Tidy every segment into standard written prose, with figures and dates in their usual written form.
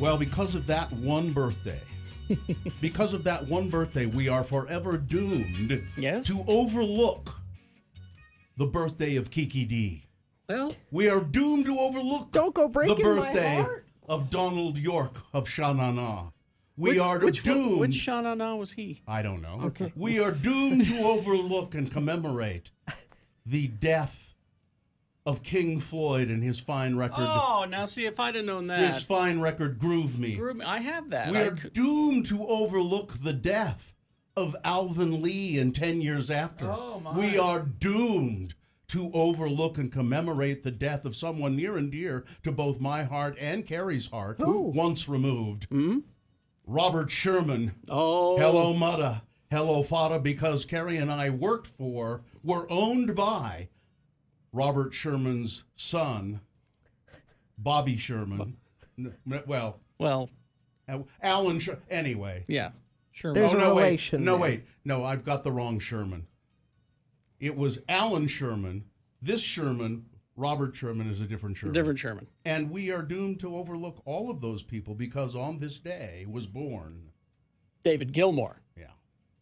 Well, because of that one birthday, we are forever doomed to overlook the birthday of Kiki D. Well, we are doomed to overlook Don't go breaking the birthday my heart. of Donald York of Sha-Na-Na. which doomed. Which Sha-Na-Na was he? I don't know. Okay. We are doomed to overlook and commemorate the death of King Floyd and his fine record. Oh, now see, if I'd have known that. His fine record, Groove Me. I have that. We are doomed to overlook the death of Alvin Lee in 10 Years After. Oh, my. We are doomed to overlook and commemorate the death of someone near and dear to both my heart and Carrie's heart, once removed. Robert Sherman. Oh. Hello, Mutta. Hello, Fada, because Carrie and I were owned by Robert Sherman's son, Bobby Sherman. Well, Alan Sherman. Anyway. Yeah, Sherman. There's a relation. Wait. No, I've got the wrong Sherman. It was Alan Sherman. This Sherman, Robert Sherman, is a different Sherman. Different Sherman. And we are doomed to overlook all of those people because on this day was born David Gilmour. Yeah.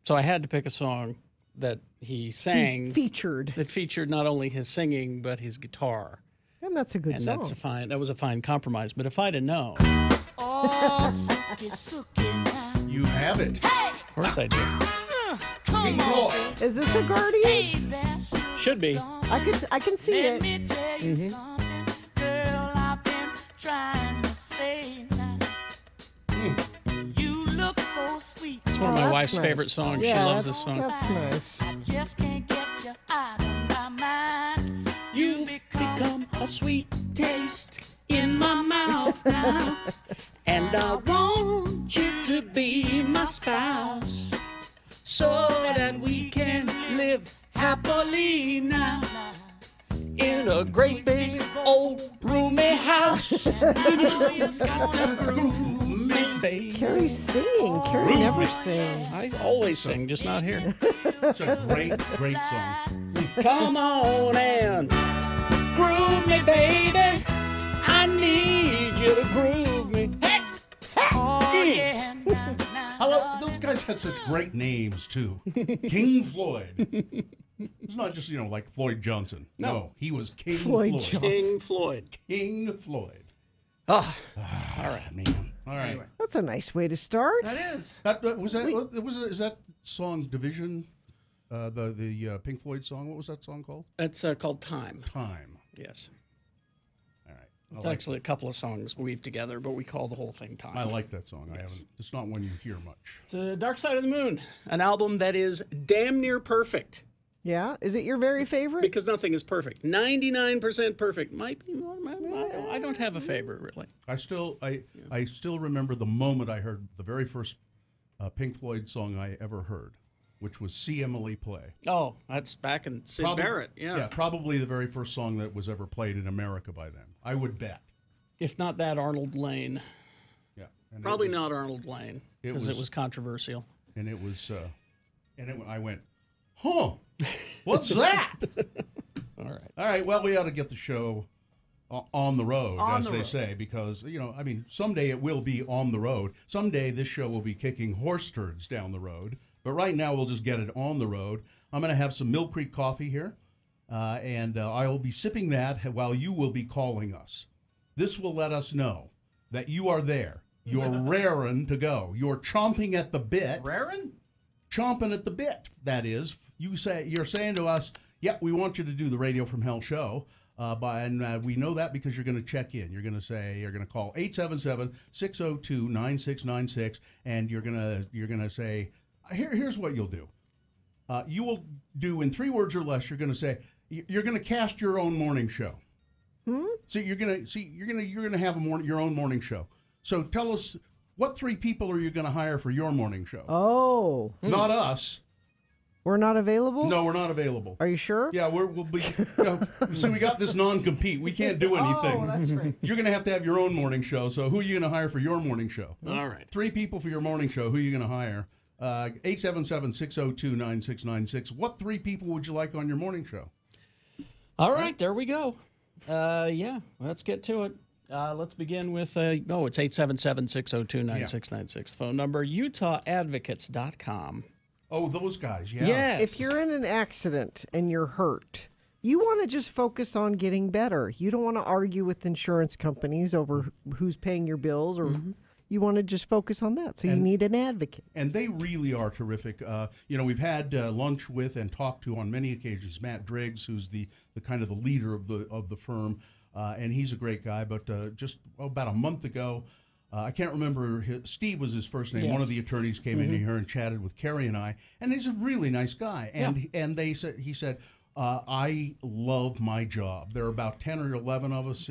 So I had to pick a song that he sang. Featured. That featured not only his singing, but his guitar. And that's a good And song. that was a fine compromise. But if I'd have known. You have it. Of course I do. King Floyd. Is this a Guardians? Should be. I can see it. It's one of my wife's favorite songs. Yeah, she loves this song. That's nice. Just can't get you out of my mind. You become a sweet taste in my mouth now. And I want you to be my spouse so that we can live happily now in a great big old roomy house. You know you got to groove me, baby. Carrie's singing. Carrie never sings. I always sing, just not here. It's a great song. Come on and groove me, baby. I need you to groove me. Hey! Oh, yeah. I love those guys had such great names too. King Floyd. It's not just like Floyd Johnson. No, he was King Floyd. King Floyd. King Floyd. Oh, all right, man. All right. Anyway. That's a nice way to start. That is. Is that song Division? The Pink Floyd song. What was that song called? It's called Time. Time. Yes. All right. It's actually a couple of songs weaved together, but we call the whole thing Time. I like that song. Yes. It's not one you hear much. It's Dark Side of the Moon, an album that is damn near perfect. Yeah? Is it your very favorite? Because nothing is perfect. 99% perfect. Might be more. I don't have a favorite, really. I still remember the moment I heard the very first Pink Floyd song I ever heard, which was See Emily Play. Oh, that's back in Sid Barrett. Yeah, probably the very first song that was ever played in America by then. I would bet. If not that, Arnold Lane. Yeah. And probably not Arnold Lane, because it was controversial. And it was, I went, huh, what's that? All right, well, we ought to get the show on the road, as they say, because, someday it will be on the road. Someday this show will be kicking horse turds down the road. But right now, we'll just get it on the road. I'm going to have some Mill Creek coffee here, and I will be sipping that while you will be calling us. This will let us know that you are there. You're raring to go. You're chomping at the bit. Raring? Chomping at the bit, that is. You're saying to us, yep, we want you to do the Radio from Hell show. And we know that because you're going to check in. You're going to call 877-602-9696, and you're going to say, here's what you'll do. You will do in 3 words or less. You're going to say you're going to cast your own morning show. So you're going to have your own morning show. So tell us, what 3 people are you going to hire for your morning show? Oh, not us. We're not available? No, we're not available. Are you sure? Yeah, we'll be. So we got this non-compete. We can't do anything. Oh, that's right. You're going to have your own morning show. So who are you going to hire for your morning show? All right. 3 people for your morning show. Who are you going to hire? 877-602-9696. What 3 people would you like on your morning show? All right, there we go. Yeah, let's get to it. Let's begin with, it's 877-602-9696. Phone number, UtahAdvocates.com. Oh, those guys, yeah. Yes. If you're in an accident and you're hurt, you want to just focus on getting better. You don't want to argue with insurance companies over who's paying your bills, or you want to just focus on that. So you need an advocate. And they really are terrific. We've had lunch with and talked to on many occasions Matt Driggs, who's the kind of the leader of the firm, and he's a great guy. But just about a month ago, I can't remember, Steve was his first name. Yes. One of the attorneys came in here and chatted with Carrie and I, and he's a really nice guy. And he said, I love my job. There are about 10 or 11 of us.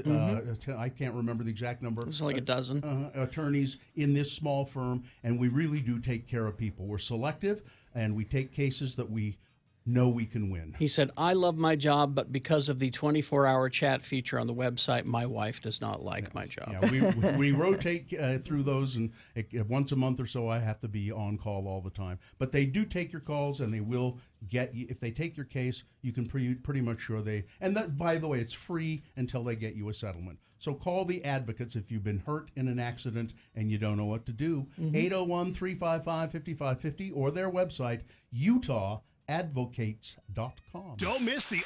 I can't remember the exact number. It's like a dozen. Attorneys in this small firm, and we really do take care of people. We're selective, and we take cases that we know we can win. He said, I love my job, but because of the 24-hour chat feature on the website, my wife does not like my job. Yeah, we rotate through those, and once a month or so I have to be on call all the time. But they do take your calls, and they will get you. If they take your case, you can pretty much sure by the way, it's free until they get you a settlement. So call the advocates if you've been hurt in an accident and you don't know what to do. 801-355-5550 or their website, UtahAdvocates.com. Don't miss the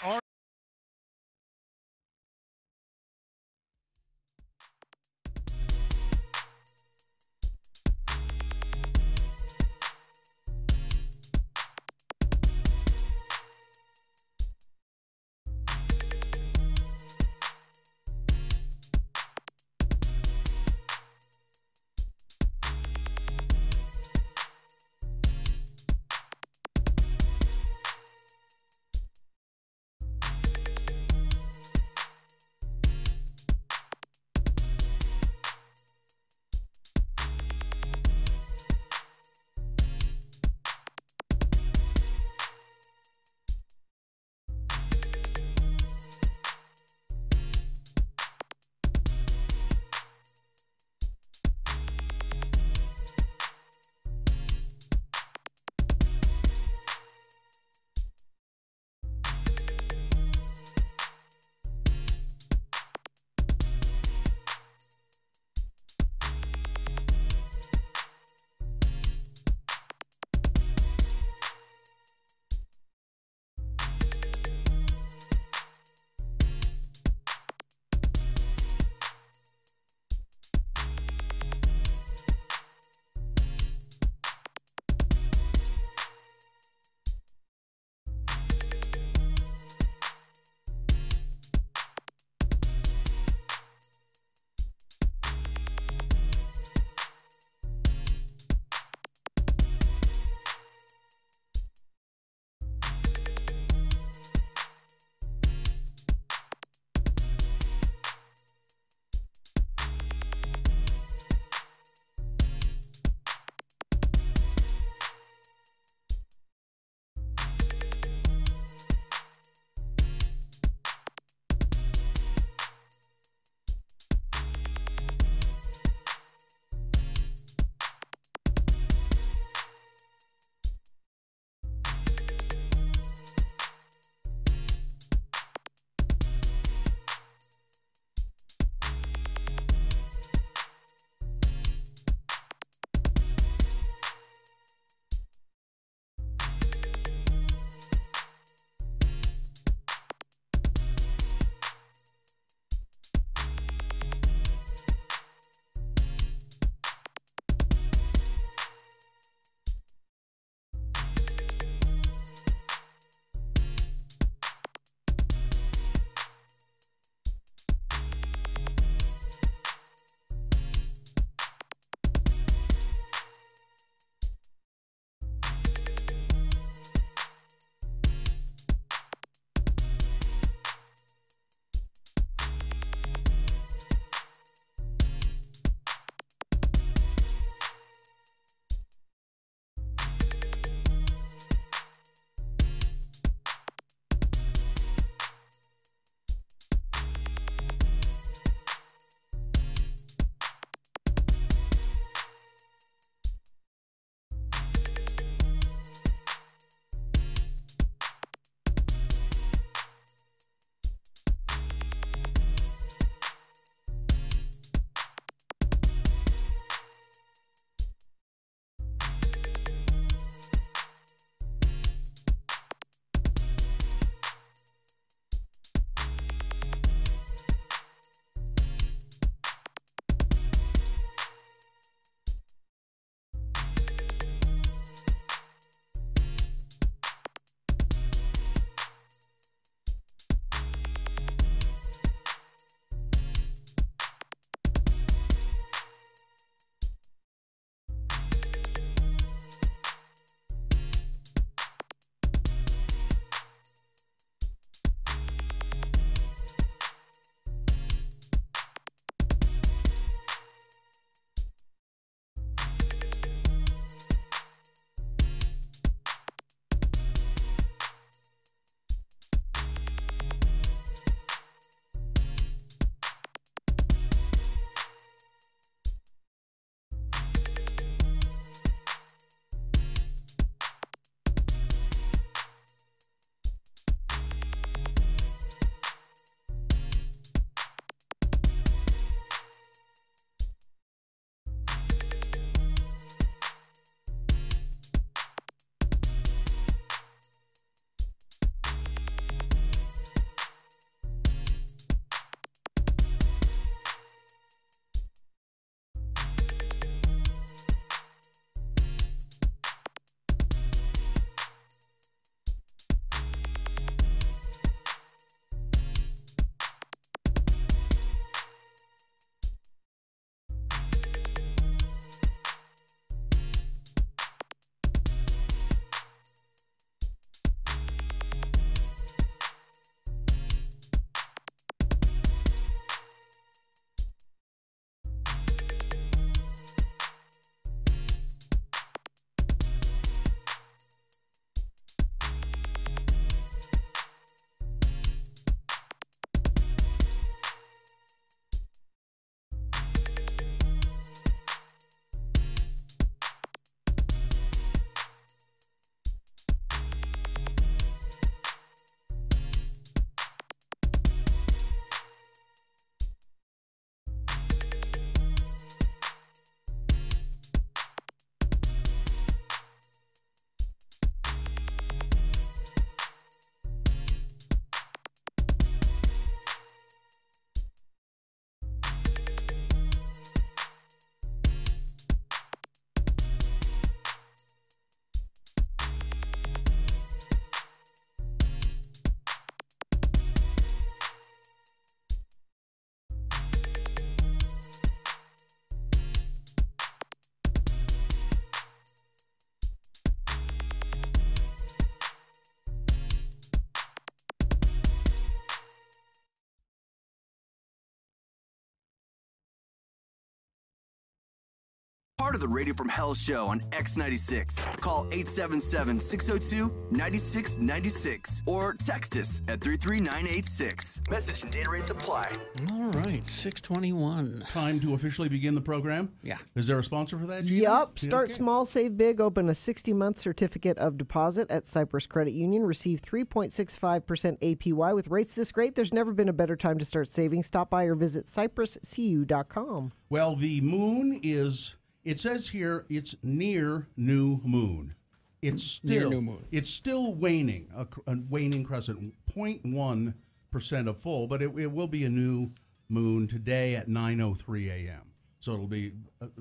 part of the Radio from Hell show on X96. Call 877-602-9696 or text us at 33986. Message and data rates apply. All right, 6:21. Time to officially begin the program? Yeah. Is there a sponsor for that, Gina? Yep. Start small, save big. Open a 60-month certificate of deposit at Cyprus Credit Union. Receive 3.65% APY. With rates this great, there's never been a better time to start saving. Stop by or visit cypruscu.com. Well, the moon is, it says here, it's near new moon. It's still, Near new moon. It's still waning, a waning crescent, 0.1% of full, but it will be a new moon today at 9:03 a.m. So it'll be,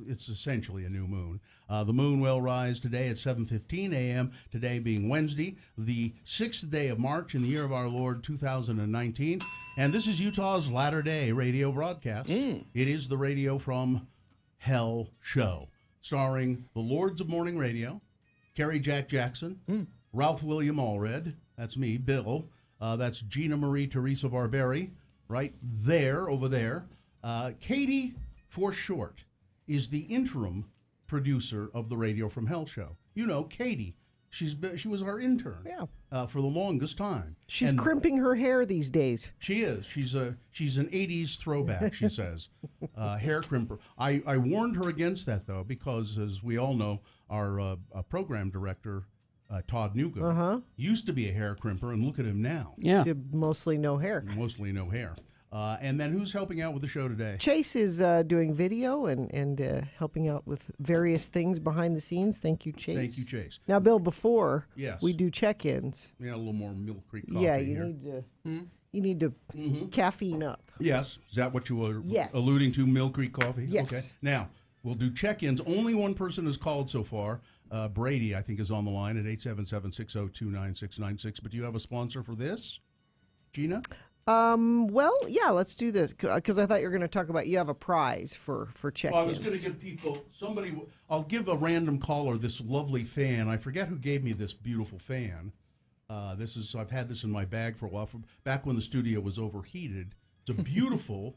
it's essentially a new moon. The moon will rise today at 7:15 a.m., today being Wednesday, the 6th day of March in the year of our Lord 2019. And this is Utah's latter-day radio broadcast. It is the Radio from Hell show, starring the Lords of Morning Radio, Carrie Jack Jackson, Ralph William Allred, that's me, Bill, that's Gina Marie Teresa Barberi, right there, over there. Katie, for short, is the interim producer of the Radio from Hell show. You know, Katie. She was our intern for the longest time. She's crimping her hair these days. She is. She's an 80s throwback, she says. Hair crimper. I warned her against that, though, because, as we all know, our program director, Todd Newcomb, used to be a hair crimper, and look at him now. Yeah. She had mostly no hair. Mostly no hair. And then who's helping out with the show today? Chase is doing video and helping out with various things behind the scenes. Thank you, Chase. Thank you, Chase. Now, Bill, before Yes. we do check-ins, We got a little more Mill Creek coffee yeah, here. you need to caffeine up. Yes. Is that what you were Yes. alluding to, Mill Creek coffee? Yes. Okay. Now, we'll do check-ins. Only one person has called so far. Brady, I think, is on the line at 877-602-9696. But do you have a sponsor for this, Gina? Well, yeah, let's do this because I thought you were going to talk about you have a prize for check-ins. Well, I was going to give people I'll give a random caller this lovely fan. I forget who gave me this beautiful fan. I've had this in my bag for a while, from back when the studio was overheated. It's a beautiful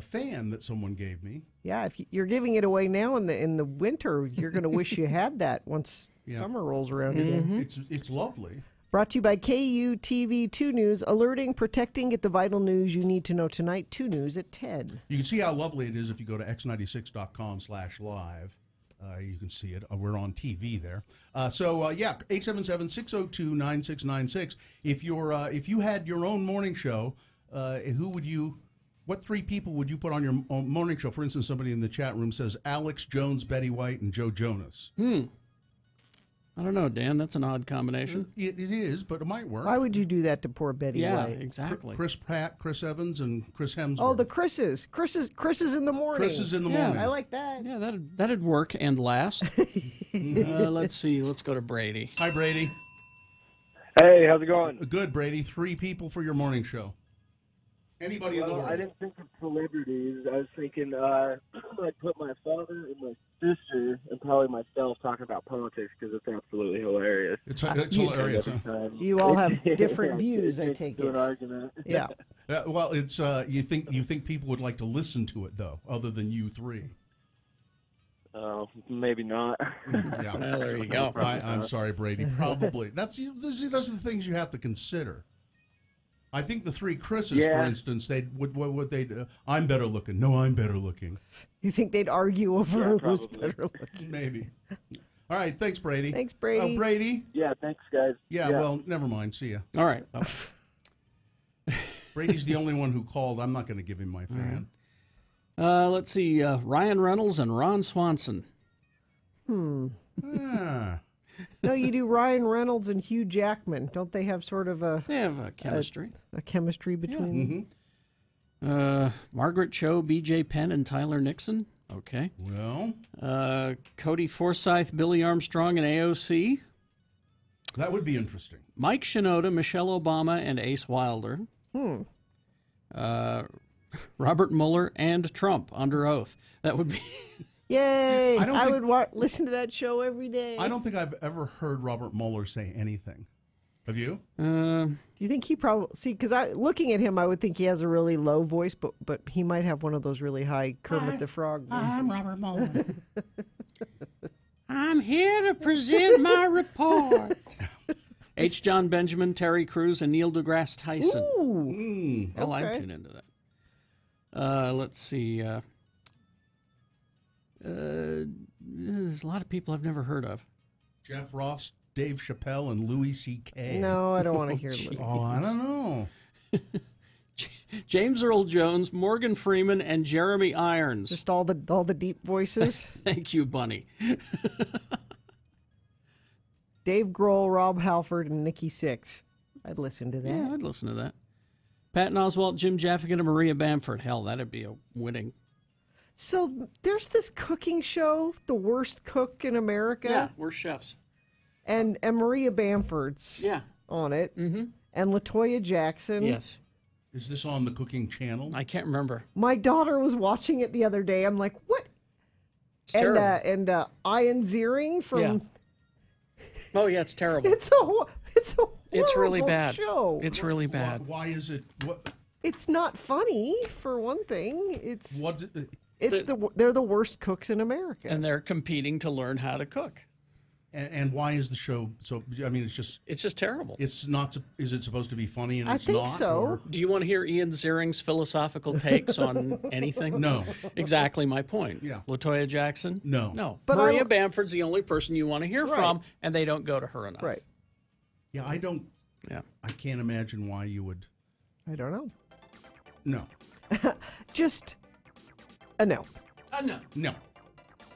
fan that someone gave me. Yeah, if you're giving it away now in the winter, you're going to wish you had that once summer rolls around again. It's lovely. Brought to you by KUTV 2 News, alerting, protecting, get the vital news you need to know tonight. 2 News at 10. You can see how lovely it is if you go to x96.com/live. You can see it. We're on TV there. 877-602-9696. If you had your own morning show, what 3 people would you put on your own morning show? For instance, somebody in the chat room says Alex Jones, Betty White, and Joe Jonas. I don't know, Dan. That's an odd combination. It is, but it might work. Why would you do that to poor Betty Yeah, White? exactly. Chris Pratt, Chris Evans, and Chris Hemsworth. Oh, the Chris's. Chris is in the morning. Chris is in the morning. I like that. Yeah, that'd work and last. Let's see. Let's go to Brady. Hi, Brady. Hey, how's it going? Good, Brady. 3 people for your morning show. Anybody in the world. I didn't think of celebrities. I was thinking I'd put my father and my sister and probably myself talking about politics because it's absolutely hilarious. It's hilarious. Huh? You all have different views, I take to it. an argument. Yeah. Well, it's you think people would like to listen to it though, other than you 3. Maybe not. Yeah. Well, there you go. I'm sorry, Brady. Probably. Those are the things you have to consider. I think the 3 Chris's, for instance, what would they do? I'm better looking. No, I'm better looking. You think they'd argue over who's better looking? Maybe. All right. Thanks, Brady. Thanks, Brady. Brady? Yeah, thanks, guys. Yeah, well, never mind. See ya. All right. Oh. Brady's the only one who called. I'm not going to give him my fan. Let's see. Ryan Reynolds and Ron Swanson. No, you do Ryan Reynolds and Hugh Jackman. Don't they have sort of They have a chemistry. a chemistry between them? Margaret Cho, B.J. Penn, and Tyler Nixon. Okay. Well, Cody Forsyth, Billy Armstrong, and AOC. that would be interesting. Mike Shinoda, Michelle Obama, and Ace Wilder. Robert Mueller and Trump under oath. That would be... Yay! I would listen to that show every day. I don't think I've ever heard Robert Mueller say anything. Have you? Do you think he probably because looking at him, I would think he has a really low voice, but he might have one of those really high Kermit the Frog voices. I'm Robert Mueller. I'm here to present my report. H. John Benjamin, Terry Crews, and Neil deGrasse Tyson. Ooh. Hell, I'd Okay. tune into that. Let's see. There's a lot of people I've never heard of. Jeff Ross, Dave Chappelle, and Louis C.K. No, I don't want to hear Louis. Oh, I don't know. James Earl Jones, Morgan Freeman, and Jeremy Irons. Just all the deep voices. Thank you, Bunny. Dave Grohl, Rob Halford, and Nikki Sixx. I'd listen to that. Yeah, I'd listen to that. Patton Oswalt, Jim Jaffigan, and Maria Bamford. Hell, that'd be a winning. So there's this cooking show, The Worst Cook in America. Yeah, we're chefs. And Maria Bamford's on it. Mm-hmm. And LaToya Jackson. Yes. Is this on the cooking channel? I can't remember. My daughter was watching it the other day. I'm like, what? It's terrible. And Ian Ziering from... Yeah. Oh, yeah, it's terrible. It's a It's really horrible bad. show. It's really bad. Why is it? What? It's not funny, for one thing. What's it? They're the worst cooks in America. And they're competing to learn how to cook. And why is the show so? I mean, it's just terrible. It's not. Is it supposed to be funny? And I it's think not. so. Or? Do you want to hear Ian Ziering's philosophical takes on anything? No. Exactly my point. Yeah. LaToya Jackson? No. No. But Maria Bamford's the only person you want to hear Right. from, and they don't go to her enough. Right. Yeah, I don't. Yeah. I can't imagine why you would. I don't know. No. Just a no. No. No.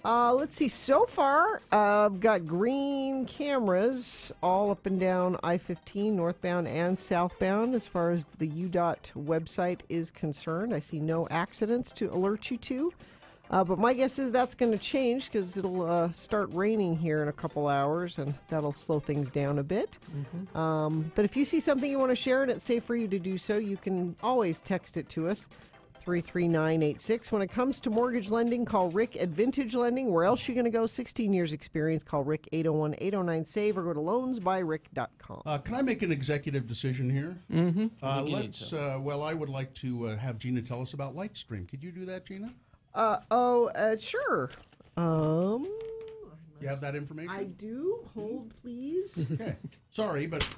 Let's see. So far, I've got green cameras all up and down I-15, northbound and southbound, as far as the UDOT website is concerned. I see no accidents to alert you to. But my guess is that's going to change because it'll start raining here in a couple hours, and that'll slow things down a bit. Mm-hmm. But if you see something you want to share and it's safe for you to do so, you can always text it to us. 33986. When it comes to mortgage lending, call Rick at Vintage Lending. Where else are you going to go? 16 years experience. Call Rick 801-809-SAVE or go to loansbyrick.com. Can I make an executive decision here? Mm-hmm. Let's. Well, I would like to have Gina tell us about Lightstream. Could you do that, Gina? Sure. You have that information? I do. Hold, please. Okay. Sorry, but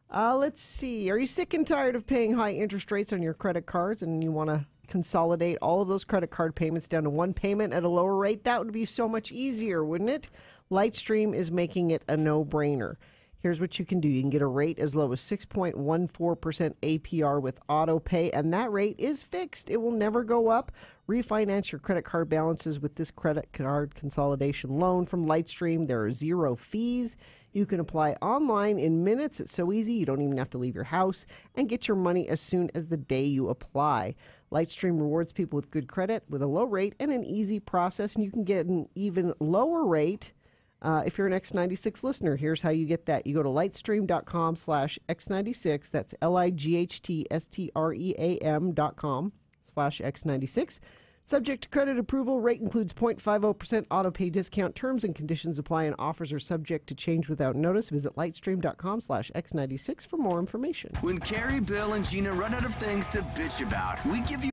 Let's see. Are you sick and tired of paying high interest rates on your credit cards and you want to consolidate all of those credit card payments down to one payment at a lower rate? That would be so much easier, wouldn't it? Lightstream is making it a no-brainer. Here's what you can do. You can get a rate as low as 6.14% APR with auto pay, and that rate is fixed. It will never go up. Refinance your credit card balances with this credit card consolidation loan from Lightstream. There are zero fees. You can apply online in minutes. It's so easy. You don't even have to leave your house, and get your money as soon as the day you apply. Lightstream rewards people with good credit with a low rate and an easy process, and you can get an even lower rate if you're an X96 listener. Here's how you get that. You go to lightstream.com/X96. That's lightstream.com/X96. Subject to credit approval. Rate includes 0.50% auto pay discount. Terms and conditions apply, and offers are subject to change without notice. Visit lightstream.com/X96 for more information. When Carrie, Bill, and Gina run out of things to bitch about, we give you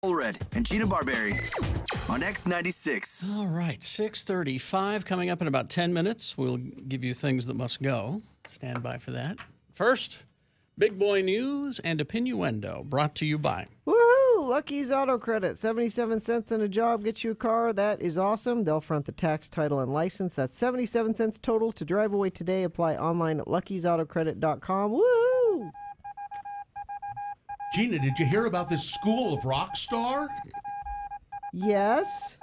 Red and Gina Barberi on X96. All right, 6:35 coming up in about 10 minutes. We'll give you things that must go. Stand by for that. First, Big Boy News and Opinioendo, brought to you by... Woohoo! Lucky's Auto Credit. 77 cents in a job gets you a car. That is awesome. They'll front the tax, title, and license. That's 77 cents total to drive away today. Apply online at luckysautocredit.com. Woo! Gina, did you hear about this School of Rock star? Yes.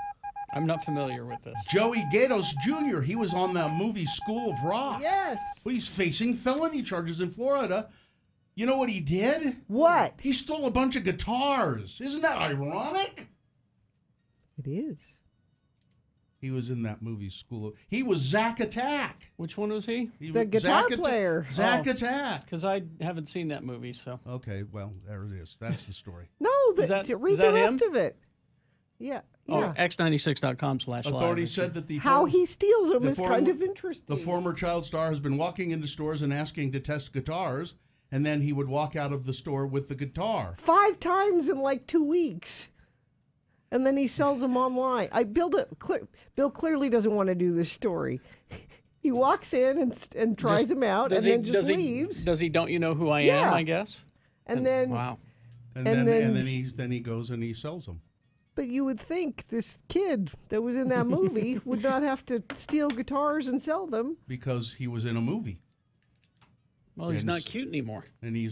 I'm not familiar with this. Joey Gatos Jr., he was on the movie School of Rock. Yes. Well, he's facing felony charges in Florida. You know what he did? What? He stole a bunch of guitars. Isn't that ironic? It is. He was in that movie School of... He was Zack Attack. Which one was he? The guitar player. Zack Oh. Attack. Because I haven't seen that movie, so... Okay, well, there it is. That's the story. No, Is that- read is the that rest him? of it. Yeah. Oh, Yeah. x96.com/live. Authorities said that the... How he steals them the is former- kind of interesting. The former child star has been walking into stores and asking to test guitars, and then he would walk out of the store with the guitar. 5 times in like 2 weeks. And then he sells them online. Bill clearly doesn't want to do this story. He walks in and tries them out and then just leaves. Does he don't you know who I Yeah. am, I guess? And then, Wow. And And then he goes and he sells them. but you would think this kid that was in that movie would not have to steal guitars and sell them. Because he was in a movie. Well, he's And not s- cute anymore. And you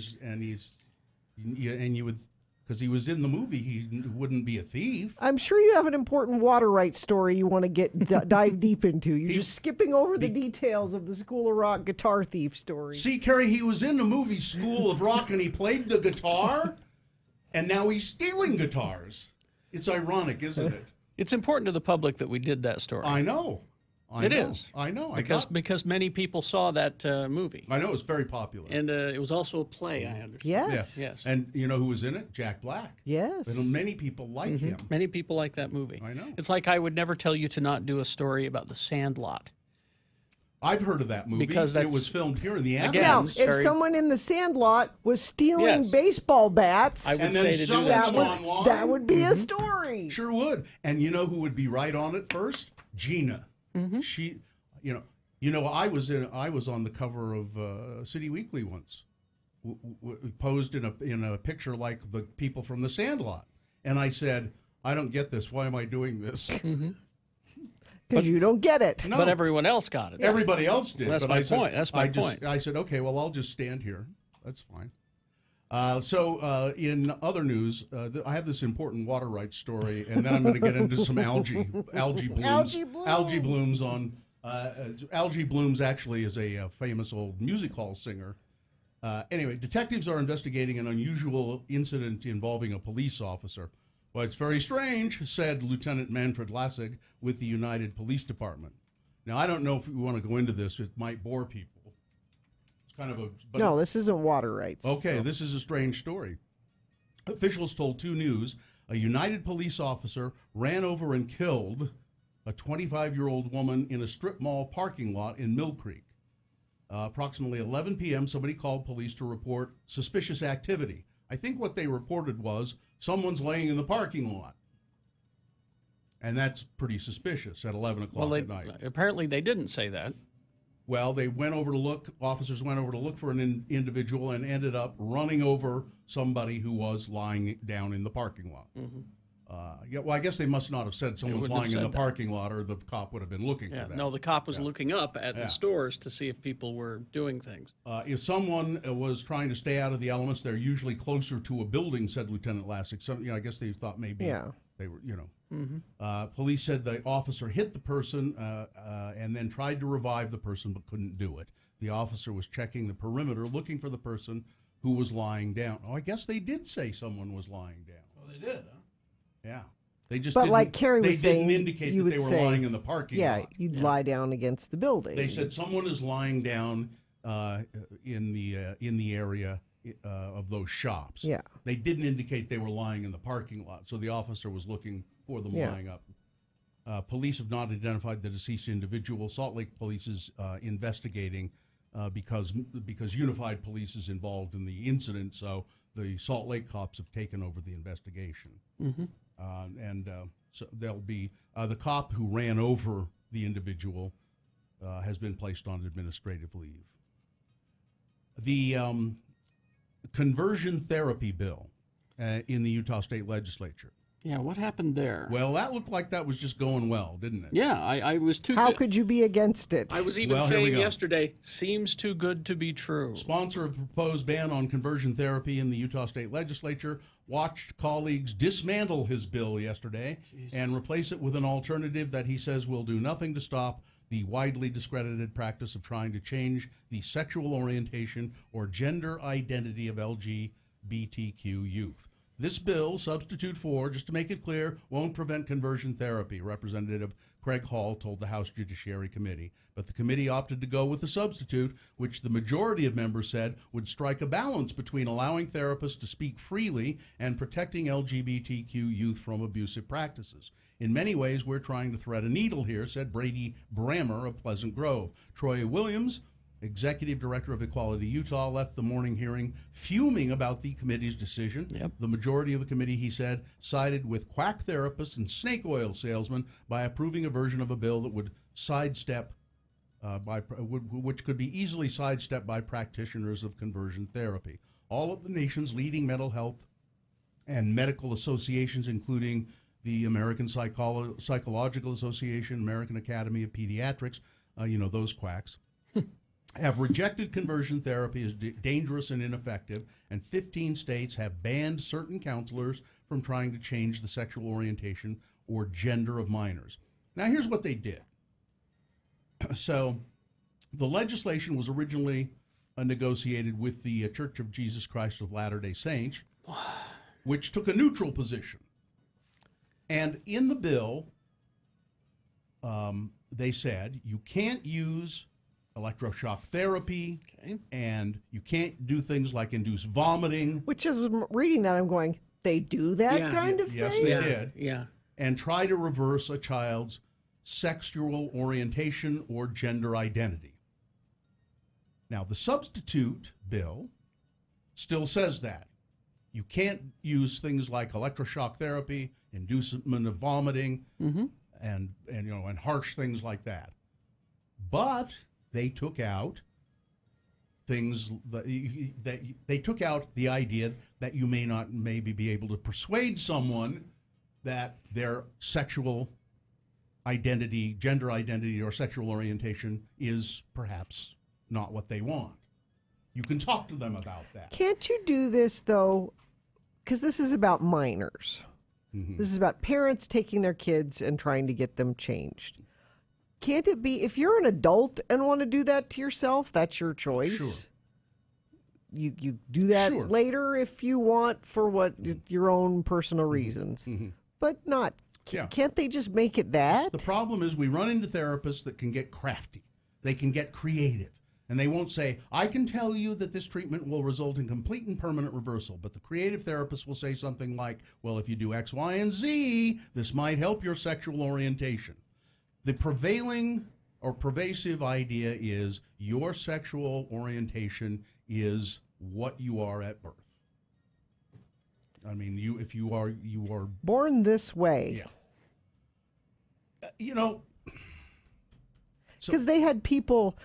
would, because he was in the movie, he wouldn't be a thief. I'm sure you have an important water rights story you want to dive deep into. You're just skipping over the details of the School of Rock guitar thief story. See, Kerry, he was in the movie School of Rock and he played the guitar, and now he's stealing guitars. It's ironic, isn't it? It's important to the public that we did that story. I know. It is. I know. Because many people saw that movie. I know it's very popular. And it was also a play, I understand. Yes. Yeah. Yes. And you know who was in it? Jack Black. Yes. And many people like him. Many people like that movie. I know. It's like I would never tell you to not do a story about The Sandlot. I've heard of that movie. Because it that's- was filmed here in the Again, Adams. Now, It's if very- someone in the Sandlot was stealing Yes. baseball bats, I would And say then to do selling that. them online. that would be a story. Sure would. And you know who would be right on it first? Gina. She, I was on the cover of City Weekly once, posed in a picture like the people from the Sandlot, and I said, I don't get this. Why am I doing this? Because you don't get it. No, But everyone else got it. everybody else did. That's but my I said, point. That's my point. I said, okay, well, I'll just stand here. That's fine. So in other news, I have this important water rights story, and then I'm going to get into some algae blooms. Algae blooms on Algae Blooms actually is a famous old music hall singer. Anyway, detectives are investigating an unusual incident involving a police officer. Well, it's very strange, said Lieutenant Manfred Lassig with the United Police Department. Now, I don't know if we want to go into this. It might bore people. It's kind of a... But No, this isn't water rights. Okay, this is a strange story. Officials told 2 News a United police officer ran over and killed a 25-year-old woman in a strip mall parking lot in Mill Creek. Approximately 11 p.m., somebody called police to report suspicious activity. I think what they reported was someone's laying in the parking lot. And that's pretty suspicious at 11 o'clock at night. Apparently they didn't say that. Well, they went over to look, officers went over to look for an individual and ended up running over somebody who was lying down in the parking lot. Well, I guess they must not have said someone's wouldn't have lying in the said that. parking lot, or the cop would have been looking Yeah. for that. No, the cop was looking up at Yeah. the stores to see if people were doing things. If someone was trying to stay out of the elements, they're usually closer to a building, said Lieutenant Lassig. So, I guess they thought maybe they were, Police said the officer hit the person and then tried to revive the person but couldn't do it. The officer was checking the perimeter, looking for the person who was lying down. Oh, I guess they did say someone was lying down. Oh, they did, huh? Yeah. They just But didn't, like Carrie was they saying, didn't indicate you that they would were say, lying in the parking lot. You'd lie down against the building. They said someone is lying down in the area of those shops. Yeah. They didn't indicate they were lying in the parking lot, so the officer was looking for them lying up. Police have not identified the deceased individual. Salt Lake Police is investigating because Unified Police is involved in the incident. So the Salt Lake cops have taken over the investigation. So there'll be the cop who ran over the individual has been placed on administrative leave. The conversion therapy bill in the Utah State Legislature. Yeah, what happened there? Well, that looked like that was just going well, didn't it? Yeah, I was too How good. could you be against it? I was even Well, here we saying go. yesterday, seems too good to be true. Sponsor of the proposed ban on conversion therapy in the Utah State Legislature watched colleagues dismantle his bill yesterday and replace it with an alternative that he says will do nothing to stop the widely discredited practice of trying to change the sexual orientation or gender identity of LGBTQ youth. This bill, substitute for, just to make it clear, won't prevent conversion therapy, Representative Craig Hall told the House Judiciary Committee. But the committee opted to go with the substitute, which the majority of members said would strike a balance between allowing therapists to speak freely and protecting LGBTQ youth from abusive practices. In many ways, we're trying to thread a needle here, said Brady Brammer of Pleasant Grove. Troy Williams, Executive Director of Equality Utah, left the morning hearing fuming about the committee's decision. The majority of the committee, he said, sided with quack therapists and snake oil salesmen by approving a version of a bill that would sidestep, which could be easily sidestepped by practitioners of conversion therapy. All of the nation's leading mental health and medical associations, including the American Psychological Association, American Academy of Pediatrics, those quacks, have rejected conversion therapy as dangerous and ineffective, and 15 states have banned certain counselors from trying to change the sexual orientation or gender of minors. Now, here's what they did. So, the legislation was originally negotiated with the Church of Jesus Christ of Latter-day Saints, which took a neutral position. And in the bill, they said you can't use electroshock therapy, and you can't do things like induce vomiting. Which is, reading that, I'm going, they do that kind of thing? Yes, they did. Yeah. And try to reverse a child's sexual orientation or gender identity. Now, the substitute bill still says that. You can't use things like electroshock therapy, inducement of vomiting, and harsh things like that. But they took out things that they took out the idea that you may not maybe be able to persuade someone that their sexual identity, gender identity, or sexual orientation is perhaps not what they want. You can talk to them about that. Can't you do this, though? Because this is about minors. This is about parents taking their kids and trying to get them changed. Can't it be, if you're an adult and want to do that to yourself, that's your choice? Sure. You do that Sure. later if you want for what your own personal reasons. But not, can't they just make it that? The problem is we run into therapists that can get crafty. They can get creative. And they won't say, I can tell you that this treatment will result in complete and permanent reversal. But the creative therapist will say something like, well, if you do X, Y, and Z, this might help your sexual orientation. The prevailing or pervasive idea is your sexual orientation is what you are at birth. I mean, if you are born this way. Yeah. Because they had people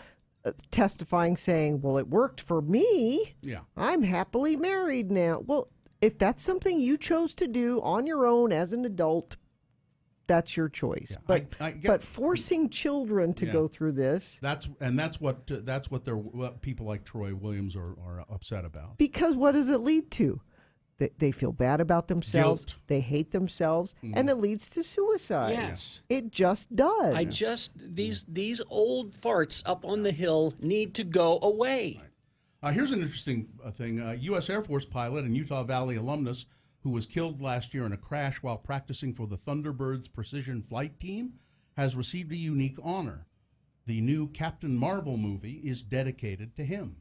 testifying saying, well, it worked for me. Yeah. I'm happily married now. Well, if that's something you chose to do on your own as an adult, that's your choice. Yeah, but forcing children to go through this. That's what people like Troy Williams are upset about. Because what does it lead to? They feel bad about themselves. Guilt. They hate themselves, and it leads to suicide. Yes. It just does. These old farts up on the hill need to go away. Right. Here's an interesting thing. U.S. Air Force pilot and Utah Valley alumnus who was killed last year in a crash while practicing for the Thunderbirds Precision Flight Team has received a unique honor. The new Captain Marvel movie is dedicated to him.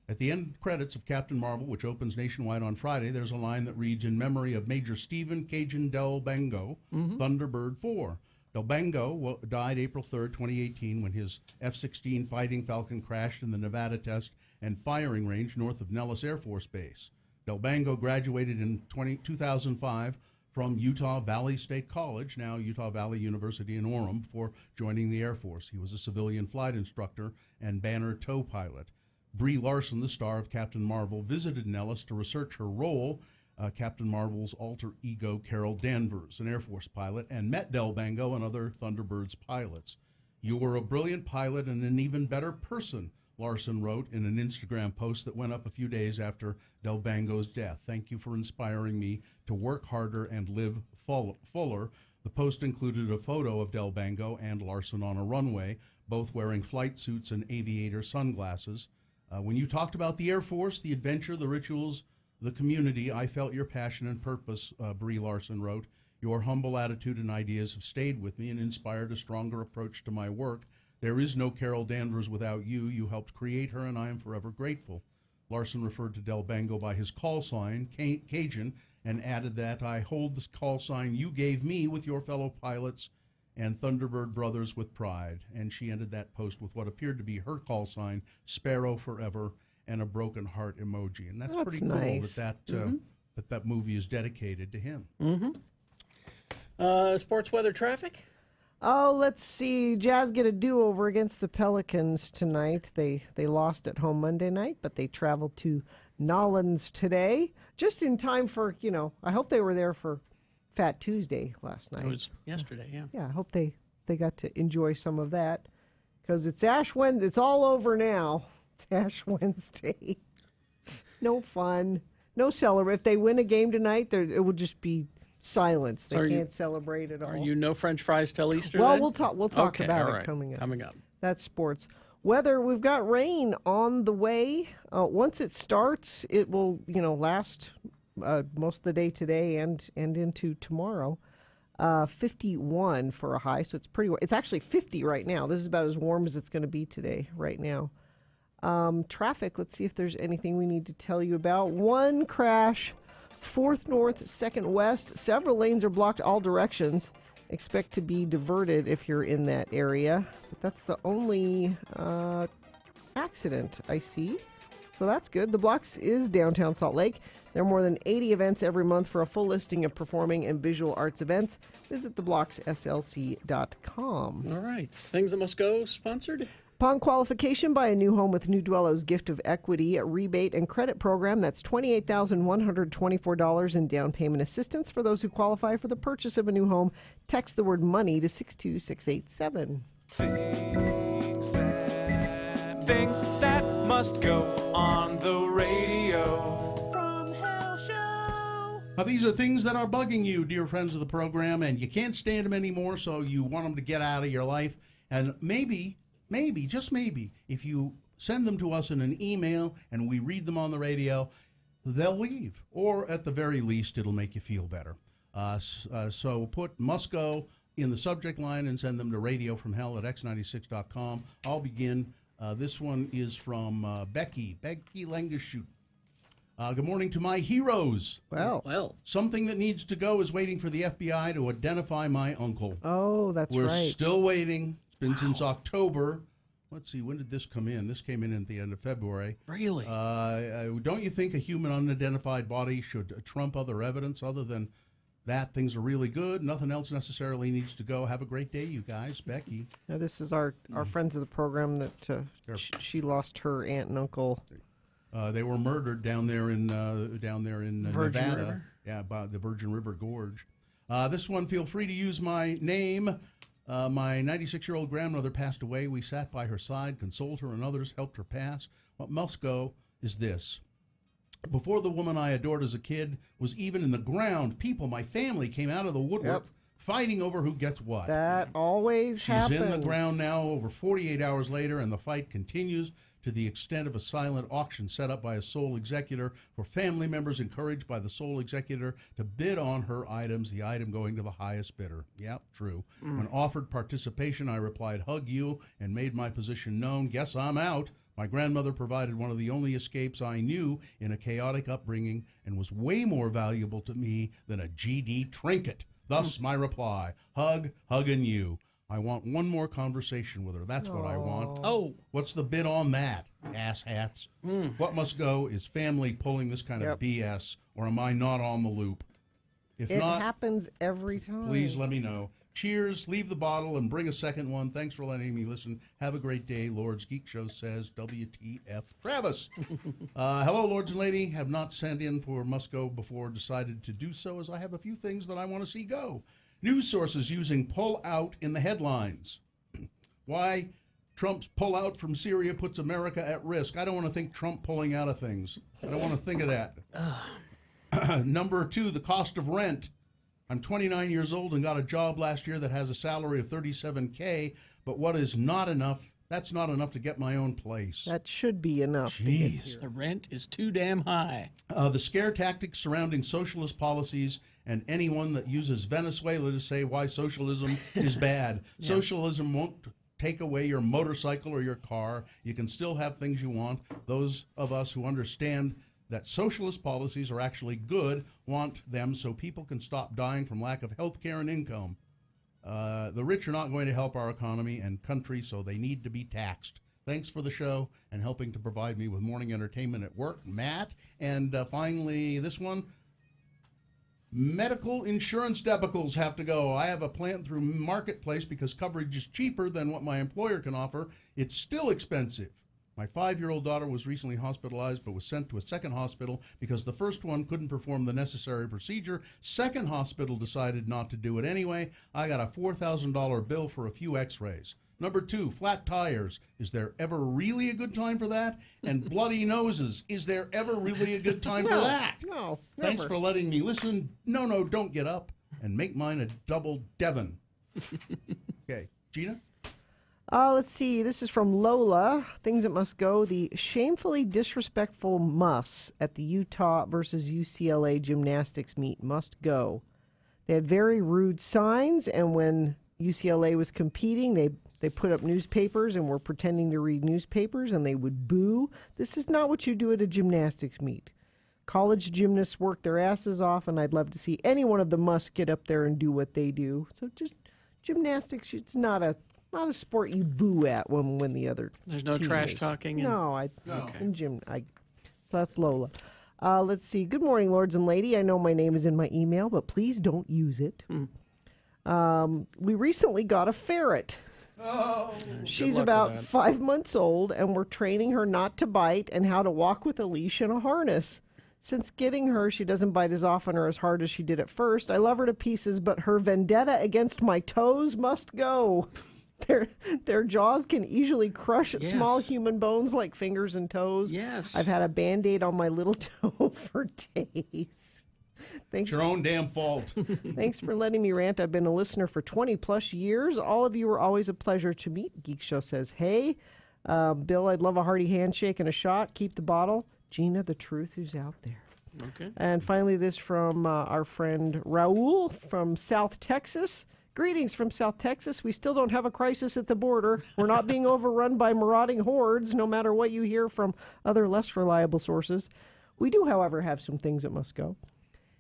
At the end credits of Captain Marvel, which opens nationwide on Friday, there's a line that reads, in memory of Major Stephen Cajun Del Bango, Thunderbird 4. Delbango died April 3rd, 2018, when his F-16 Fighting Falcon crashed in the Nevada Test and Firing Range north of Nellis Air Force Base. Delbango graduated in 2005 from Utah Valley State College, now Utah Valley University in Orem, before joining the Air Force. He was a civilian flight instructor and Banner tow pilot. Brie Larson, the star of Captain Marvel, visited Nellis to research her role, Captain Marvel's alter ego Carol Danvers, an Air Force pilot, and met Delbango and other Thunderbirds pilots. "You were a brilliant pilot and an even better person," Larson wrote in an Instagram post that went up a few days after Delbango's death. "Thank you for inspiring me to work harder and live fuller." The post included a photo of Delbango and Larson on a runway, both wearing flight suits and aviator sunglasses. "When you talked about the Air Force, the adventure, the rituals, the community, I felt your passion and purpose," Brie Larson wrote. "Your humble attitude and ideas have stayed with me and inspired a stronger approach to my work. There is no Carol Danvers without you. You helped create her, and I am forever grateful." Larson referred to Delbango by his call sign, Cajun, and added that, "I hold this call sign you gave me with your fellow pilots and Thunderbird brothers with pride." And she ended that post with what appeared to be her call sign, Sparrow Forever, and a broken heart emoji. And that's pretty cool nice. that movie is dedicated to him. Sports weather traffic? Oh, let's see. Jazz get a do-over against the Pelicans tonight. They lost at home Monday night, but they traveled to Nollins today, just in time for, I hope they were there for Fat Tuesday last night. It was yesterday, yeah. Yeah, I hope they got to enjoy some of that, because it's Ash Wednesday. It's all over now. It's Ash Wednesday. No fun. No celebrate. If they win a game tonight, it will just be silence. They can't celebrate at all. Are you no French fries till Easter? Well, then? we'll talk about right. it coming up. Coming up. That's sports. Weather, we've got rain on the way. Once it starts, it will, last most of the day today and into tomorrow. 51 for a high, so it's pretty. It's actually 50 right now. This is about as warm as it's going to be today, right now. Traffic, let's see if there's anything we need to tell you about. One crash, 4th North, 2nd West. Several lanes are blocked all directions. Expect to be diverted if you're in that area. But that's the only accident I see. So that's good. The Blocks is downtown Salt Lake. There are more than 80 events every month. For a full listing of performing and visual arts events, visit theblockslc.com. All right. Things That Must Go, sponsored. Upon qualification, buy a new home with New Dwello's Gift of Equity rebate and credit program. That's $28,124 in down payment assistance for those who qualify for the purchase of a new home. Text the word MONEY to 62687. Things that must go on the radio. From Hell Show. Now, these are things that are bugging you, dear friends of the program, and you can't stand them anymore, so you want them to get out of your life. And maybe, just maybe, if you send them to us in an email and we read them on the radio, they'll leave. Or at the very least, it'll make you feel better. So put "must go" in the subject line and send them to radiofromhell@x96.com. I'll begin. This one is from Becky Langashute. Good morning to my heroes. Well. Something that needs to go is waiting for the FBI to identify my uncle. Oh, that's We're right. still waiting. It's been since October. Let's see, when did this come in? This came in at the end of February. Really? Don't you think a human unidentified body should trump other evidence? Other than that, things are really good. Nothing else necessarily needs to go. Have a great day, you guys. Becky. Now, this is our friends of the program that she lost her aunt and uncle. They were murdered down there in Nevada. River? Yeah, by the Virgin River Gorge. This one, feel free to use my name. My 96-year-old grandmother passed away. We sat by her side, consoled her, and others helped her pass. What must go is this. Before the woman I adored as a kid was even in the ground, people, my family, came out of the woodwork fighting over who gets what. That always happens. She's in the ground now over 48 hours later, and the fight continues to the extent of a silent auction set up by a sole executor for family members encouraged by the sole executor to bid on her items, the item going to the highest bidder. Yep, true. When offered participation, I replied, hug you, and made my position known. Guess I'm out. My grandmother provided one of the only escapes I knew in a chaotic upbringing and was way more valuable to me than a GD trinket. Thus my reply, hug, hugging you. I want one more conversation with her. That's what I want. Oh. What's the bid on that, ass hats? What must go is family pulling this kind of BS, or am I not on the loop? If It not, happens every time. please let me know. Cheers, leave the bottle, and bring a second one. Thanks for letting me listen. Have a great day. Lord's Geek Show says, WTF Travis. Hello, Lords and Lady. Have not sent in for Must Go before, decided to do so as I have a few things that I want to see go. News sources using pull out in the headlines. Why Trump's pull out from Syria puts America at risk. I don't want to think Trump pulling out of things. I don't want to think of that. Number 2, the cost of rent. I'm 29 years old and got a job last year that has a salary of $37K, but what is not enough, that's not enough to get my own place. That should be enough. Jeez. The rent is too damn high. The scare tactics surrounding socialist policies and anyone that uses Venezuela to say why socialism is bad. Yeah. Socialism won't take away your motorcycle or your car. You can still have things you want. Those of us who understand that socialist policies are actually good want them so people can stop dying from lack of health care and income. The rich are not going to help our economy and country, so they need to be taxed. Thanks for the show and helping to provide me with morning entertainment at work, Matt. And finally, this one, medical insurance debacles have to go. I have a plan through Marketplace because coverage is cheaper than what my employer can offer. It's still expensive. My 5-year-old daughter was recently hospitalized but was sent to a second hospital because the first one couldn't perform the necessary procedure. Second hospital decided not to do it anyway. I got a $4,000 bill for a few x-rays. Number 2, flat tires. Is there ever really a good time for that? And bloody noses. Is there ever really a good time for that? No, never. Thanks for letting me listen. No, don't get up. And make mine a double Devon. Okay, Gina? Let's see. This is from Lola. Things that must go. The shamefully disrespectful muss at the Utah versus UCLA gymnastics meet must go. They had very rude signs, and when UCLA was competing, they put up newspapers and were pretending to read newspapers, and they would boo. This is not what you do at a gymnastics meet. College gymnasts work their asses off, and I'd love to see any one of the musts get up there and do what they do. So just gymnastics, it's not a sport you boo at when the other There's no team trash is. talking? No. Okay. In gym. So that's Lola. Let's see. Good morning, Lords and Lady. I know my name is in my email, but please don't use it. We recently got a ferret. Oh, She's about 5 months old, and we're training her not to bite and how to walk with a leash and a harness. Since getting her, she doesn't bite as often or as hard as she did at first. I love her to pieces, but her vendetta against my toes must go. Their jaws can easily crush small human bones like fingers and toes. Yes. I've had a Band-Aid on my little toe for days. Thanks. It's your own damn fault. Thanks for letting me rant. I've been a listener for 20 plus years. All of you are always a pleasure to meet. Geek Show says, hey, Bill, I'd love a hearty handshake and a shot. Keep the bottle. Gina, the truth is out there. Okay. And finally, this from our friend Raul from South Texas. Greetings from South Texas. We still don't have a crisis at the border. We're not being overrun by marauding hordes, no matter what you hear from other less reliable sources. We do, however, have some things that must go.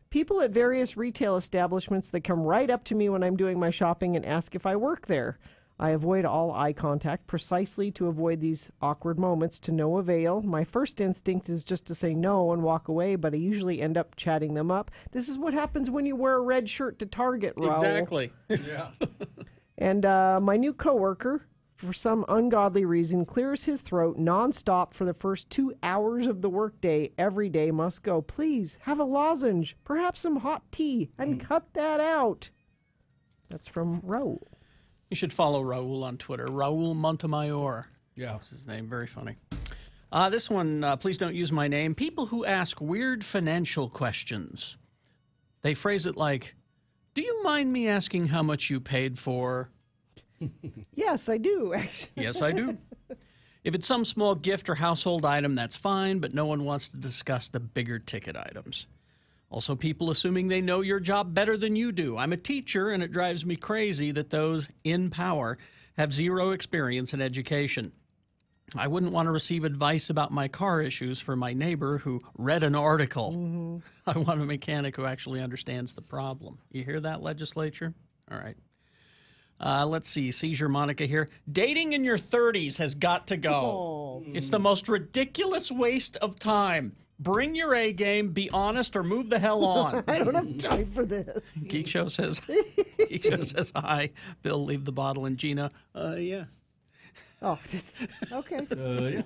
People at various retail establishments that come right up to me when I'm doing my shopping and ask if I work there. I avoid all eye contact precisely to avoid these awkward moments to no avail. My first instinct is just to say no and walk away, but I usually end up chatting them up. This is what happens when you wear a red shirt to Target, Raul. Exactly. Yeah. And my new coworker, for some ungodly reason, clears his throat nonstop for the first 2 hours of the workday. Every day must go. Please, have a lozenge, perhaps some hot tea, and cut that out. That's from Raul. You should follow Raul on Twitter. Raul Montemayor. Yeah. That's his name. Very funny. This one, please don't use my name. People who ask weird financial questions. They phrase it like, do you mind me asking how much you paid for? Yes, I do, actually. Yes, I do. If it's some small gift or household item, that's fine, but no one wants to discuss the bigger ticket items. Also, people assuming they know your job better than you do. I'm a teacher, and it drives me crazy that those in power have zero experience in education. I wouldn't want to receive advice about my car issues from my neighbor who read an article. Mm-hmm. I want a mechanic who actually understands the problem. You hear that, legislature? All right. Let's see. Seizure Monica here. Dating in your 30s has got to go. It's the most ridiculous waste of time. Bring your A game, be honest, or move the hell on. I don't have time for this. Geek Show says hi. Bill, leave the bottle. And Gina, yeah. Oh, okay.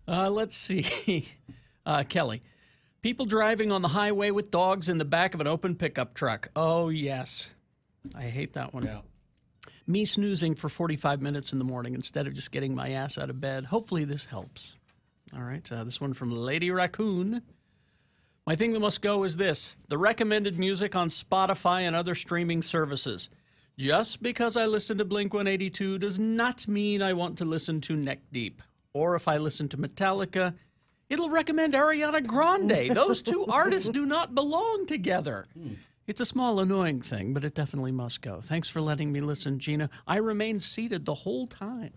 Yeah. Let's see. Kelly. People driving on the highway with dogs in the back of an open pickup truck. Oh, yes. I hate that one. Yeah. Me snoozing for 45 minutes in the morning instead of just getting my ass out of bed. Hopefully this helps. All right. This one from Lady Raccoon. My thing that must go is this. The recommended music on Spotify and other streaming services. Just because I listen to Blink-182 does not mean I want to listen to Neck Deep. Or if I listen to Metallica, it'll recommend Ariana Grande. Those two artists do not belong together. It's a small, annoying thing, but it definitely must go. Thanks for letting me listen, Gina. I remained seated the whole time.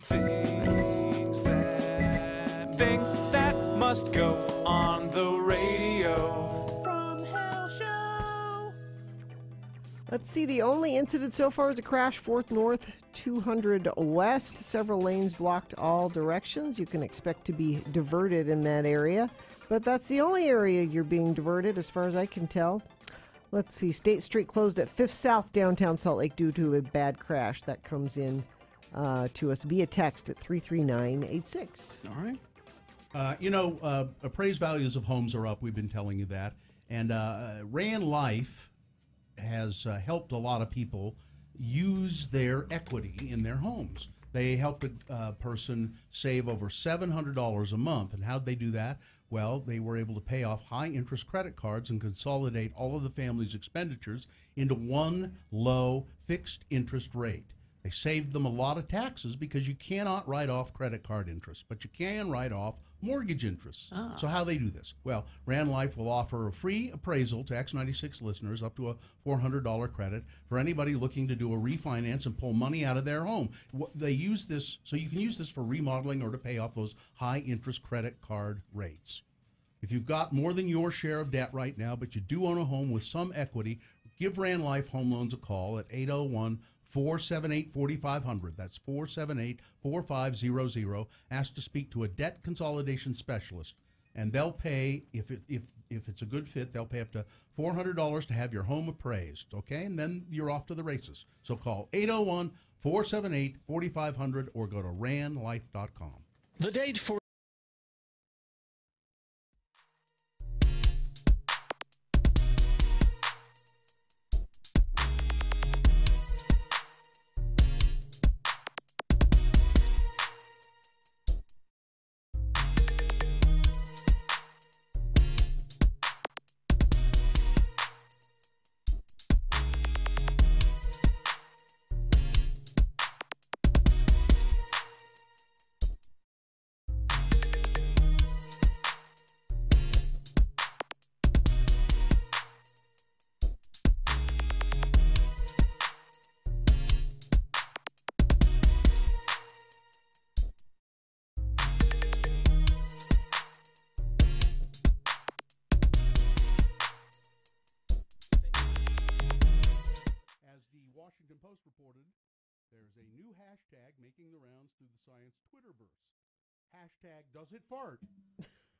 Things that must go on the radio. From Hell Show. Let's see. The only incident so far is a crash 4th North, 200 West. Several lanes blocked all directions. You can expect to be diverted in that area. But that's the only area you're being diverted, as far as I can tell. Let's see. State Street closed at 5th South, downtown Salt Lake, due to a bad crash. That comes in to us via text at 33986. All right. Appraised values of homes are up. We've been telling you that. And Rand Life has helped a lot of people use their equity in their homes. They helped a person save over $700 a month. And how'd they do that? Well, they were able to pay off high-interest credit cards and consolidate all of the family's expenditures into one low fixed interest rate. They saved them a lot of taxes because you cannot write off credit card interest, but you can write off mortgage interest. So how they do this? Well, Rand Life will offer a free appraisal to X96 listeners up to a $400 credit for anybody looking to do a refinance and pull money out of their home. They use this, so you can use this for remodeling or to pay off those high-interest credit card rates. If you've got more than your share of debt right now, but you do own a home with some equity, give Rand Life Home Loans a call at 801-478-4500. That's 478-4500. Ask to speak to a debt consolidation specialist, and they'll pay, if it's a good fit, they'll pay up to $400 to have your home appraised, okay? And then you're off to the races. So call 801-478-4500 or go to randlife.com. The date for Washington Post reported, there's a new hashtag making the rounds through the science Twitterverse. Hashtag does it fart,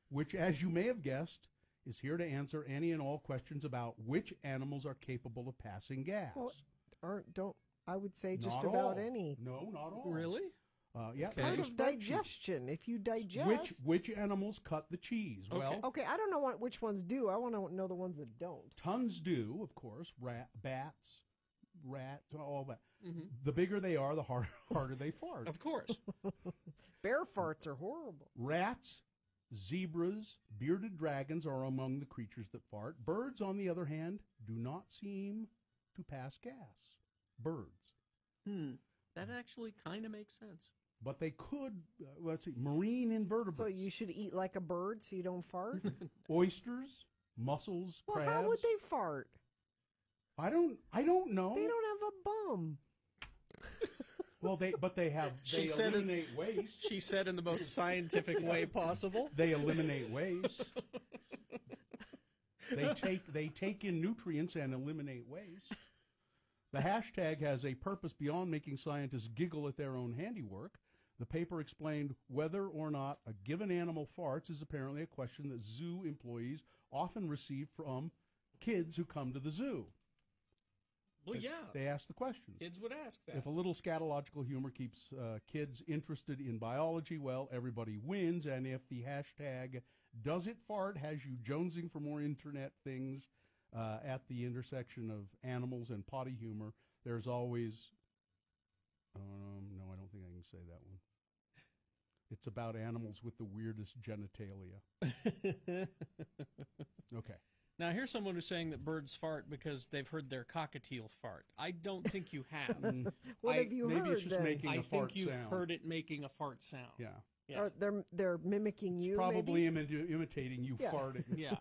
which, as you may have guessed, is here to answer any and all questions about which animals are capable of passing gas. Well, I would say just Not about all. any. No, not all. Really? Yeah, Okay. Part there's of a spreadsheet. digestion. If you digest. Which animals cut the cheese? Okay. Well, Okay, I don't know which ones do. I want to know the ones that don't. tons do, of course. Bats, rats, all that. Mm-hmm. The bigger they are, the harder they fart. Of course. Bear farts are horrible. Rats, zebras, bearded dragons are among the creatures that fart. Birds, on the other hand, do not seem to pass gas. Birds. That actually kind of makes sense. But they could, let's see, marine invertebrates. So you should eat like a bird so you don't fart? Oysters, mussels, Well, crabs. how would they fart? I don't know. They don't have a bum. Well, they eliminate waste. She said in the most scientific way possible. They eliminate waste. They take in nutrients and eliminate waste. The hashtag has a purpose beyond making scientists giggle at their own handiwork. The paper explained whether or not a given animal farts is apparently a question that zoo employees often receive from kids who come to the zoo. Well, yeah. They ask the questions. Kids would ask that. If a little scatological humor keeps kids interested in biology, well, everybody wins. And if the hashtag does it fart has you jonesing for more internet things at the intersection of animals and potty humor, there's always... no, I don't think I can say that one. It's about animals with the weirdest genitalia. Okay. Now, here's someone who's saying that birds fart because they've heard their cockatiel fart. I don't think you have. What have you heard? Maybe it's just making a fart sound. I think you've heard it making a fart sound. Yeah. Yeah. They're mimicking you, Probably maybe? imitating you farting. Yeah.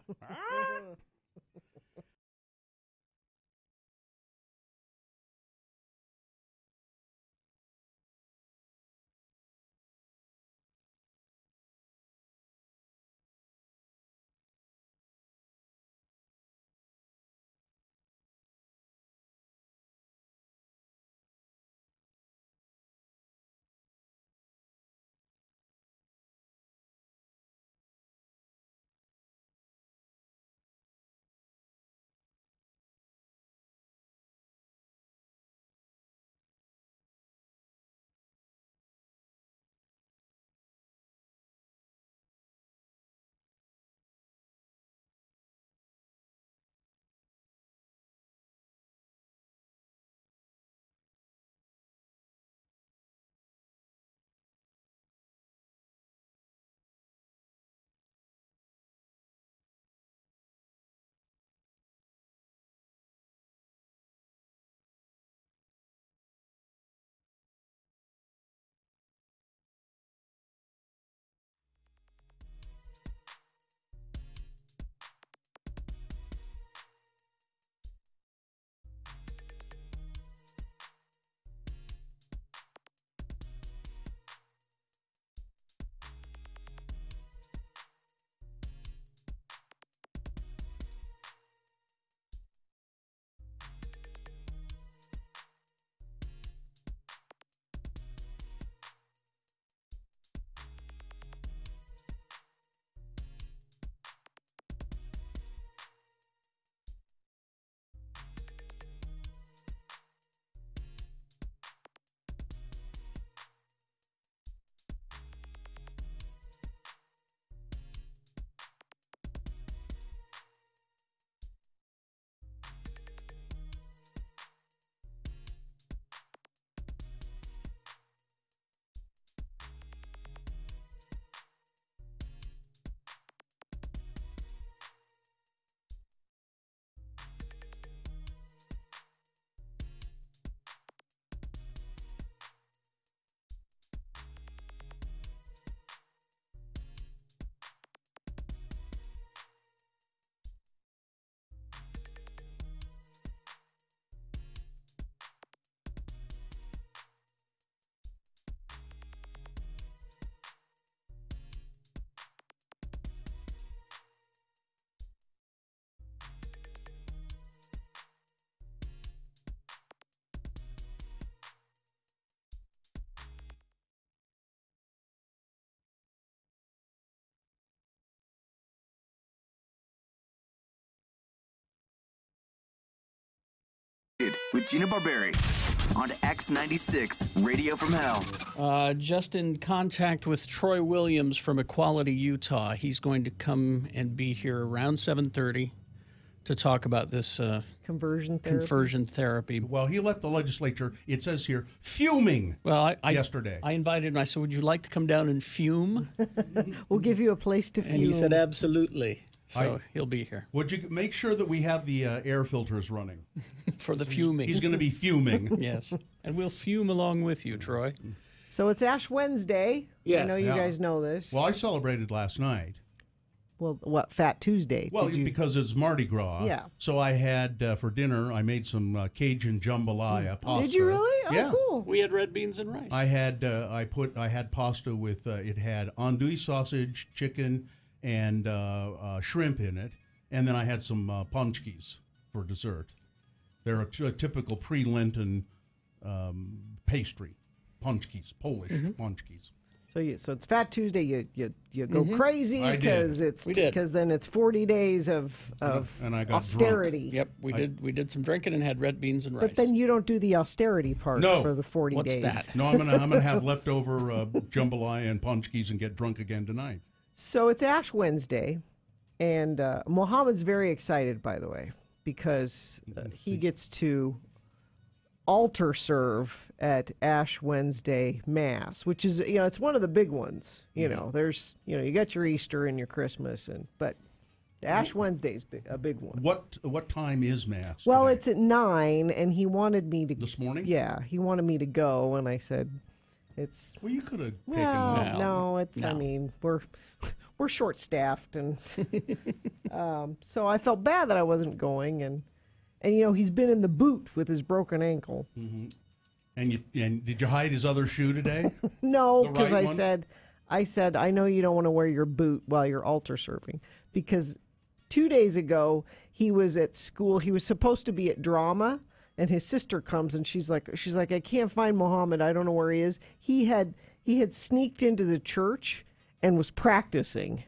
With Gina Barberi on X96 Radio from Hell. Just in contact with Troy Williams from Equality, Utah. He's going to come and be here around 7:30 to talk about this conversion therapy. Well, he left the legislature, it says here, fuming yesterday. I invited him. I said, would you like to come down and fume? We'll give you a place to fume. And he said, absolutely. So he'll be here. Would you make sure that we have the air filters running? For the fuming. He's going to be fuming. Yes. And we'll fume along with you, Troy. So it's Ash Wednesday. Yes. I know you guys know this. Well, I celebrated last night. Well, what, Fat Tuesday? Well, because it's Mardi Gras. Yeah. So I had, for dinner, I made some Cajun jambalaya pasta. Did you really? Oh, yeah. cool. We had red beans and rice. I had I had pasta with it had andouille sausage, chicken, and shrimp in it, and then I had some punchkis for dessert. They're a typical pre-Lenten pastry, punchkis, Polish punchkis. So it's Fat Tuesday. You go crazy because then it's 40 days of and I got austerity. Yep, we did some drinking and had red beans and rice. But then you don't do the austerity part for the 40 What's days. that? No, I'm gonna have leftover jambalaya and punchkis and get drunk again tonight. So it's Ash Wednesday, and Mohammed's very excited, by the way, because he gets to altar serve at Ash Wednesday Mass, which is, it's one of the big ones. There's, you got your Easter and your Christmas, but Ash Wednesday is a big one. What time is Mass? Well, today? it's at 9, and he wanted me to. This morning? Yeah, he wanted me to go, and I said, it's. Well, you could have taken Well, one. no, it's. No. I mean, we're short staffed, and so I felt bad that I wasn't going, and he's been in the boot with his broken ankle. Mm-hmm. And did you hide his other shoe today? No, The because right I one? said I know you don't want to wear your boot while you're altar serving, because 2 days ago he was at school. He was supposed to be at drama, and his sister comes and she's like I can't find Mohammed. I don't know where he is. He had sneaked into the church and was practicing.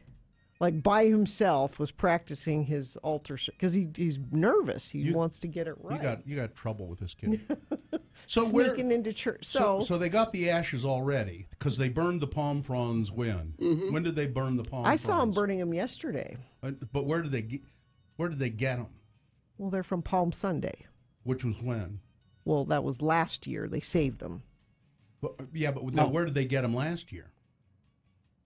Like by himself, was practicing his altar because he's nervous. He wants to get it right. You got trouble with this kid. So Sneaking into church. So they got the ashes already because they burned the palm fronds when? Mm-hmm. When did they burn the palm? I saw him fronds? burning them yesterday. But where did they get them? Well, they're from Palm Sunday. Which was when? Well, that was last year. They saved them. But then where did they get them last year?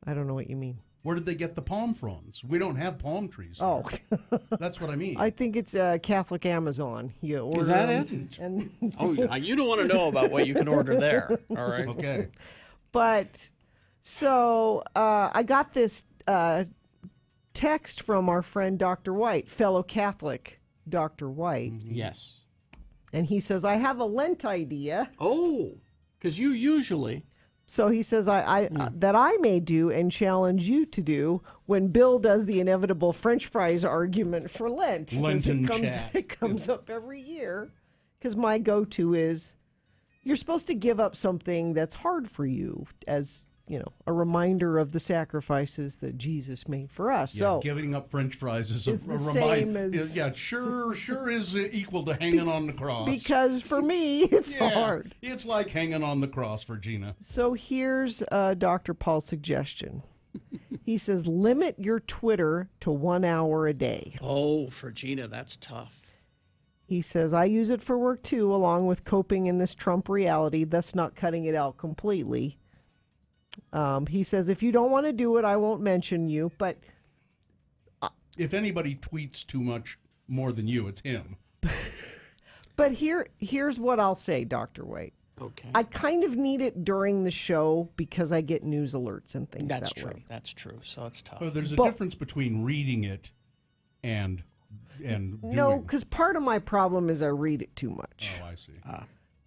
I don't know what you mean. Where did they get the palm fronds? We don't have palm trees. Oh, That's what I mean. I think it's Catholic Amazon. You order Is that them, it? And Oh, you don't want to know about what you can order there. All right. Okay. but so I got this text from our friend Dr. White, fellow Catholic Dr. White, Yes. and he says I have a Lent idea. Oh, because you usually. So he says that I may do and challenge you to do when Bill does the inevitable French fries argument for Lent. 'Cause Lenten chat. It comes up every year because my go-to is you're supposed to give up something that's hard for you as, a reminder of the sacrifices that Jesus made for us. Yeah, so giving up French fries is is a the reminder. same as- Yeah, sure is equal to hanging on the cross. because for me, it's Yeah, hard. It's like hanging on the cross for Gina. So here's Dr. Paul's suggestion. He says, limit your Twitter to 1 hour a day. Oh, for Gina, that's tough. He says, I use it for work too, along with coping in this Trump reality, thus not cutting it out completely. He says, if you don't want to do it, I won't mention you, but If anybody tweets too much more than you, it's him. here's what I'll say, Dr. White. Okay. I kind of need it during the show because I get news alerts and things That's that true. way. That's true. So it's tough. Well, there's a But- difference between reading it and doing. No, because part of my problem is I read it too much. Oh, I see.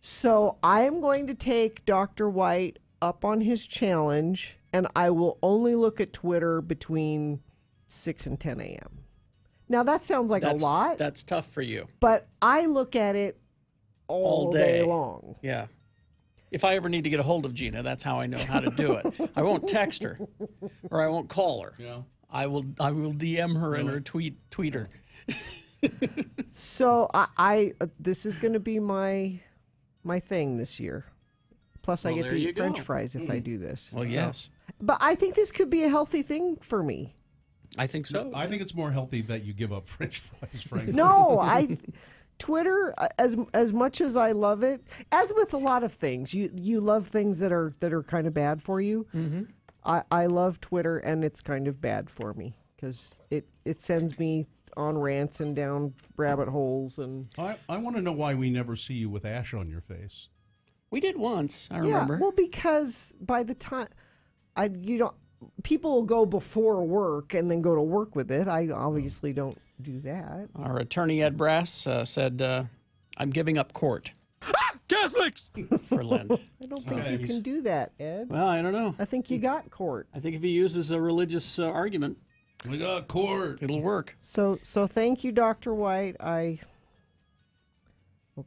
So I am going to take Dr. White up on his challenge, and I will only look at Twitter between 6 and 10 a.m. Now, that sounds like a lot, That's tough for you. but I look at it all day long. Yeah. If I ever need to get a hold of Gina, that's how I know how to do it. I won't text her, or I won't call her. Yeah. I will DM her in her tweeter. So I this is going to be my thing this year. Plus, I Well, get there to you eat French go. fries if I do this. Well, So- yes, But I think this could be a healthy thing for me. I think so. I think it's more healthy that you give up French fries, frankly. No, Twitter, as much as I love it, as with a lot of things, you love things that are kind of bad for you. Mm-hmm. I love Twitter, and it's kind of bad for me because it sends me on rants and down rabbit holes. And I want to know why we never see you with ash on your face. We did once, I remember. well, because by the time people will go before work and then go to work with it. I obviously don't do that. Our attorney, Ed Brass, said, I'm giving up court. Catholics! For Lent. I don't think you can do that, Ed. Well, I don't know. I think you got court. I think if he uses a religious argument, We got court. it'll work. So thank you, Dr. White.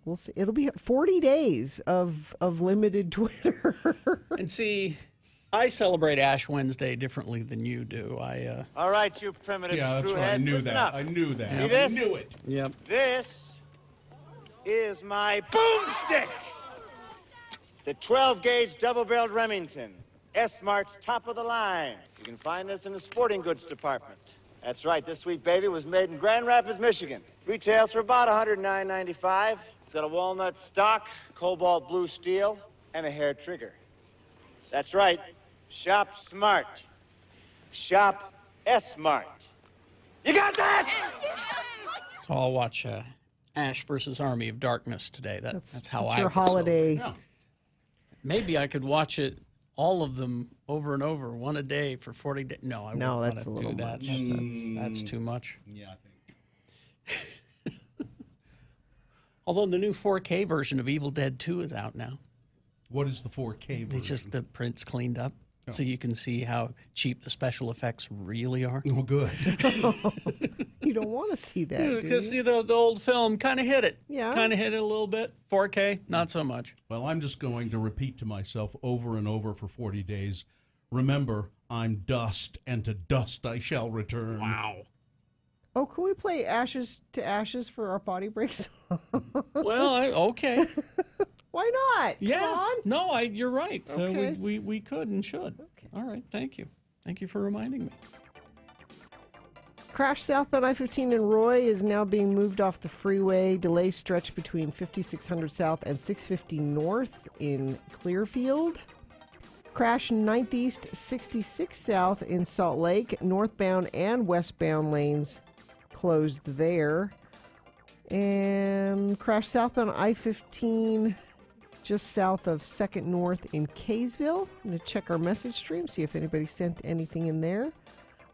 We'll see. It'll be 40 days of limited Twitter. And see, I celebrate Ash Wednesday differently than you do. All right, you primitive Yeah, that's right. I screwheads, knew listen that. up. I knew that. See I this? knew it. Yep. This is my boomstick. It's a 12-gauge double-barreled Remington. S-Mart's top of the line. You can find this in the sporting goods department. That's right, this sweet baby was made in Grand Rapids, Michigan. Retails for about $109.95. It's got a walnut stock, cobalt blue steel, and a hair trigger. That's right, shop smart. Shop S-Mart. You got that? So I'll watch Ash versus Army of Darkness today. That's how I your could celebrate. holiday. Maybe I could watch it, all of them, over and over, one a day for 40 days. No, I No, wouldn't that's want a to do little that. much. That's too much. Yeah, I think. Although the new 4K version of Evil Dead 2 is out now. What is the 4K version? It's just the print's cleaned up, so you can see how cheap the special effects really are. Oh, good. You don't want to see that, do Just you? see the old film, kind of hit it. Yeah. Kind of hit it a little bit. 4K, not so much. Well, I'm just going to repeat to myself over and over for 40 days. Remember, I'm dust, and to dust I shall return. Wow. Oh, can we play Ashes to Ashes for our potty breaks? Well, okay. Why not? Yeah. Come on. No, you're right. Okay. We could and should. Okay. All right. Thank you. Thank you for reminding me. Crash southbound I-15 in Roy is now being moved off the freeway. Delays stretch between 5600 South and 650 North in Clearfield. Crash 9th East 66 South in Salt Lake. Northbound and westbound lanes closed there. And crash southbound I-15 just south of 2nd North in Kaysville. I'm going to check our message stream, see if anybody sent anything in there.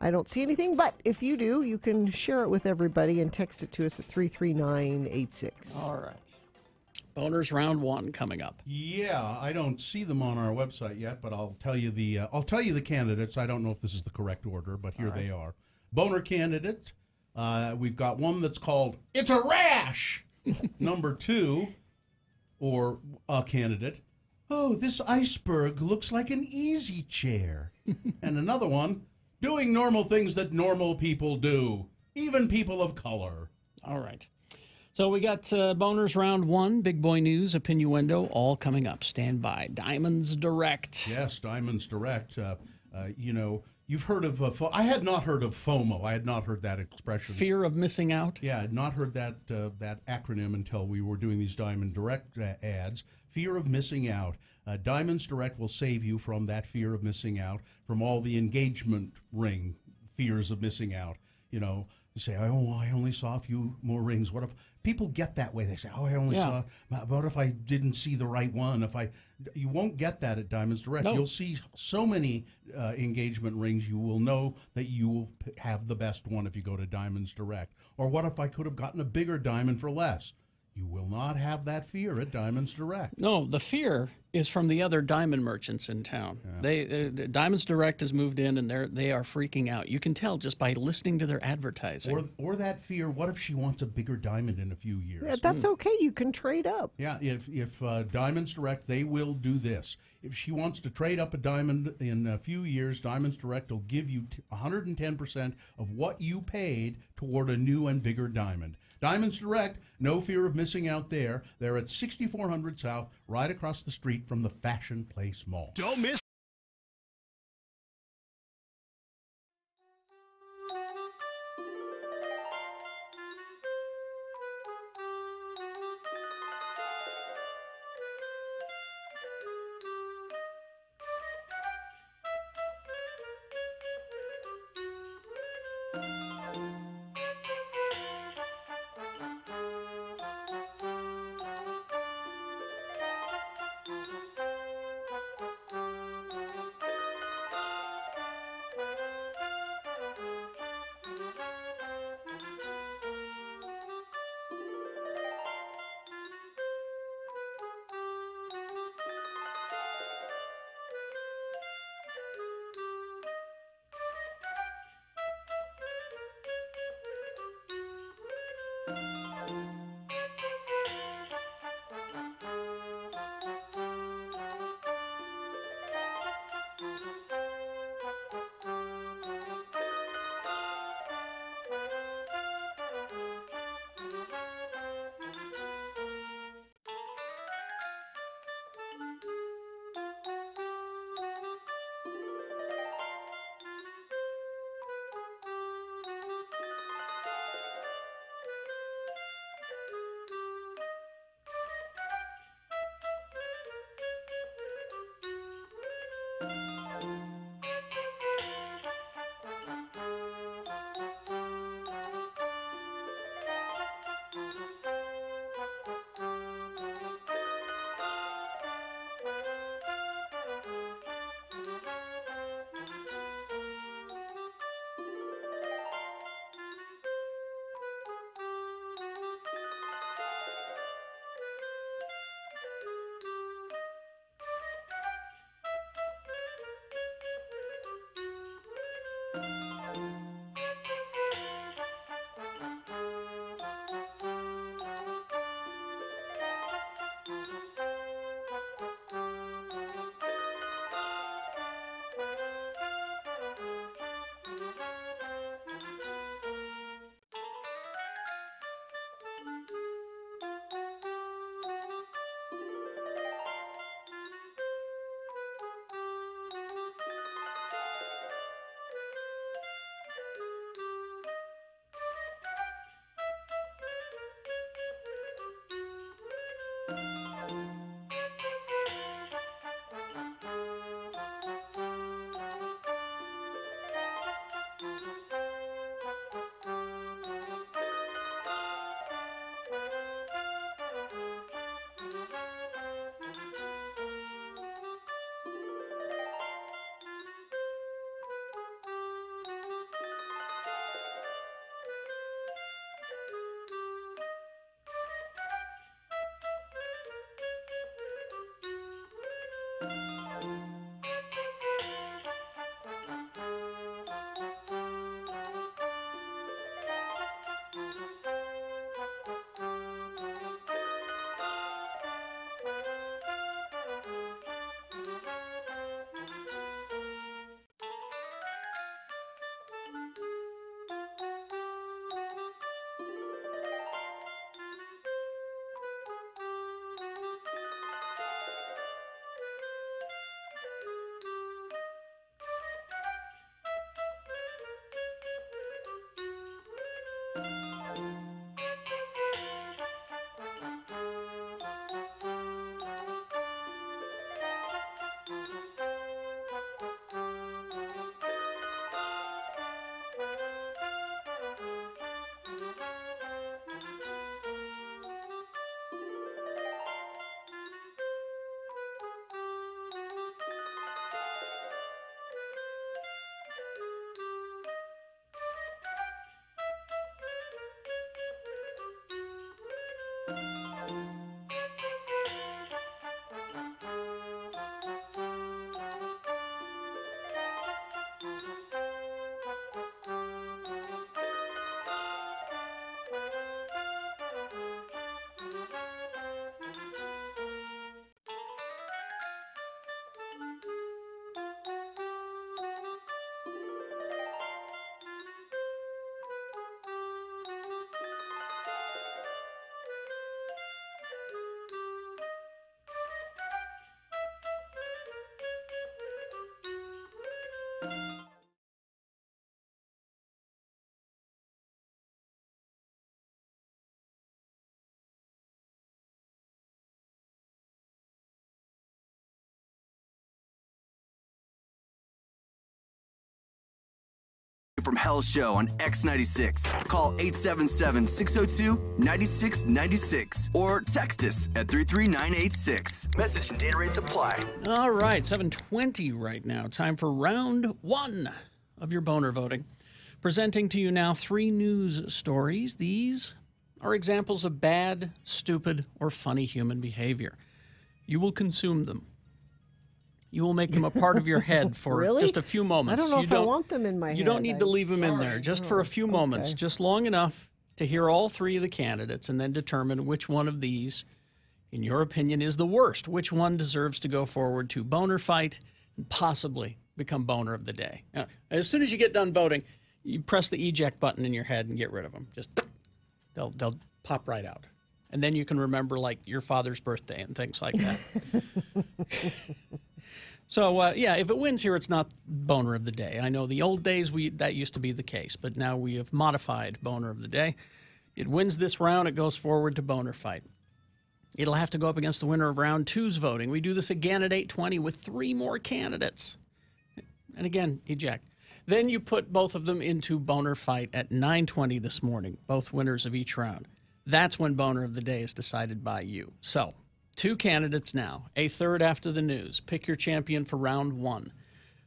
I don't see anything, but if you do, you can share it with everybody and text it to us at 33986. All right. Boners round 1 coming up. Yeah, I don't see them on our website yet, but I'll tell you the candidates. I don't know if this is the correct order, but here they are. Boner candidate. We've got one that's called "It's a Rash." Number 2, or a candidate. Oh, this iceberg looks like an easy chair. And another one, doing normal things that normal people do, even people of color. All right. So we got Boners round 1, Big Boy News, Opinnuendo, all coming up. Stand by. Diamonds Direct. Yes, Diamonds Direct. You've heard of, I had not heard of FOMO. I had not heard that expression. Fear of missing out. Yeah, I had not heard that acronym until we were doing these Diamond Direct ads. Fear of missing out. Diamonds Direct will save you from that fear of missing out, from all the engagement ring fears of missing out. You know, you say, oh, I only saw a few more rings. What if people get that way? They say, oh, I only saw, what if I didn't see the right one? You won't get that at Diamonds Direct. No. You'll see so many engagement rings, you will know that you will have the best one if you go to Diamonds Direct. Or what if I could have gotten a bigger diamond for less? You will not have that fear at Diamonds Direct. No, the fear is from the other diamond merchants in town. Yeah. Diamonds Direct has moved in, and they are freaking out. You can tell just by listening to their advertising. Or that fear, what if she wants a bigger diamond in a few years? Yeah, that's okay. You can trade up. Yeah, if Diamonds Direct, they will do this. If she wants to trade up a diamond in a few years, Diamonds Direct will give you 110% of what you paid toward a new and bigger diamond. Diamonds Direct, no fear of missing out there. They're at 6400 South, right across the street from the Fashion Place Mall. Don't miss. from Hell show on X96. Call 877-602-9696 or text us at 33986. Message and data rates apply. All right, 7:20 right now. Time for round one of your boner voting. Presenting to you now 3 news stories. These are examples of bad, stupid, or funny human behavior. You will consume them. You will make them a part of your head for Really? just a few moments. I don't know if I want them in my head. You don't need to leave them in there, just for a few moments, just long enough to hear all 3 of the candidates and then determine which one of these, in your opinion, is the worst. Which one deserves to go forward to boner fight and possibly become boner of the day. Now, as soon as you get done voting, you press the eject button in your head and get rid of them. Just they'll pop right out. And then you can remember, like, your father's birthday and things like that. So, if it wins here, it's not boner of the day. I know the old days, that used to be the case, but now we have modified boner of the day. It wins this round, it goes forward to boner fight. It'll have to go up against the winner of round 2's voting. We do this again at 8:20 with 3 more candidates. And again, eject. Then you put both of them into boner fight at 9:20 this morning, both winners of each round. That's when boner of the day is decided by you. So, 2 candidates now, a third after the news. Pick your champion for round 1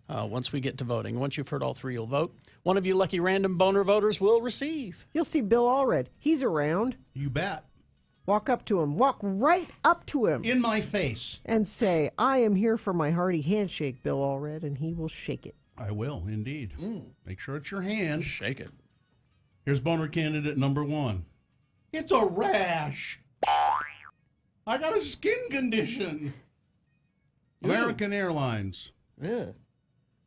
once we get to voting. Once you've heard all 3, you'll vote. One of you lucky random boner voters will receive. You'll see Bill Allred. He's around. You bet. Walk up to him. Walk right up to him. In my face. And say, I am here for my hearty handshake, Bill Allred, and he will shake it. I will, indeed. Make sure it's your hand. Shake it. Here's boner candidate number 1. It's a rash. I got a skin condition. American Airlines. Yeah.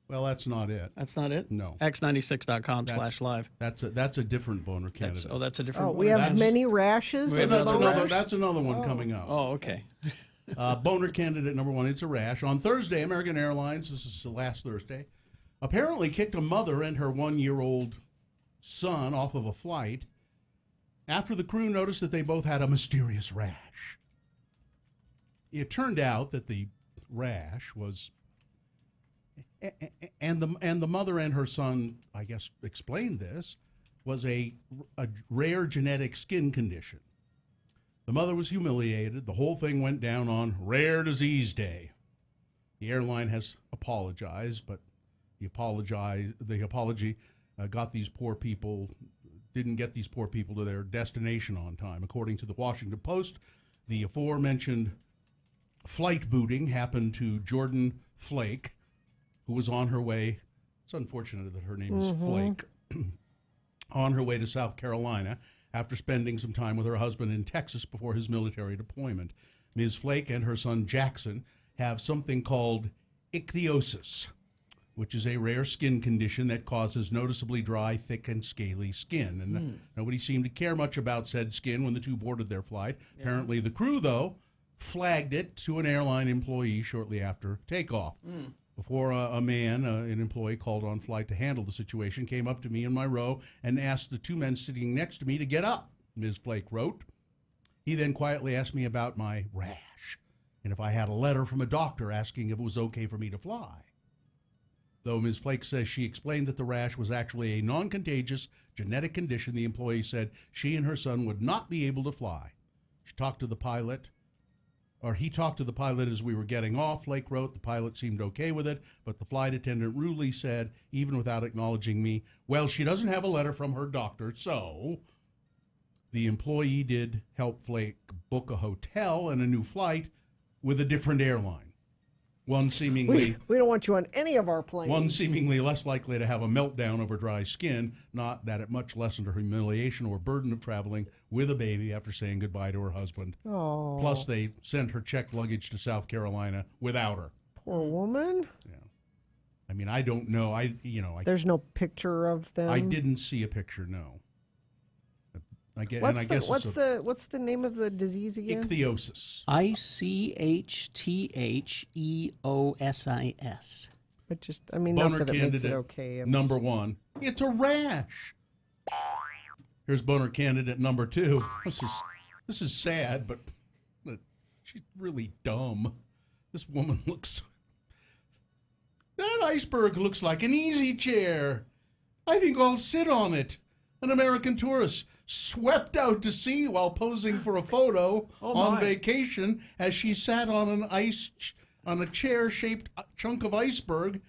Well, that's not it. That's not it? No. X96.com/live. That's a different boner candidate. That's a different one. We have many rashes. That's another one coming up. Oh, okay. Boner candidate number 1, it's a rash. On Thursday, American Airlines, this is last Thursday, apparently kicked a mother and her 1-year-old son off of a flight after the crew noticed that they both had a mysterious rash. It turned out that the rash was, and the mother and her son, I guess, explained this, was a rare genetic skin condition. The mother was humiliated. The whole thing went down on Rare Disease Day. The airline has apologized, but the apology got these poor people, didn't get these poor people to their destination on time. According to the Washington Post, the aforementioned flight booting happened to Jordan Flake, who was on her way. It's unfortunate that her name is Flake. On her way to South Carolina after spending some time with her husband in Texas before his military deployment. Ms. Flake and her son Jackson have something called ichthyosis, which is a rare skin condition that causes noticeably dry, thick, and scaly skin. And nobody seemed to care much about said skin when the 2 boarded their flight. Yeah. Apparently the crew, though, flagged it to an airline employee shortly after takeoff. Before a man, an employee called on flight to handle the situation, came up to me in my row and asked the 2 men sitting next to me to get up, Ms. Flake wrote. He then quietly asked me about my rash and if I had a letter from a doctor asking if it was okay for me to fly. Though Ms. Flake says she explained that the rash was actually a non-contagious genetic condition, the employee said she and her son would not be able to fly. He talked to the pilot as we were getting off, Flake wrote. The pilot seemed okay with it, but the flight attendant rudely said, even without acknowledging me, well, she doesn't have a letter from her doctor, so the employee did help Flake book a hotel and a new flight with a different airline. One seemingly... We don't want you on any of our planes. One seemingly less likely to have a meltdown over dry skin, not that it much lessened her humiliation or burden of traveling with a baby after saying goodbye to her husband. Aww. Plus, they sent her checked luggage to South Carolina without her. Poor woman. Yeah. I mean, I don't know. There's no picture of them? I didn't see a picture, no. What's the name of the disease again? Ichthyosis. ICHTHEOSIS. But not boner that it makes it candidate okay. number 1. It's a rash. Here's boner candidate number 2. This is sad, but she's really dumb. This woman looks... That iceberg looks like an easy chair. I think I'll sit on it. An American tourist swept out to sea while posing for a photo on vacation as she sat on a chair-shaped chunk of iceberg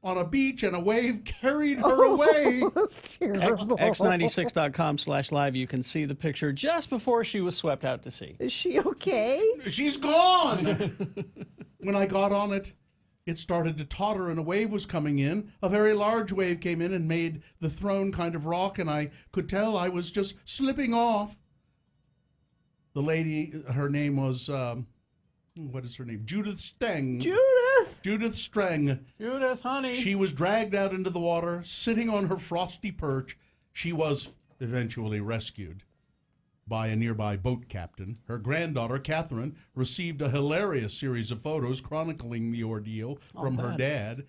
on a beach, and a wave carried her away. That's terrible. X96.com/live. You can see the picture just before she was swept out to sea. Is she okay? She's gone. When I got on it, it started to totter and a wave was coming in. A very large wave came in and made the throne kind of rock, and I could tell I was just slipping off. The lady, her name was, what is her name? Judith Steng. Judith Strang. Judith, honey. She was dragged out into the water, sitting on her frosty perch. She was eventually rescued by a nearby boat captain. Her granddaughter, Catherine, received a hilarious series of photos chronicling the ordeal from her dad.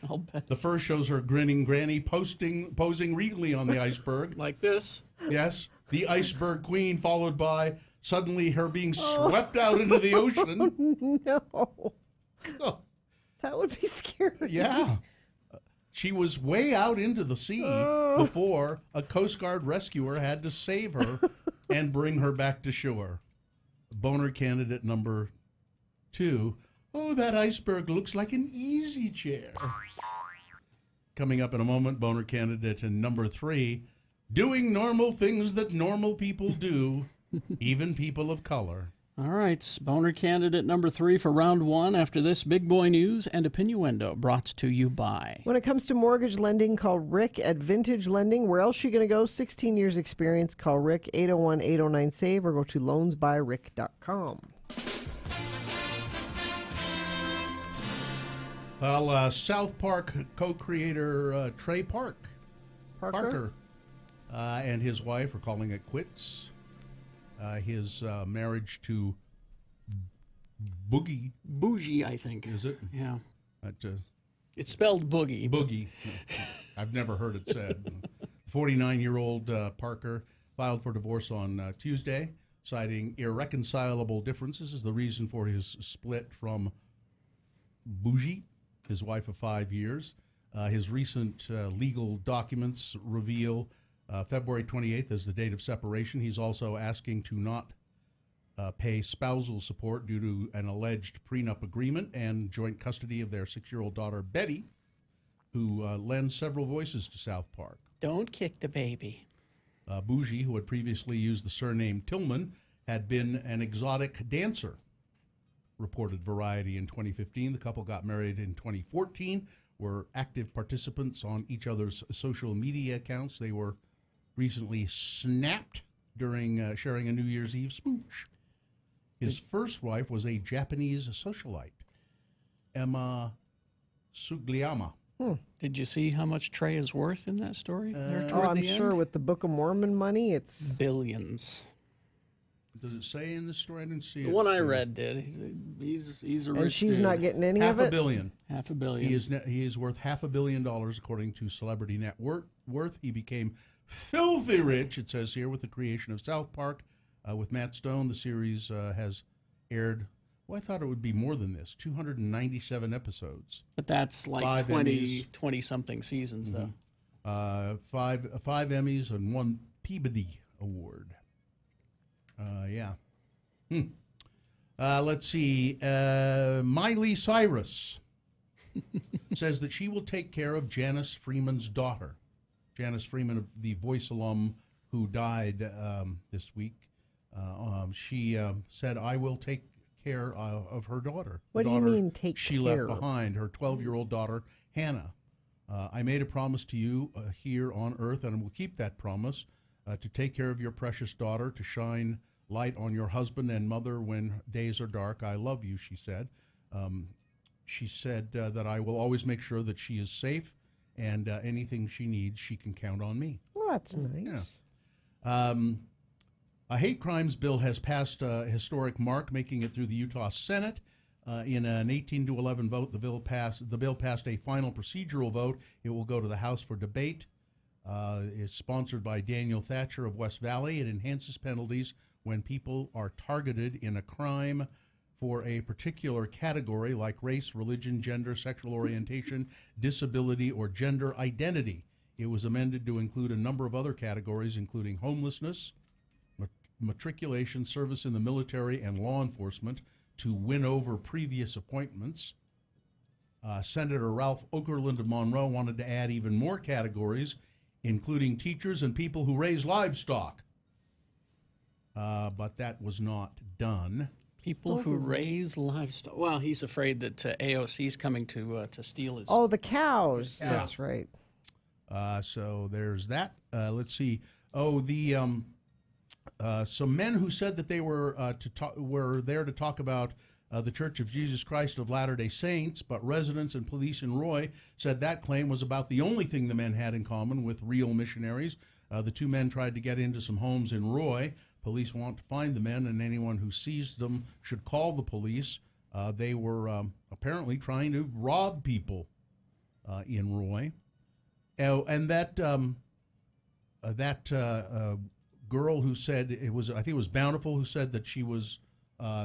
The first shows her grinning granny posing regally on the iceberg. Like this? Yes. The iceberg queen, followed by suddenly her being swept out into the ocean. No. Oh. That would be scary. Yeah. She was way out into the sea before a Coast Guard rescuer had to save her and bring her back to shore. Boner candidate number 2. Oh, that iceberg looks like an easy chair. Coming up in a moment, boner candidate number 3. Doing normal things that normal people do, even people of color. All right, boner candidate number 3 for round 1 after this big boy news and opinioendo brought to you by. When it comes to mortgage lending, call Rick at Vintage Lending. Where else are you going to go? 16 years experience. Call Rick 801-809-SAVE or go to loansbyrick.com. Well, South Park co-creator Trey Parker and his wife are calling it quits. His marriage to Bougie, I think. Is it? Yeah. It's spelled boogie. Boogie. I've never heard it said. 49-year-old Parker filed for divorce on Tuesday, citing irreconcilable differences as the reason for his split from Bougie, his wife of 5 years. His recent legal documents reveal February 28th as the date of separation. He's also asking to not pay spousal support due to an alleged prenup agreement and joint custody of their 6-year-old daughter, Betty, who lends several voices to South Park. Don't kick the baby. Bougie, who had previously used the surname Tillman, had been an exotic dancer, reported Variety in 2015. The couple got married in 2014, were active participants on each other's social media accounts. They were recently snapped during sharing a New Year's Eve smooch. His first wife was a Japanese socialite, Emma Sugiyama. Did you see how much Trey is worth in that story? I'm sure with the Book of Mormon money, it's billions. Does it say in the story? I didn't see it. The one I read did. He's a rich and she's dude. not getting any of $500 it? million. $500 million. He is worth $500 million according to Celebrity Net Worth. He became filthy rich, it says here, with the creation of South Park with Matt Stone. The series has aired, well, I thought it would be more than this, 297 episodes. But that's like 20-something seasons, though. 5 Emmys and 1 Peabody Award. Let's see. Miley Cyrus says that she will take care of Janice Freeman's daughter. Janice Freeman, the Voice alum who died this week. She said, I will take care of her daughter. What do you mean take care? She left behind, her 12-year-old daughter, Hannah. I made a promise to you here on earth, and I will keep that promise, to take care of your precious daughter, to shine light on your husband and mother when days are dark. I love you, she said. She said that I will always make sure that she is safe, and anything she needs, she can count on me. Well, that's nice. Yeah. A hate crimes bill has passed a historic mark, making it through the Utah Senate. In an 18-11 vote, the bill passed a final procedural vote. It will go to the House for debate. It's sponsored by Daniel Thatcher of West Valley. It enhances penalties when people are targeted in a crime for a particular category like race, religion, gender, sexual orientation, disability, or gender identity. It was amended to include a number of other categories, including homelessness, matriculation, service in the military, and law enforcement to win over previous appointments. Senator Ralph Okerlund of Monroe wanted to add even more categories, including teachers and people who raise livestock. But that was not done. People who raise livestock. Well, he's afraid that AOC's coming to steal his... Oh, the cows. Yeah. That's right. So there's that. Let's see. Oh, some men who said that they were were there to talk about the Church of Jesus Christ of Latter-day Saints, but residents and police in Roy said that claim was about the only thing the men had in common with real missionaries. The two men tried to get into some homes in Roy. Police want to find the men, and anyone who sees them should call the police. They were apparently trying to rob people in Roy. And that girl who said I think it was Bountiful, who said that she was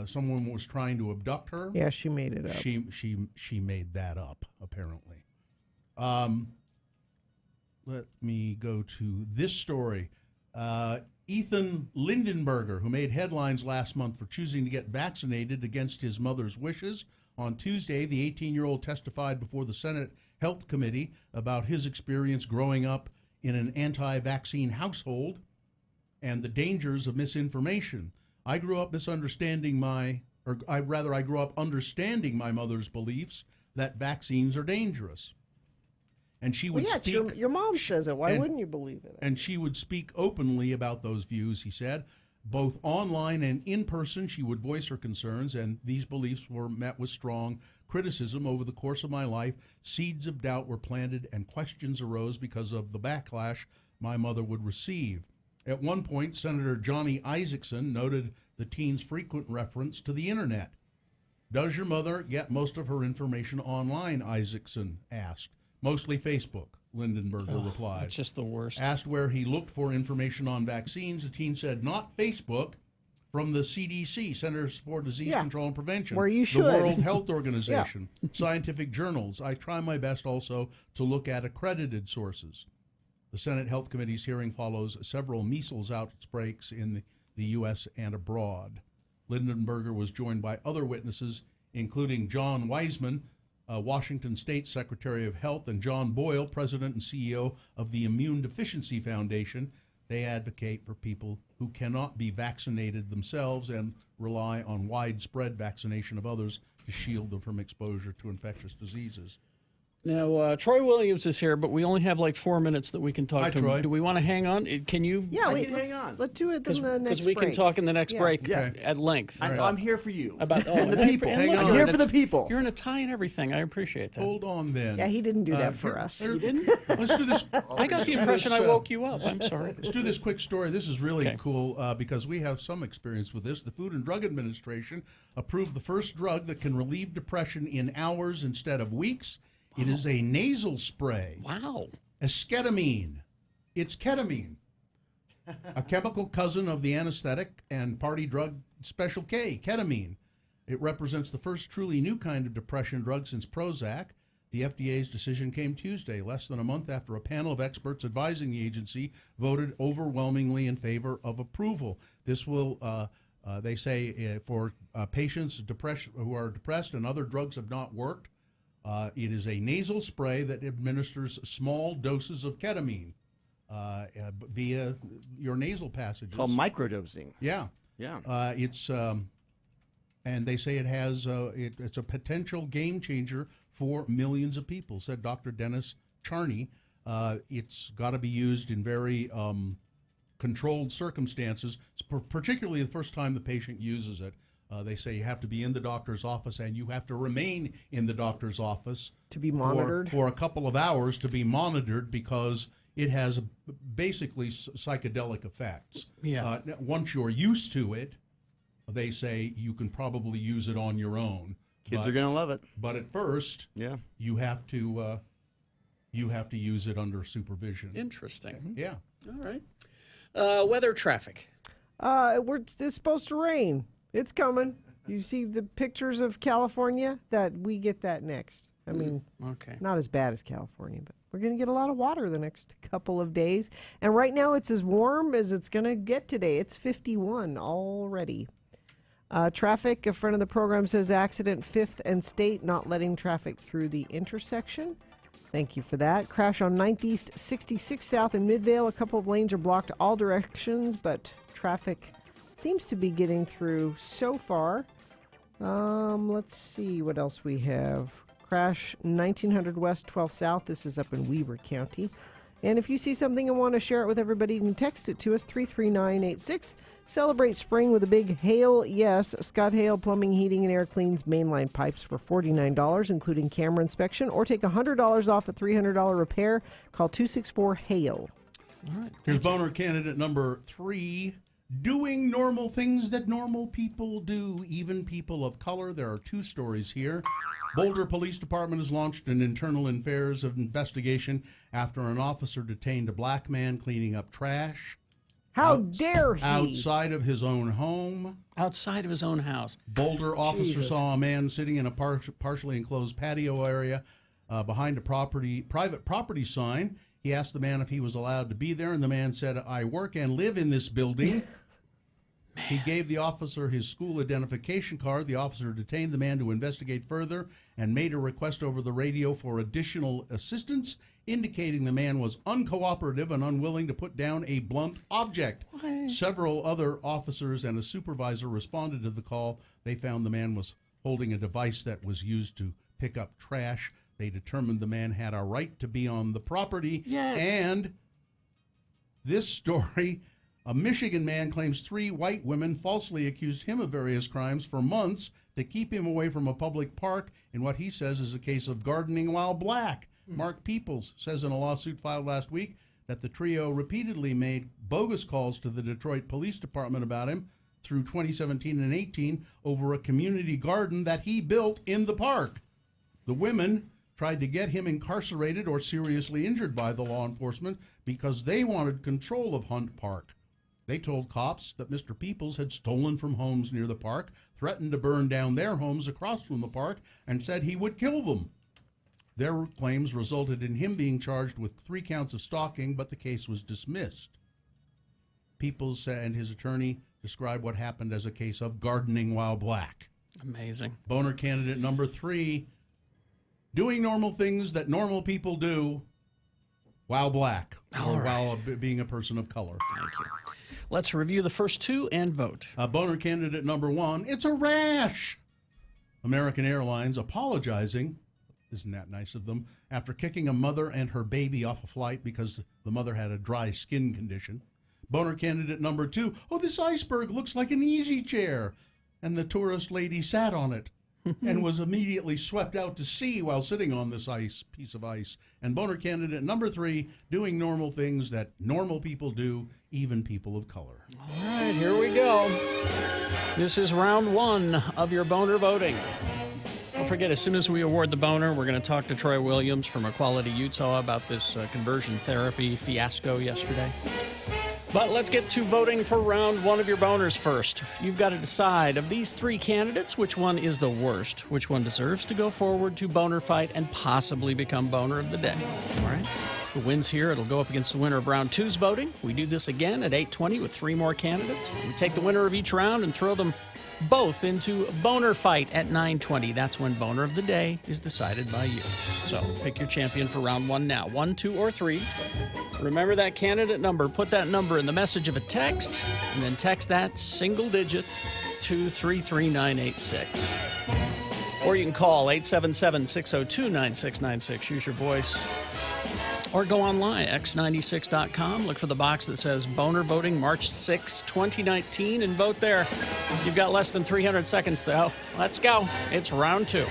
someone was trying to abduct her. Yeah, she made it up. She made that up, apparently. Let me go to this story. Ethan Lindenberger, who made headlines last month for choosing to get vaccinated against his mother's wishes. On Tuesday, the 18-year-old testified before the Senate Health Committee about his experience growing up in an anti-vaccine household and the dangers of misinformation. I grew up understanding my mother's beliefs that vaccines are dangerous. And she would speak. Your mom says it. Why wouldn't you believe it? And she would speak openly about those views, he said. Both online and in person, she would voice her concerns, and these beliefs were met with strong criticism. Over the course of my life, seeds of doubt were planted and questions arose because of the backlash my mother would receive. At one point, Senator Johnny Isaacson noted the teen's frequent reference to the internet. Does your mother get most of her information online? Isaacson asked. Mostly Facebook, Lindenberger replied. That's just the worst. Asked where he looked for information on vaccines, the teen said, not Facebook, from the CDC, Centers for Disease Control and Prevention. Where you should. The World Health Organization, scientific journals. I try my best also to look at accredited sources. The Senate Health Committee's hearing follows several measles outbreaks in the U.S. and abroad. Lindenberger was joined by other witnesses, including John Weisman, Washington State Secretary of Health, and John Boyle, President and CEO of the Immune Deficiency Foundation. They advocate for people who cannot be vaccinated themselves and rely on widespread vaccination of others to shield them from exposure to infectious diseases. Now, Troy Williams is here, but we only have like 4 minutes that we can talk Hi, to Troy. him. Do we want to hang on? Can you? Yeah, hang on. Let's do it in the next break. Because we can talk in the next break at length. I'm here for you. About and the people. And look, I'm here for the people. You're in a tie and everything. I appreciate that. Hold on then. Yeah, he didn't do that for us. You didn't? Let's do this. I got the impression I woke you up. I'm sorry. Let's do this quick story. This is really cool because we have some experience with this. The Food and Drug Administration approved the first drug that can relieve depression in hours instead of weeks. It is a nasal spray. Wow. Esketamine. It's ketamine, a chemical cousin of the anesthetic and party drug Special K, ketamine. It represents the first truly new kind of depression drug since Prozac. The FDA's decision came Tuesday, less than a month after a panel of experts advising the agency voted overwhelmingly in favor of approval. This will, they say, for patients who are depressed and other drugs have not worked. It is a nasal spray that administers small doses of ketamine via your nasal passages. Called microdosing. Yeah. Yeah. It's and they say it has it's a potential game changer for millions of people, said Dr. Dennis Charney. It's got to be used in very controlled circumstances, particularly the first time the patient uses it. They say you have to be in the doctor's office and you have to remain in the doctor's office to be monitored for a couple of hours to be monitored because it has basically psychedelic effects. Yeah. Once you're used to it, they say you can probably use it on your own. Kids are going to love it. But at first, you have to use it under supervision. Interesting. Yeah. All right. Weather, traffic. It's supposed to rain. It's coming. You see the pictures of California? That we get that next. I mean, not as bad as California, but We're going to get a lot of water the next couple of days. And right now it's as warm as it's going to get today. It's 51 already. Traffic, a friend of the program says accident 5th and State, not letting traffic through the intersection. Thank you for that. Crash on 9th East, 66 South in Midvale. A couple of lanes are blocked all directions, but traffic seems to be getting through so far. Let's see what else we have. Crash 1900 West, 12 South. This is up in Weaver County. And if you see something and want to share it with everybody, you can text it to us, 33986. Celebrate spring with a big Hail Yes. Scott Hale Plumbing, Heating, and Air cleans mainline pipes for $49, including camera inspection, or take $100 off a $300 repair. Call 264-HAIL. All right. Here's boner candidate number 3. Doing normal things that normal people do, even people of color. There are 2 stories here. Boulder Police Department has launched an internal affairs investigation after an officer detained a black man cleaning up trash. How dare he? Outside of his own home. Outside of his own house. Boulder officer saw a man sitting in a partially enclosed patio area behind a private property sign. He asked the man if he was allowed to be there, and the man said, "I work and live in this building." He gave the officer his school identification card. The officer detained the man to investigate further and made a request over the radio for additional assistance, indicating the man was uncooperative and unwilling to put down a blunt object. What? Several other officers and a supervisor responded to the call. They found the man was holding a device that was used to pick up trash. They determined the man had a right to be on the property. Yes. And this story... A Michigan man claims 3 white women falsely accused him of various crimes for months to keep him away from a public park in what he says is a case of gardening while black. Mark Peoples says in a lawsuit filed last week that the trio repeatedly made bogus calls to the Detroit Police Department about him through 2017 and 18 over a community garden that he built in the park. The women tried to get him incarcerated or seriously injured by the law enforcement because they wanted control of Hunt Park. They told cops that Mr. Peoples had stolen from homes near the park, threatened to burn down their homes across from the park, and said he would kill them. Their claims resulted in him being charged with 3 counts of stalking, but the case was dismissed. Peoples and his attorney described what happened as a case of gardening while black. Amazing. Boner candidate number 3, doing normal things that normal people do while black, while being a person of color. Thank you. Let's review the first 2 and vote. Boner candidate number 1, it's a rash. American Airlines apologizing, isn't that nice of them, after kicking a mother and her baby off a flight because the mother had a dry skin condition. Boner candidate number 2, oh, this iceberg looks like an easy chair. And the tourist lady sat on it and was immediately swept out to sea while sitting on this piece of ice. And boner candidate number 3, doing normal things that normal people do, even people of color. All right, here we go. This is round 1 of your boner voting. Don't forget, as soon as we award the boner, we're going to talk to Troy Williams from Equality Utah about this conversion therapy fiasco yesterday. But let's get to voting for round 1 of your boners first. You've got to decide, of these 3 candidates, which one is the worst, which one deserves to go forward to boner fight and possibly become boner of the day. All right? Who wins here, it'll go up against the winner of round 2's voting. We do this again at 8:20 with 3 more candidates. We take the winner of each round and throw them both into boner fight at 9:20. That's when boner of the day is decided by you. So pick your champion for round 1 now. 1, 2, or 3. Remember that candidate number. Put that number in the message of a text, and then text that single digit to 33986. Or you can call 877-602-9696. Use your voice. Or go online, x96.com. Look for the box that says Boner Voting March 6, 2019, and vote there. You've got less than 300 seconds, though. Let's go. It's round 2.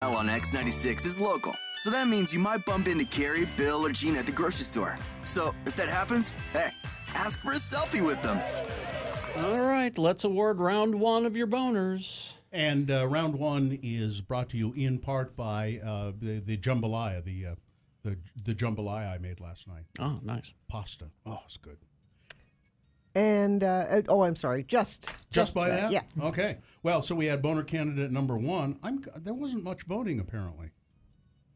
Now on X96 is local, so that means you might bump into Carrie, Bill, or Gina at the grocery store. So if that happens, hey, ask for a selfie with them. All right, let's award round one of your boners. And round one is brought to you in part by the jambalaya, the jambalaya I made last night. Oh, nice. Pasta. Oh, it's good. And, I'm sorry, just by that? Yeah. Okay. Well, so we had boner candidate number one. There wasn't much voting, apparently.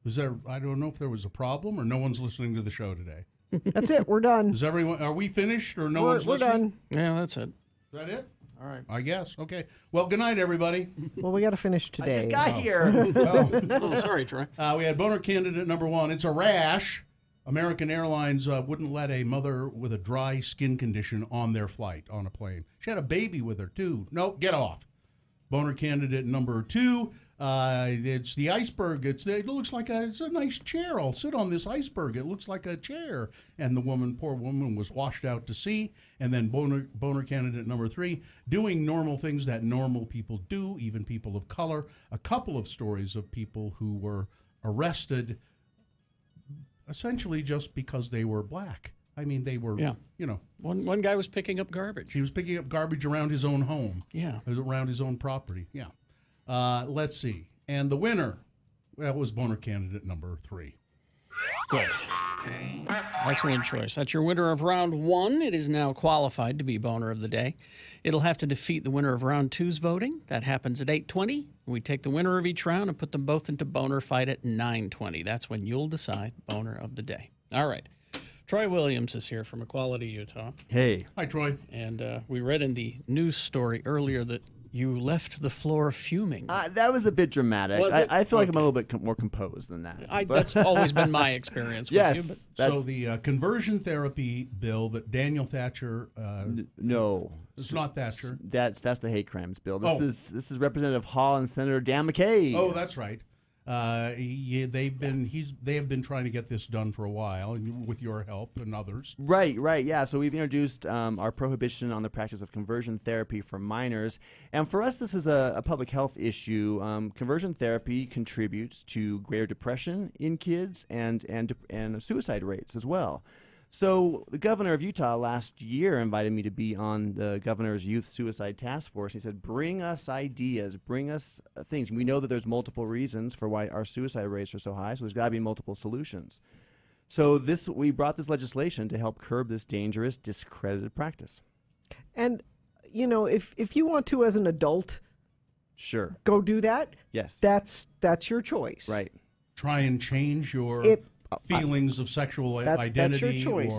Was there? I don't know if there was a problem or no one's listening to the show today. That's it. We're done. Is everyone? Are we finished or no one's We're listening? done. Yeah, that's it. Is that it? All right. I guess. Okay. Well, good night, everybody. Well, we got to finish today. I just got here. Oh, sorry, Troy. We had boner candidate number one. It's a rash. American Airlines wouldn't let a mother with a dry skin condition on their flight on a plane. She had a baby with her, too. No, get off. Boner candidate number two, it's the iceberg. It looks like it's a nice chair. I'll sit on this iceberg. It looks like a chair. And the poor woman, was washed out to sea. And then boner candidate number three, doing normal things that normal people do, even people of color. A couple of stories of people who were arrested essentially just because they were black. I mean, they were, One guy was picking up garbage. He was picking up garbage around his own home. Yeah. Around his own property. Yeah. Let's see. And the winner, that was boner candidate number three. Good. Excellent choice. That's your winner of round one. It is now qualified to be boner of the day. It'll have to defeat the winner of round two's voting. That happens at 8:20. We take the winner of each round and put them both into boner fight at 9:20. That's when you'll decide boner of the day. All right. Troy Williams is here from Equality, Utah. Hey. Hi, Troy. And we read in the news story earlier that you left the floor fuming. That was a bit dramatic. Was it? I feel like I'm a little bit more composed than that. That's always been my experience with yes, you. So the conversion therapy bill that Daniel Thatcher... no. It's not Thatcher. That's the hate crimes bill. This is Representative Hall and Senator Dan McCabe. Oh, that's right. They have been trying to get this done for a while, and with your help and others. Right, yeah. So we've introduced our prohibition on the practice of conversion therapy for minors, and for us, this is a public health issue. Conversion therapy contributes to greater depression in kids and suicide rates as well. So the governor of Utah last year invited me to be on the governor's youth suicide task force. He said, bring us ideas, bring us things. We know that there's multiple reasons for why our suicide rates are so high, so there's got to be multiple solutions. So we brought this legislation to help curb this dangerous, discredited practice. And, if you want to as an adult, sure, go do that. Yes. That's your choice. Right. Try and change your... feelings of sexual identity. That's your choice.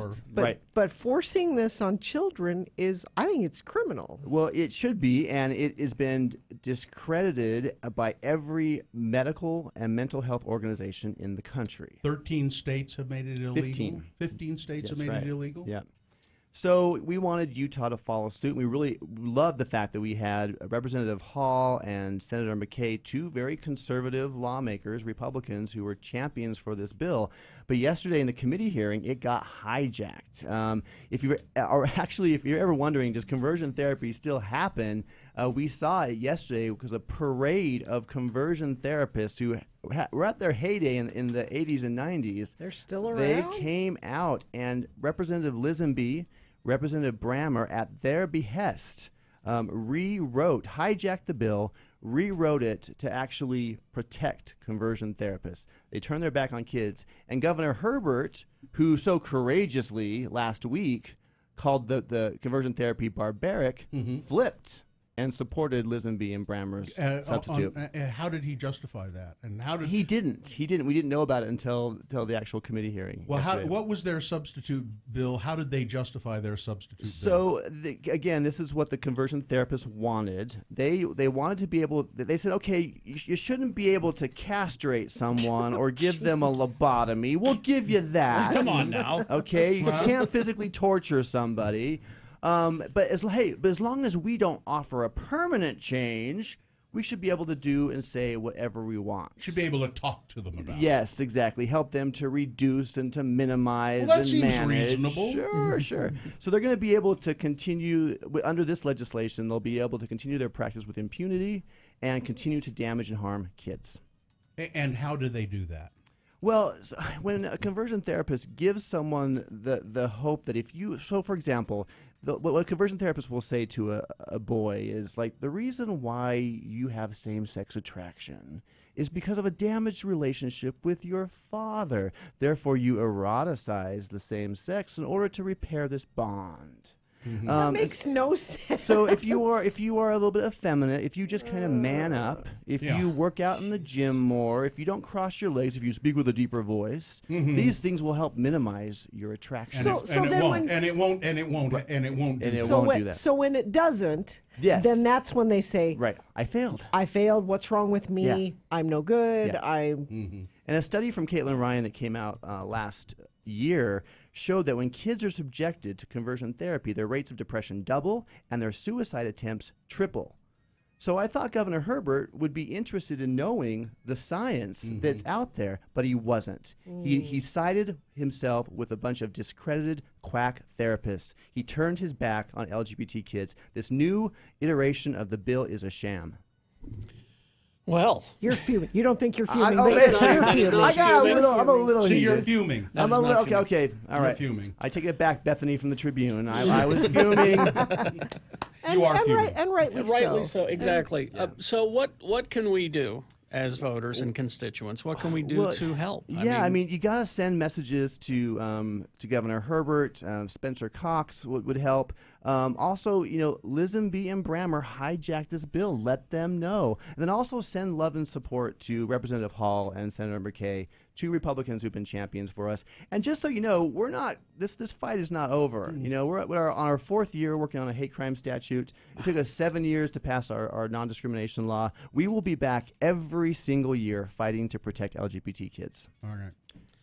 But forcing this on children I think it's criminal. Well, it should be, and it has been discredited by every medical and mental health organization in the country. 13 states have made it illegal. 15 states have made it illegal? Yeah. So we wanted Utah to follow suit. And we really loved the fact that we had Representative Hall and Senator McCabe, two very conservative lawmakers, Republicans, who were champions for this bill. But yesterday in the committee hearing, it got hijacked. If you're ever wondering, does conversion therapy still happen? We saw it yesterday because a parade of conversion therapists who were at their heyday in the 80s and 90s. They're still around? They came out, and Representative Lisenby, Representative Brammer, at their behest, hijacked the bill, rewrote it to actually protect conversion therapists. They turned their back on kids. And Governor Herbert, who so courageously last week called the conversion therapy barbaric, flipped and supported Lisenby and Brammer's substitute. How did he justify that? And how did he didn't? We didn't know about it until the actual committee hearing. Well, what was their substitute bill? How did they justify their substitute bill? So again, this is what the conversion therapists wanted. They wanted to be able. They said, okay, you shouldn't be able to castrate someone or give them a lobotomy. We'll give you that. Come on now. Okay, you can't physically torture somebody. But as long as we don't offer a permanent change, we should be able to do and say whatever we want. Should be able to talk to them about it. Yes, exactly. Help them to reduce and to minimize that and seems manage. reasonable. Sure. So they're going to be able to continue, under this legislation, they'll be able to continue their practice with impunity and continue to damage and harm kids. And how do they do that? Well, when a conversion therapist gives someone the hope that if you, so for example, what a conversion therapist will say to a boy is like, the reason why you have same-sex attraction is because of a damaged relationship with your father. Therefore, you eroticize the same sex in order to repair this bond. That makes no sense. So if you are a little bit effeminate, if you just kind of man up, if you work out in the gym more, if you don't cross your legs, if you speak with a deeper voice, these things will help minimize your attraction. And it won't do that. So when it doesn't, then that's when they say, right, I failed. What's wrong with me? Yeah. I'm no good. And a study from Caitlin Ryan that came out last year showed that when kids are subjected to conversion therapy, their rates of depression double and their suicide attempts triple. So I thought Governor Herbert would be interested in knowing the science that's out there, but he wasn't. He sided himself with a bunch of discredited quack therapists. He turned his back on LGBT kids. This new iteration of the bill is a sham. Well, you're fuming. You don't think you're fuming? I'm a little. See, you're fuming. I'm a little. Okay. All right. You're fuming. I take it back, Bethany from the Tribune. I was fuming. You are fuming. And rightly so. Exactly. So what can we do as voters and constituents? What can we do to help? I mean, you got to send messages to Governor Herbert. Spencer Cox would help. Also, Lisenby and Brammer hijacked this bill. Let them know. And then also send love and support to Representative Hall and Senator McKay, two Republicans who've been champions for us. And just so you know, we're not, this fight is not over. We're on our fourth year working on a hate crime statute. It took us 7 years to pass our non-discrimination law. We will be back every single year fighting to protect LGBT kids. All right.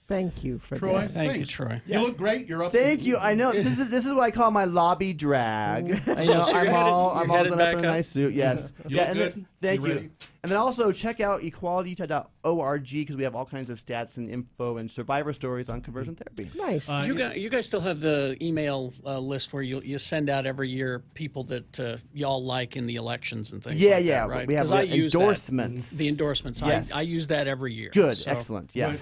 Thank you for Troy. that. Thank you, Troy. You look great. You're up. Thank you. I know this is what I call my lobby drag. I'm all done up in a nice suit. Yes. You look good. Thank you. Ready? And then also check out equality.org because we have all kinds of stats and info and survivor stories on conversion therapy. Nice. You guys still have the email list where you send out every year people that y'all like in the elections and things like that, right? We have endorsements. The endorsements. Yes. I use that every year. Good. So. Excellent. Yeah.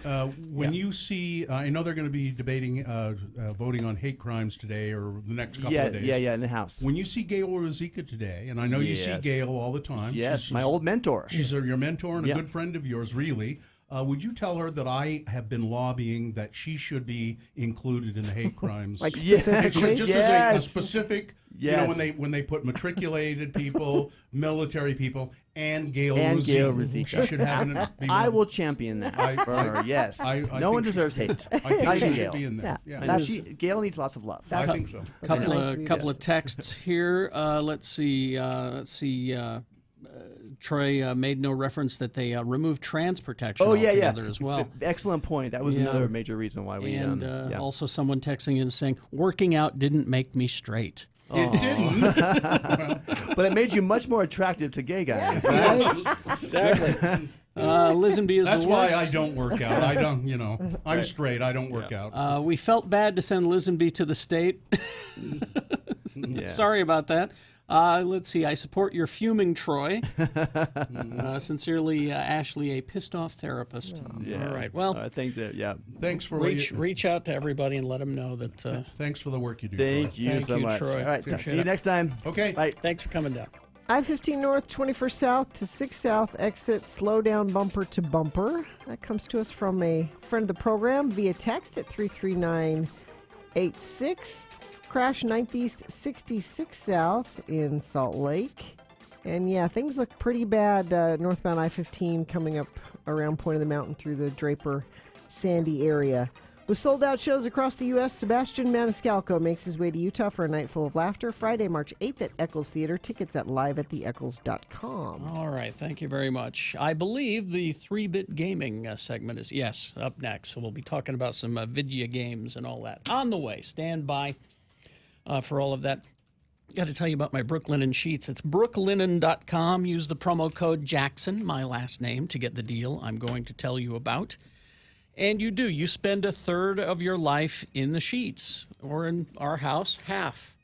When you see, I know they're going to be debating, voting on hate crimes today or the next couple of days. Yeah, in the House. When you see Gail Rosika today, and I know you see Gail all the time. Yes, she's my old mentor. She's your mentor and a good friend of yours, really. Would you tell her that I have been lobbying that she should be included in the hate crimes? Like specifically? Just as a specific, when they put matriculated people, military people, and Gail Rosika. She should have I will champion that for her, yes. No one deserves hate. I think she should be in there. Gail needs lots of love. I think so. Couple of texts here. Let's see. Troy made no reference that they removed trans protection altogether as well. Excellent point. That was another major reason why we... And also someone texting in saying, working out didn't make me straight. It didn't. But it made you much more attractive to gay guys. Yes. Exactly. Lisenby is That's the worst. why I don't work out. I don't, I'm straight. I don't work out. We felt bad to send Lisenby to the state. Sorry about that. Let's see. I support your fuming, Troy. Sincerely, Ashley, a pissed-off therapist. All right. Well, Thanks for reach out to everybody and let them know that. Thanks for the work you do. Thank you so much. Troy. All right. See you next time. Okay. Bye. Thanks for coming down. I-15 North, 21st South to 6 South exit, slow down bumper to bumper. That comes to us from a friend of the program via text at 33986. Crash 9th East, 66 South in Salt Lake. And yeah, things look pretty bad northbound I-15 coming up around Point of the Mountain through the Draper Sandy area. With sold-out shows across the U.S., Sebastian Maniscalco makes his way to Utah for a night full of laughter. Friday, March 8th at Eccles Theater. Tickets at liveattheeccles.com. All right, thank you very much. I believe the 3-Bit Gaming segment is, up next. So we'll be talking about some Vidya games and all that. On the way, stand by for all of that. Got to tell you about my Brooklinen sheets. It's brooklinen.com. Use the promo code Jackson, my last name, to get the deal I'm going to tell you about. And you do. You spend a third of your life in the sheets, or in our house, half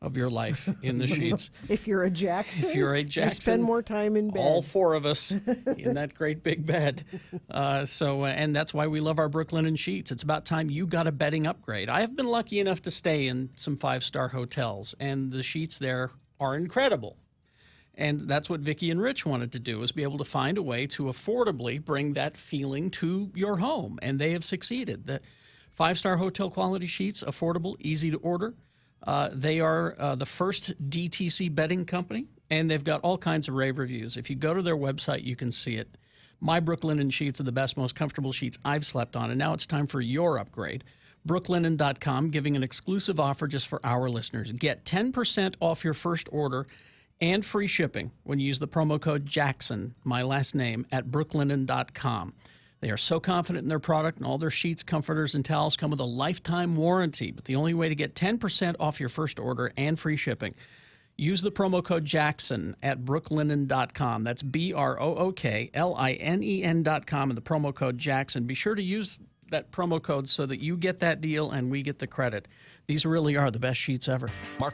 of your life in the sheets. If you're a Jackson, you spend more time in bed. All four of us in that great big bed. And that's why we love our Brooklinen sheets. It's about time you got a bedding upgrade. I have been lucky enough to stay in some 5-star hotels, and the sheets there are incredible. And that's what Vicki and Rich wanted to do, is be able to find a way to affordably bring that feeling to your home. And they have succeeded. The 5-star hotel quality sheets, affordable, easy to order. They are the first DTC bedding company, and they've got all kinds of rave reviews. If you go to their website, you can see it. My Brooklinen sheets are the best, most comfortable sheets I've slept on, and now it's time for your upgrade. Brooklinen.com giving an exclusive offer just for our listeners. Get 10% off your first order and free shipping when you use the promo code Jackson, my last name, at brooklinen.com. They are so confident in their product, and all their sheets, comforters, and towels come with a lifetime warranty. But the only way to get 10% off your first order and free shipping, use the promo code Jackson at brooklinen.com. That's BROOKLINEN.com, and the promo code Jackson. Be sure to use that promo code so that you get that deal and we get the credit. These really are the best sheets ever. Mark.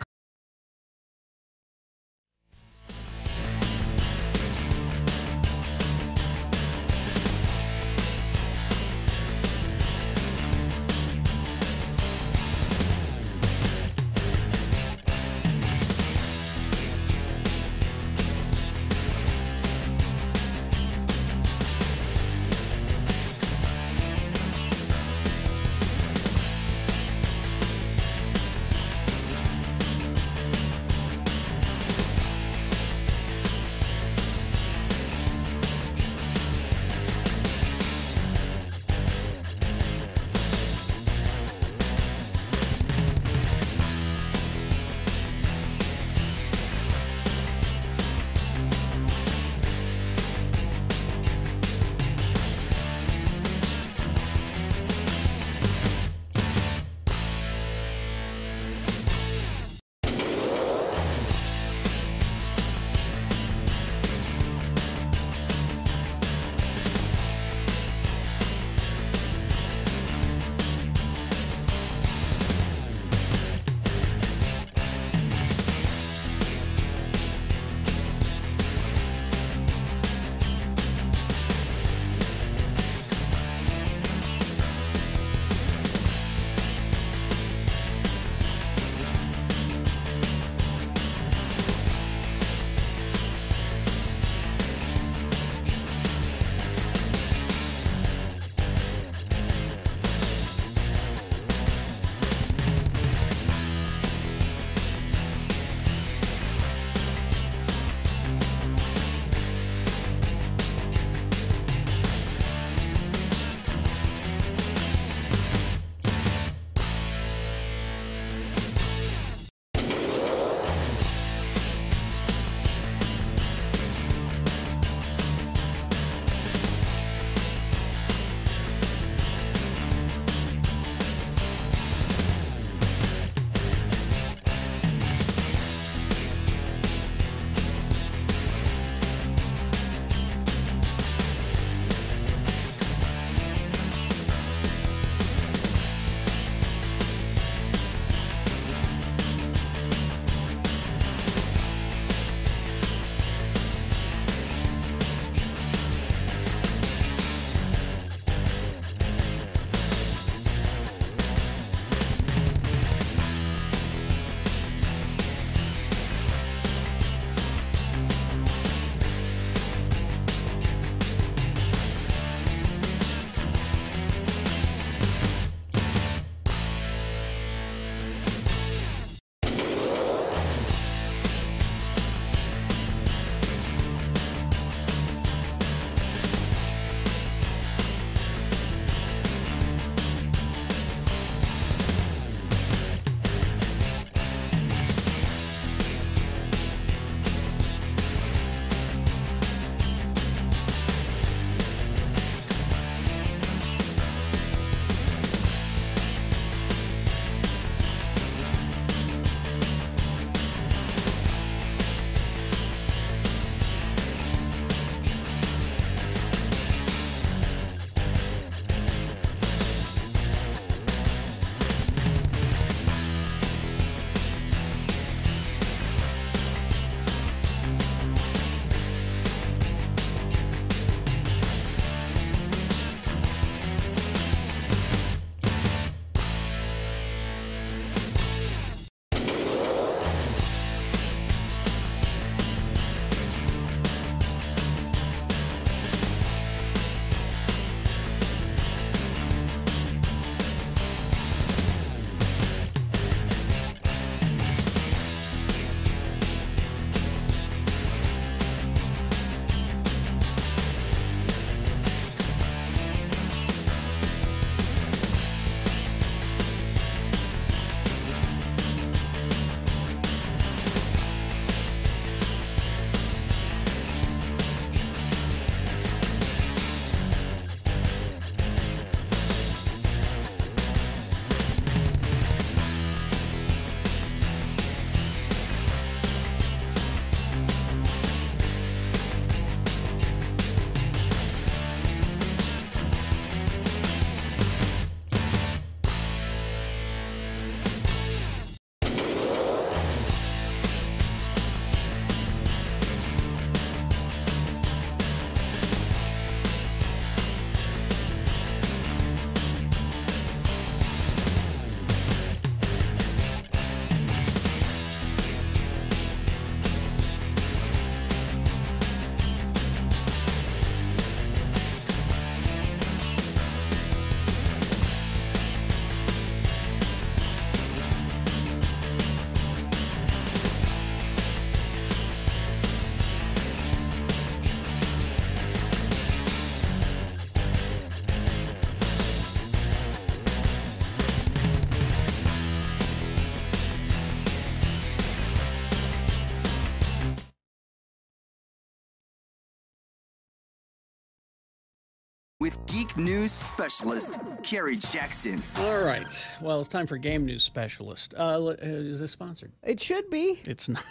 with Geek News Specialist Carrie Jackson. All right. Well, it's time for Game News Specialist. Is this sponsored? It should be. It's not.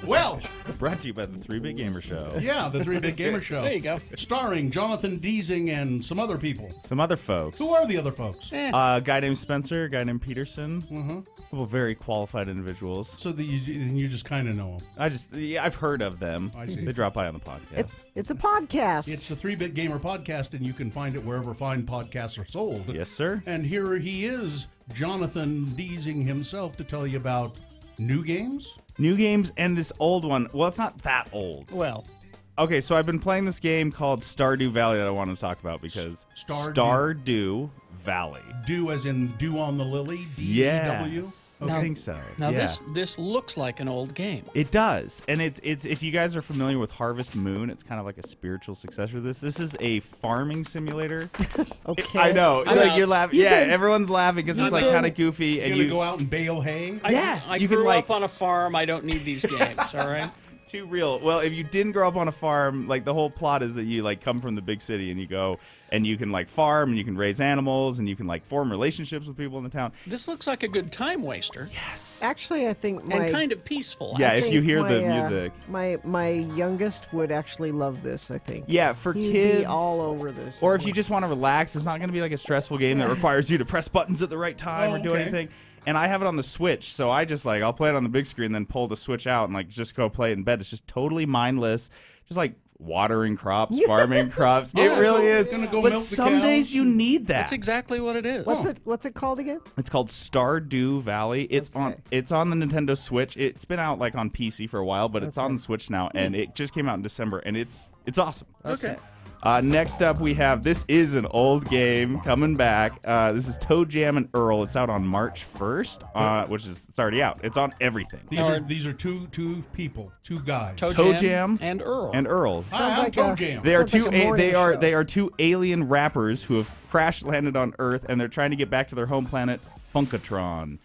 Well, Brought to you by the 3-Bit Gamer Show. yeah, the 3-Bit Gamer Show. There you go. Starring Jonathan Deasing and some other people. Some other folks. Who are the other folks? A guy named Spencer, a guy named Peterson. A couple very qualified individuals. So that you just kind of know them. I've heard of them. I see. They drop by on the podcast. It's a podcast. It's the 3-Bit Gamer Podcast, and you can find it wherever fine podcasts are sold. Yes, sir. And here he is, Jonathan Deasing himself, to tell you about new games. New games and this old one. Well, it's not that old. Well, Okay, so I've been playing this game called Stardew Valley that I want to talk about because Stardew Valley. Dew as in dew on the lily? D-E-W? Yes. Okay. I think so. now yeah. this looks like an old game. It does, and it's if you guys are familiar with Harvest Moon, it's kind of like a spiritual successor to this. This is a farming simulator. Okay. I know, like you're laughing. You've Yeah, been- everyone's laughing because it's like kind of goofy, You're and going to you go out and bale hay? I you grew can like up on a farm. I don't need these games, all right? too real. Well, if you didn't grow up on a farm, like the whole plot is that you like come from the big city and you go and you can like farm and you can raise animals and you can like form relationships with people in the town. This looks like a good time waster. Yes. Actually, I think And kind of peaceful. Yeah, I if you think hear the my, music. my youngest would actually love this. I think. Yeah, for He'd kids. be all over this. Or if you just want to relax, it's not going to be like a stressful game that requires you to press buttons at the right time or do okay. anything. And I have it on the Switch, so I just like I'll play it on the big screen, then pull the Switch out and like just go play it in bed. It's just totally mindless, just like watering crops, farming crops. It really is. Gonna go but milk the some cows? days you need that. That's exactly what it is. What's it called again? It's called Stardew Valley. It's on the Nintendo Switch. It's been out like on PC for a while, but it's on the Switch now, and it just came out in December, and it's awesome. Okay. Next up, we have this is an old game coming back. This is Toe Jam and Earl. It's out on March 1st, which is it's already out. It's on everything. These are two people, two guys. Toe Jam and Earl. And Earl. Sounds like Toe a- Jam. They are Sounds like a morning show. they are two alien rappers who have crash landed on Earth, and they're trying to get back to their home planet, Funkatron.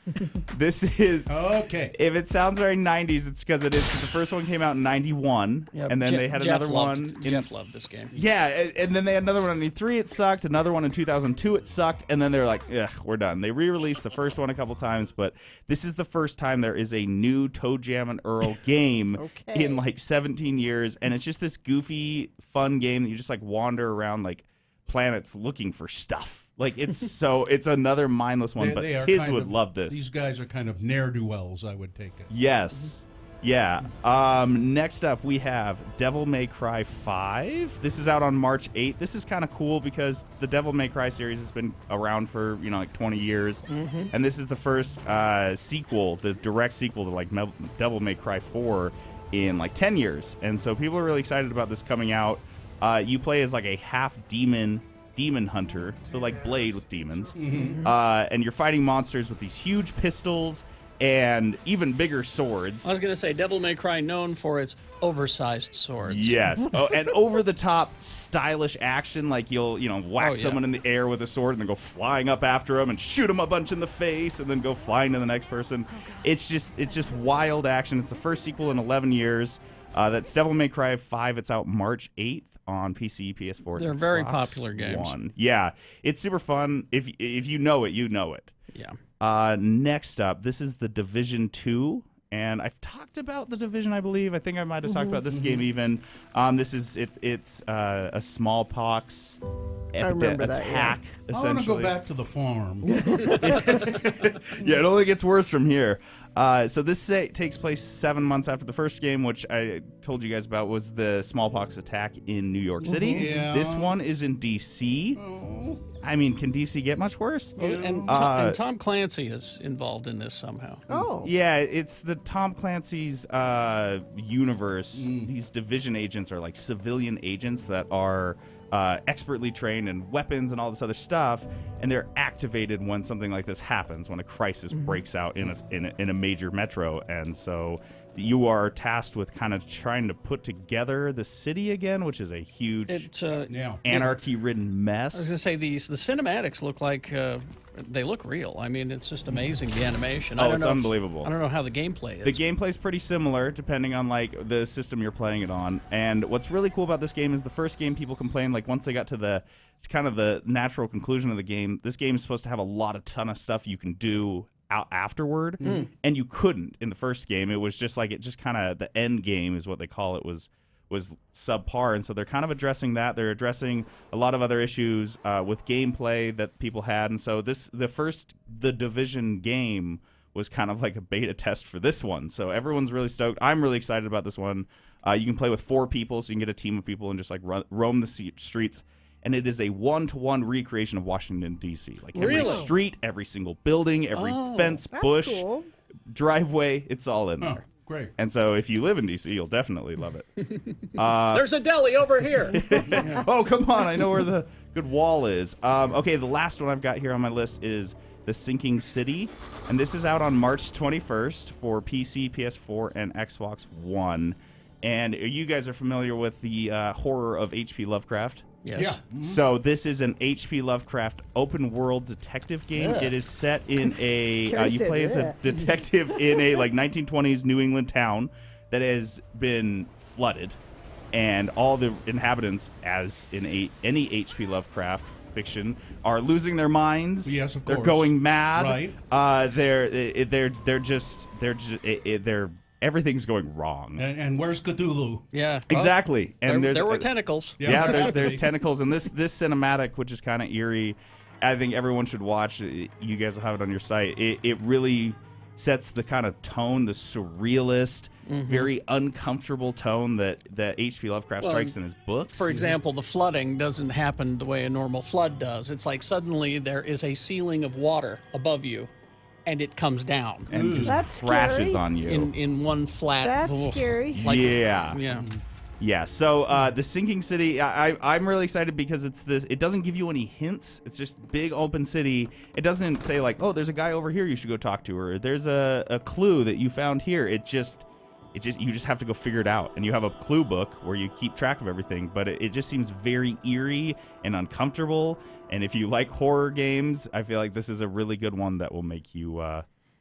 This is Okay. If it sounds very 90s, it's because it is. 'Cause the first one came out in 91, and then they had Jeff another loved, one. Jeff loved this game. Yeah, and then they had another one in 93, it sucked. Another one in 2002, it sucked. And then they're like, ugh, we're done. They re-released the first one a couple times, but this is the first time there is a new Toe Jam and Earl game in like 17 years. And it's just this goofy, fun game that you just like wander around like planets looking for stuff. Like it's another mindless one, but They are kids kind would of- love this. These guys are kind of ne'er-do-wells, I would take it. Yes. Yeah. Next up, we have Devil May Cry 5. This is out on March 8th. This is kind of cool because the Devil May Cry series has been around for, like 20 years. And this is the first sequel, the direct sequel to like Devil May Cry 4 in like 10 years. And so people are really excited about this coming out. You play as like a half demon hunter, so like Blade with demons. And you're fighting monsters with these huge pistols and even bigger swords. I was going to say, Devil May Cry known for its oversized swords. Yes. And over-the-top stylish action, like you'll, whack someone in the air with a sword and then go flying up after them and shoot them a bunch in the face and then go flying to the next person. It's just wild action. It's the first sequel in 11 years. That's Devil May Cry 5. It's out March 8th on PC, PS4. They're Xbox very popular games. One. Yeah. It's super fun. If you know it, you know it. Yeah. Next up, this is The Division 2. And I've talked about The Division, I believe. I think I might have talked about this game even. It's a smallpox attack, essentially. I want to go back to the farm. Yeah, it only gets worse from here. So this takes place 7 months after the first game, which I told you guys about was the smallpox attack in New York City. Yeah. This one is in D.C. I mean, can D.C. get much worse? And Tom Clancy is involved in this somehow. Oh. Yeah, it's the Tom Clancy's universe. These division agents are like civilian agents that are expertly trained in weapons and all this other stuff, and they're activated when something like this happens, when a crisis breaks out in a major metro. And so you are tasked with kind of trying to put together the city again, which is a huge anarchy-ridden mess. I was going to say the cinematics look like they look real. I mean, it's just amazing, the animation. Oh, it's unbelievable. I don't know how the gameplay is. The gameplay's pretty similar depending on like the system you're playing it on. And what's really cool about this game is the first game people complained like once they got to the kind of the natural conclusion of the game, this game is supposed to have a ton of stuff you can do out afterward, and you couldn't in the first game. It was just like kind of the end game is what they call it was subpar, and so they're kind of addressing that. They're addressing a lot of other issues with gameplay that people had, and so the Division game was kind of like a beta test for this one. So everyone's really stoked. I'm really excited about this one. You can play with 4 people, so you can get a team of people and just like roam the streets. And it is a 1-to-1 recreation of Washington, D.C. Like every street, every single building, every fence, bush, driveway, it's all in there. Great. And so if you live in D.C., you'll definitely love it. There's a deli over here. Oh, come on. I know where the good wall is. Okay, the last one I've got here on my list is The Sinking City. And this is out on March 21st for PC, PS4, and Xbox One. And you guys are familiar with the horror of H.P. Lovecraft? Yes. Yeah. Mm-hmm. So this is an H.P. Lovecraft open-world detective game. It is set in a you play as a detective in a like 1920s New England town that has been flooded, and all the inhabitants, as in any H.P. Lovecraft fiction, are losing their minds. Yes, of course. They're going mad. Right. They're everything's going wrong. And where's Cthulhu? Yeah. Exactly. And there were tentacles. Yeah, there's tentacles. And this cinematic, which is kind of eerie, I think everyone should watch. You guys will have it on your site. It really sets the kind of tone, the surrealist, very uncomfortable tone that H.P. Lovecraft strikes in his books. For example, the flooding doesn't happen the way a normal flood does. It's like suddenly there is a ceiling of water above you, and it comes down and just crashes on you in one flat. That's scary. Like, yeah. Yeah. So the Sinking City, I'm really excited because it's this. It doesn't give you any hints. It's just big open city. It doesn't say like, oh, there's a guy over here you should go talk to, or there's a clue that you found here. You just have to go figure it out, and you have a clue book where you keep track of everything. But it just seems very eerie and uncomfortable. And if you like horror games, I feel like this is a really good one that will make you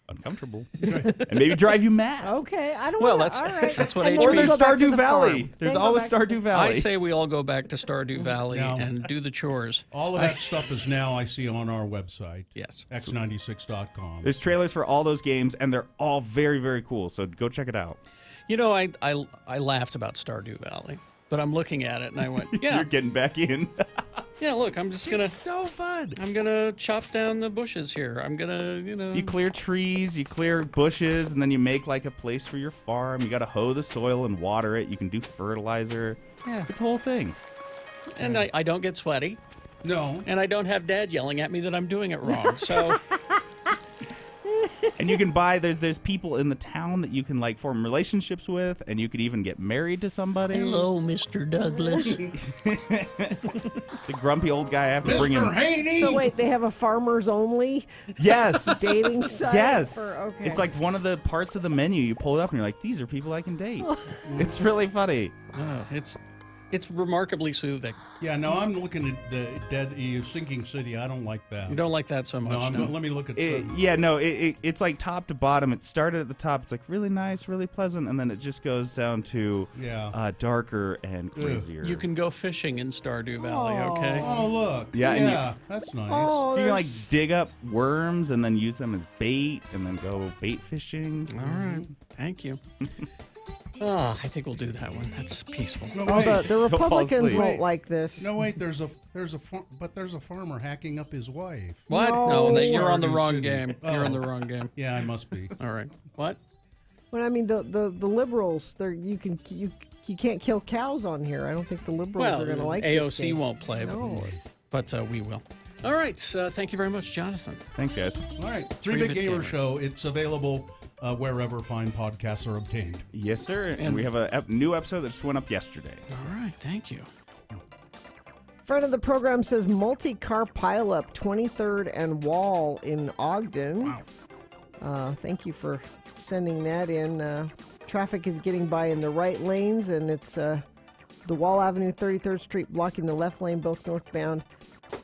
uncomfortable and maybe drive you mad. Okay, I don't. Well, wanna, that's all right. that's what And HP. Or there's go back to Stardew the Valley. farm. There's Then go always back to Stardew Valley. I say we all go back to Stardew Valley Now- and do the chores. All of that stuff is now, I see, on our website. Yes. X96.com. There's trailers for all those games, and they're all very, very cool. So go check it out. You know, I laughed about Stardew Valley, but I'm looking at it and I went, yeah, You're getting back in. yeah. Look, I'm just gonna. It's so fun. I'm gonna chop down the bushes here. I'm gonna, You clear trees, you clear bushes, and then you make like a place for your farm. You got to hoe the soil and water it. You can do fertilizer. Yeah. It's a whole thing. And I don't get sweaty, No. and I don't have Dad yelling at me that I'm doing it wrong. So And you can buy, there's people in the town that you can like form relationships with, and you could even get married to somebody. hello, Mr. Douglas. The grumpy old guy I have to bring in. Mr. Haney! So wait, they have a farmers only Yes. dating site. Yes. Okay. It's like one of the parts of the menu. You pull it up and you're like, these are people I can date. It's really funny. It's remarkably soothing. Yeah, no, I'm looking at the Sinking City. I don't like that. You don't like that so much. No, let me look at some. It's like top to bottom. It started at the top. It's like really nice, really pleasant, and then it just goes down to darker and crazier. You can go fishing in Stardew Valley, okay? Oh, look. Yeah, and that's nice. Oh, you can like there's- dig up worms and then use them as bait, and then go bait fishing. All right. Thank you. I think we'll do that one. That's peaceful. No, Oh, wait. the Republicans asleep. won't like this. No, wait. There's a farmer hacking up his wife. What? No. No, you're on the Stardew wrong City. game. You're on the wrong game. Yeah, I must be. All right. What? Well, I mean, the liberals, you can't kill cows on here. I don't think the liberals Well, are going to like this AOC game. won't play, No. but we will. All right. Thank you very much, Jonathan. Thanks, guys. All right. Three 3-Bit Bit Gamer Gamer. Show. It's available wherever fine podcasts are obtained. Yes, sir. And we have a new episode that just went up yesterday. All right. Thank you. Friend of the program says multi-car pileup 23rd and Wall in Ogden. Wow. Thank you for sending that in. Traffic is getting by in the right lanes, and it's the Wall Avenue 33rd Street blocking the left lane, both northbound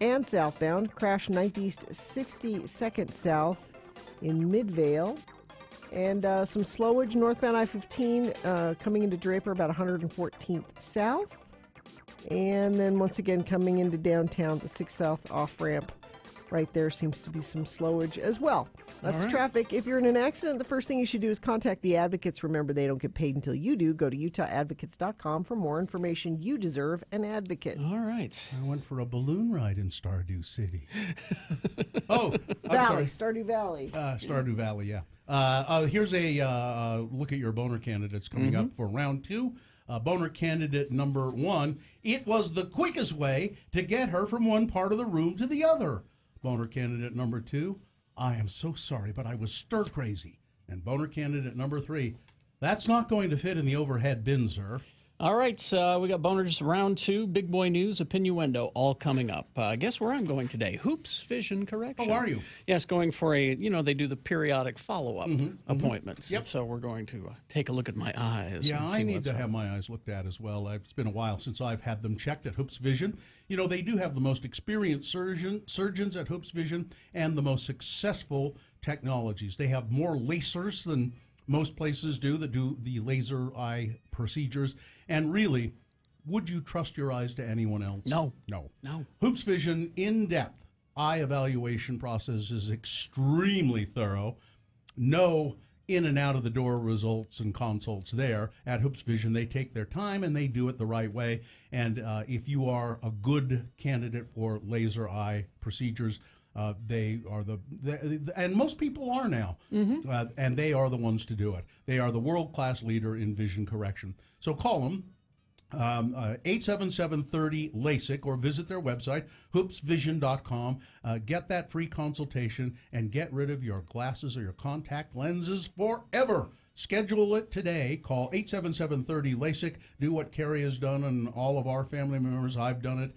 and southbound. Crash 9th East 62nd South in Midvale. And some slowage northbound I-15 coming into Draper about 114th South. And then once again coming into downtown, the 6th South off-ramp. Right there seems to be some slowage as well. That's traffic. If you're in an accident, the first thing you should do is contact the advocates. Remember, they don't get paid until you do. Go to UtahAdvocates.com for more information. You deserve an advocate. All right. I went for a balloon ride in Stardew City. I'm Valley, sorry. Stardew Valley. Stardew Valley, yeah. Here's a look at your boner candidates coming up for round 2. Boner candidate number 1. It was the quickest way to get her from one part of the room to the other. Boner candidate number 2. I am so sorry, but I was stir crazy. And boner candidate number 3. That's not going to fit in the overhead bin, sir. All right, we got boners round 2, big boy news, opinnuendo, all coming up. Guess where I'm going today? Hoops Vision Correction. Oh, are you? Yes, going for they do the periodic follow-up appointments. Yep. And so we're going to take a look at my eyes. Yeah, I need to have my eyes looked at as well. It's been a while since I've had them checked at Hoops Vision. You know, they do have the most experienced surgeons at Hoops Vision and the most successful technologies. They have more lasers than most places do that do the laser eye procedures. And really, would you trust your eyes to anyone else? No. Hoops Vision in-depth eye evaluation process is extremely thorough. No in and out of the door results and consults there. At Hoops Vision, they take their time and they do it the right way. And if you are a good candidate for laser eye procedures, they are and most people are now, and they are the ones to do it. They are the world-class leader in vision correction. So call them, 877-30-LASIK, or visit their website, hoopsvision.com. Get that free consultation and get rid of your glasses or your contact lenses forever. Schedule it today. Call 877-30-LASIK. Do what Carrie has done and all of our family members. I've done it.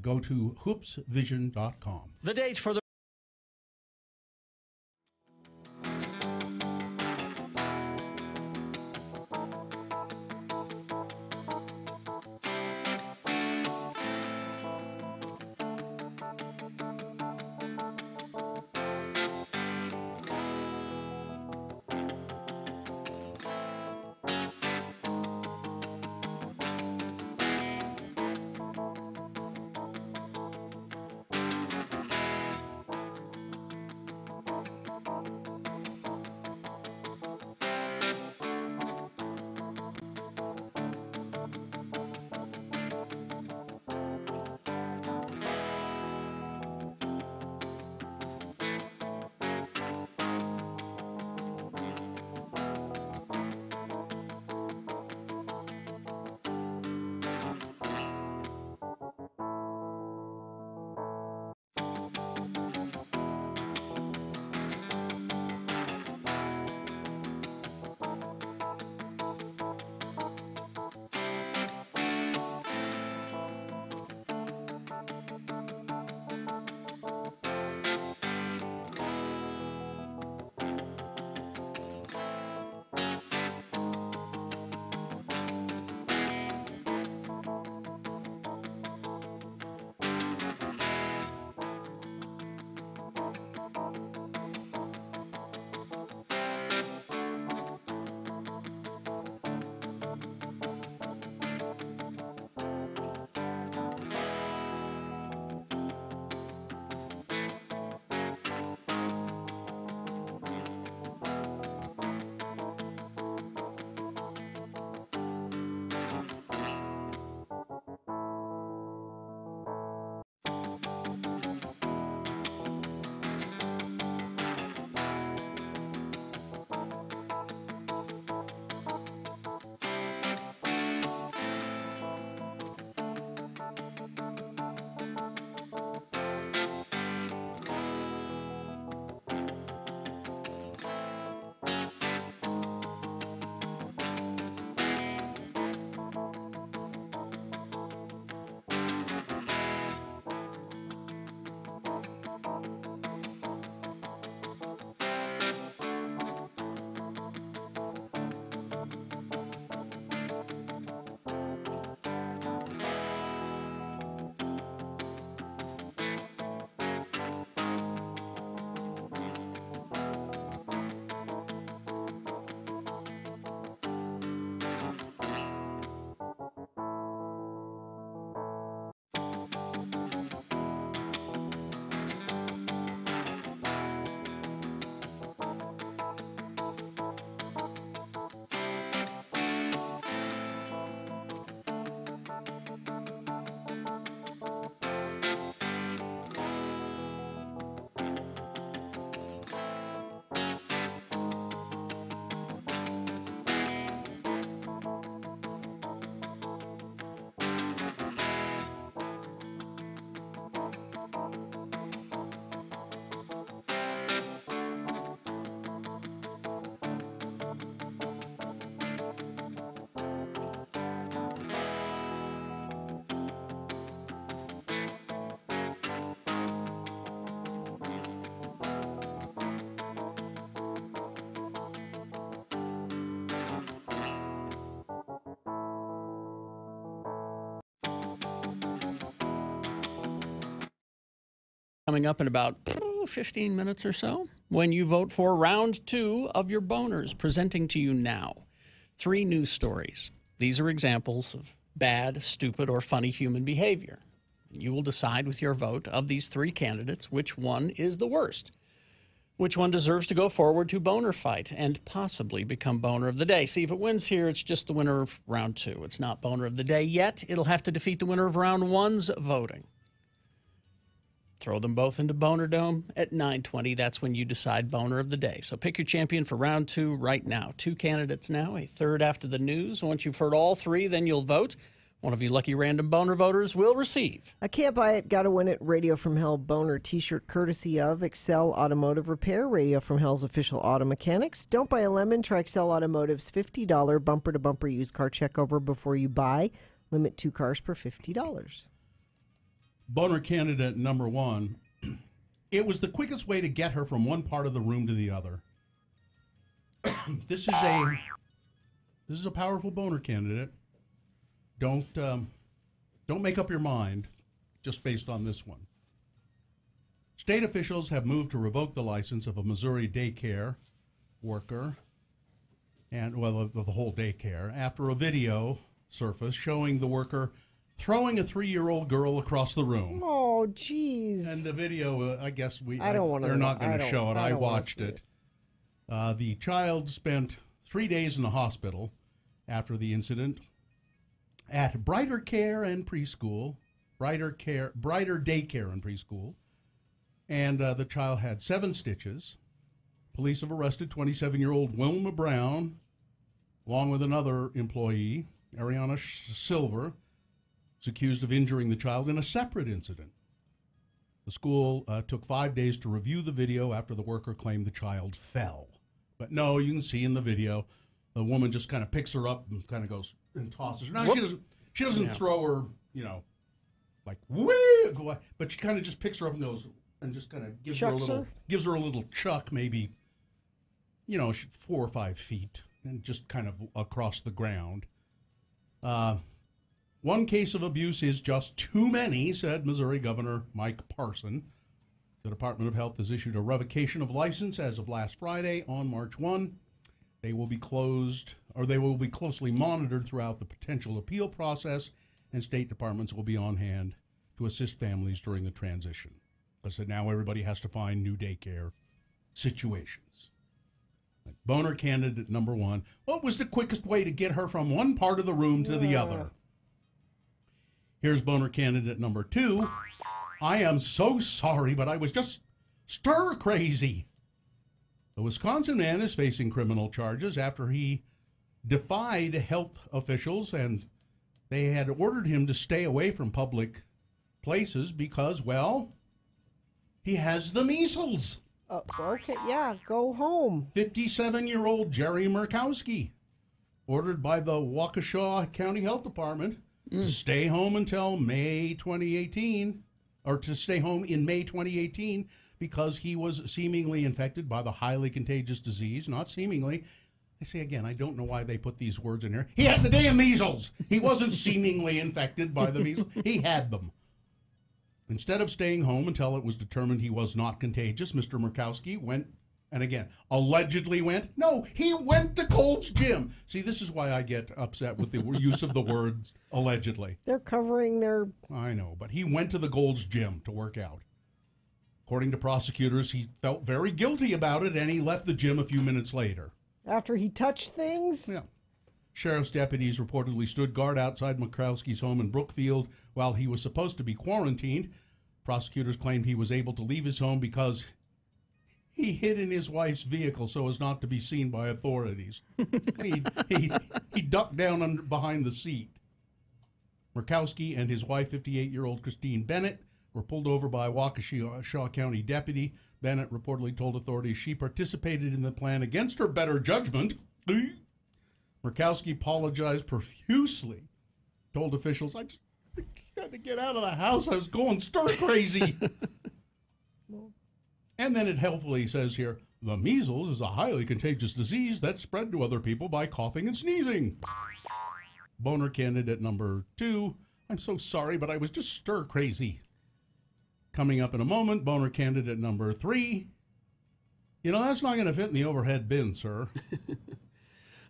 Go to hoopsvision.com. The date for the Coming up in about 15 minutes or so, when you vote for round 2 of your boners, presenting to you now 3 news stories. These are examples of bad, stupid, or funny human behavior. You will decide with your vote of these 3 candidates which one is the worst, which one deserves to go forward to boner fight and possibly become boner of the day. See, if it wins here, it's just the winner of round 2. It's not boner of the day yet. It'll have to defeat the winner of round 1's voting. Throw them both into Boner Dome at 9:20. That's when you decide boner of the day. So pick your champion for round 2 right now. 2 candidates now, a third after the news. Once you've heard all 3, then you'll vote. One of you lucky random boner voters will receive I Can't Buy It, Gotta Win It Radio from Hell boner t-shirt courtesy of Excel Automotive Repair, Radio from Hell's official auto mechanics. Don't buy a lemon. Try Excel Automotive's $50 bumper-to-bumper used car checkover before you buy. Limit 2 cars per $50. Boner candidate number 1. It was the quickest way to get her from one part of the room to the other. This is a powerful boner candidate. Don't make up your mind just based on this one. State officials have moved to revoke the license of a Missouri daycare worker and of the whole daycare after a video surfaced showing the worker throwing a 3-year-old girl across the room. Oh, jeez. And the video, I guess they're wanna not know. going to show it. I don't wanna watched see it. The child spent 3 days in the hospital after the incident at Brighter Daycare and Preschool, and the child had 7 stitches. Police have arrested 27-year-old Wilma Brown, along with another employee, Ariana Silver, was accused of injuring the child in a separate incident. The school took 5 days to review the video after the worker claimed the child fell. But no, you can see in the video, the woman just kind of picks her up and kind of goes and tosses her. Now, she doesn't throw her, like, whee, but she kind of just picks her up and goes and just kind of gives her a little chuck, maybe, 4 or 5 feet, and just kind of across the ground. One case of abuse is just too many, said Missouri Governor Mike Parson. The Department of Health has issued a revocation of license as of last Friday on March 1. They will be closely monitored throughout the potential appeal process, and state departments will be on hand to assist families during the transition. Because now everybody has to find new daycare situations. Boner candidate number 1. What was the quickest way to get her from one part of the room to the other? Here's boner candidate number 2. I am so sorry, but I was just stir crazy. The Wisconsin man is facing criminal charges after he defied health officials, and they had ordered him to stay away from public places because, well, he has the measles. Okay, yeah, go home. 57-year-old Jerry Murkowski, ordered by the Waukesha County Health Department to stay home until May 2018, or to stay home in May 2018 because he was seemingly infected by the highly contagious disease. Not seemingly. I say again, I don't know why they put these words in here. He had the damn measles. He wasn't seemingly infected by the measles. He had them. Instead of staying home until it was determined he was not contagious, Mr. Murkowski went, and again, allegedly went. No, he went to Gold's Gym. See, this is why I get upset with the use of the words allegedly. They're covering their... I know, but he went to the Gold's Gym to work out. According to prosecutors, he felt very guilty about it, and he left the gym a few minutes later. After he touched things? Yeah. Sheriff's deputies reportedly stood guard outside Murkowski's home in Brookfield while he was supposed to be quarantined. Prosecutors claimed he was able to leave his home because he hid in his wife's vehicle so as not to be seen by authorities. he ducked down behind the seat. Murkowski and his wife, 58-year-old Christine Bennett, were pulled over by a Waukesha County deputy. Bennett reportedly told authorities she participated in the plan against her better judgment. Murkowski apologized profusely, told officials, I just had to get out of the house. I was going stir crazy. And then it helpfully says here, the measles is a highly contagious disease that's spread to other people by coughing and sneezing. Boner candidate number 2, I'm so sorry, but I was just stir crazy. Coming up in a moment, boner candidate number 3. You know, that's not going to fit in the overhead bin, sir.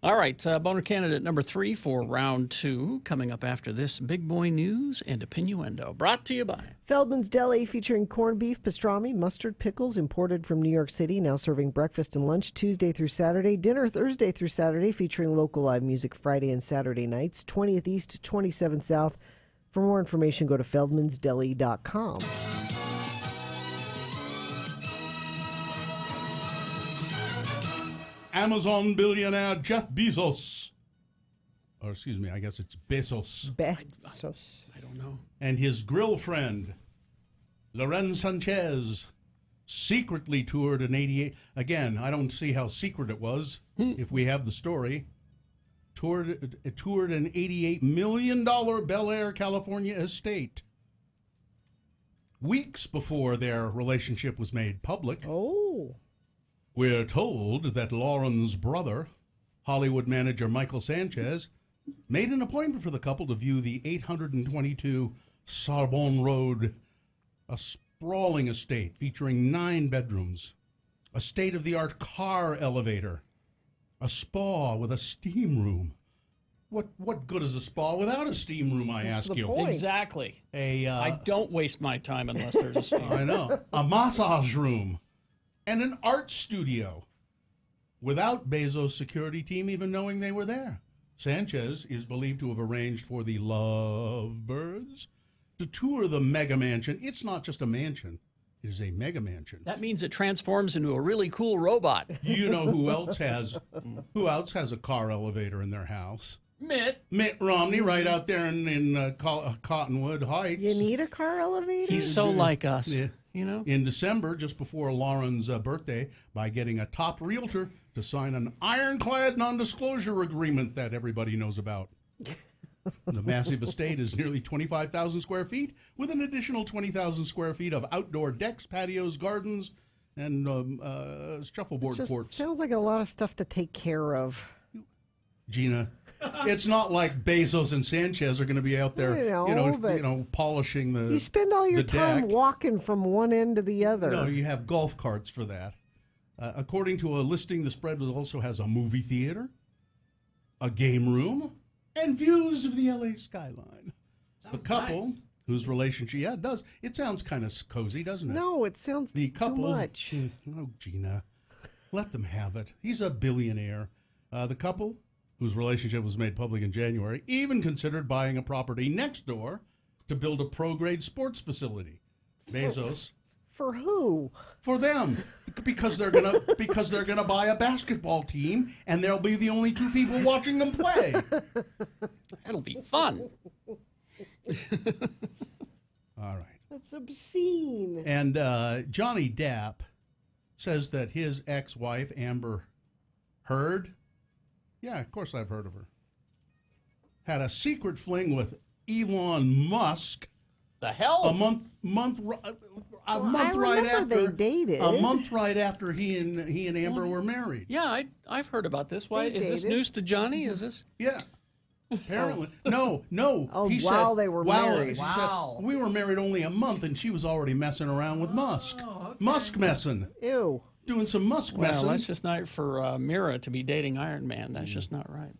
All right, boner candidate number 3 for round 2, coming up after this Big Boy News and Opinioendo, brought to you by Feldman's Deli, featuring corned beef, pastrami, mustard, pickles, imported from New York City, now serving breakfast and lunch Tuesday through Saturday, dinner Thursday through Saturday, featuring local live music Friday and Saturday nights, 20th East, 27th South. For more information, go to feldmansdeli.com. Amazon billionaire Jeff Bezos, or excuse me, I guess it's Bezos. Bezos. I don't know. And his girlfriend, Loren Sanchez, secretly toured an 88. Again, I don't see how secret it was if we have the story. Toured an $88 million Bel Air, California estate. Weeks before their relationship was made public. Oh. We're told that Lauren's brother, Hollywood manager Michael Sanchez, made an appointment for the couple to view the 822 Sorbonne Road, a sprawling estate featuring 9 bedrooms, a state-of-the-art car elevator, a spa with a steam room. What good is a spa without a steam room, I ask you? Point. Exactly. I don't waste my time unless there's a steam. I know. A massage room. And an art studio, without Bezos' security team even knowing they were there. Sanchez is believed to have arranged for the Lovebirds to tour the mega mansion. It's not just a mansion. It is a mega mansion. That means it transforms into a really cool robot. You know who else has a car elevator in their house? Mitt Romney, right out there in Cottonwood Heights. You need a car elevator? He's so like us. Yeah. You know? In December, just before Lauren's birthday, by getting a top realtor to sign an ironclad non-disclosure agreement that everybody knows about. The massive estate is nearly 25,000 square feet, with an additional 20,000 square feet of outdoor decks, patios, gardens, and shuffleboard courts. Sounds like a lot of stuff to take care of. Gina, it's not like Bezos and Sanchez are going to be out there, polishing the. You spend all your time deck. walking from one end to the other. No, you have golf carts for that. According to a listing, the spread also has a movie theater, a game room, and views of the LA skyline. The couple, nice. whose relationship, it does. It sounds kind of cozy, doesn't it? No, it sounds the couple, too much. Oh, Gina, let them have it. He's a billionaire. The couple, whose relationship was made public in January, even considered buying a property next door to build a pro-grade sports facility. Bezos. For who? For them, because they're gonna buy a basketball team, and they'll be the only 2 people watching them play. That'll be fun. All right. That's obscene. And Johnny Depp says that his ex-wife Amber Heard, yeah, of course I've heard of her, had a secret fling with Elon Musk. The hell? A month right after they dated. A month right after he and Amber were married. Yeah, I've heard about this. Why is this news to Johnny? Is this? Yeah. Apparently. No. Oh, he while said, they were married. She said, we were married only a month, and she was already messing around with Musk. Okay. Musk messing. Ew. Doing some Musk messing. Well, that's just not for Mira to be dating Iron Man. That's just not right.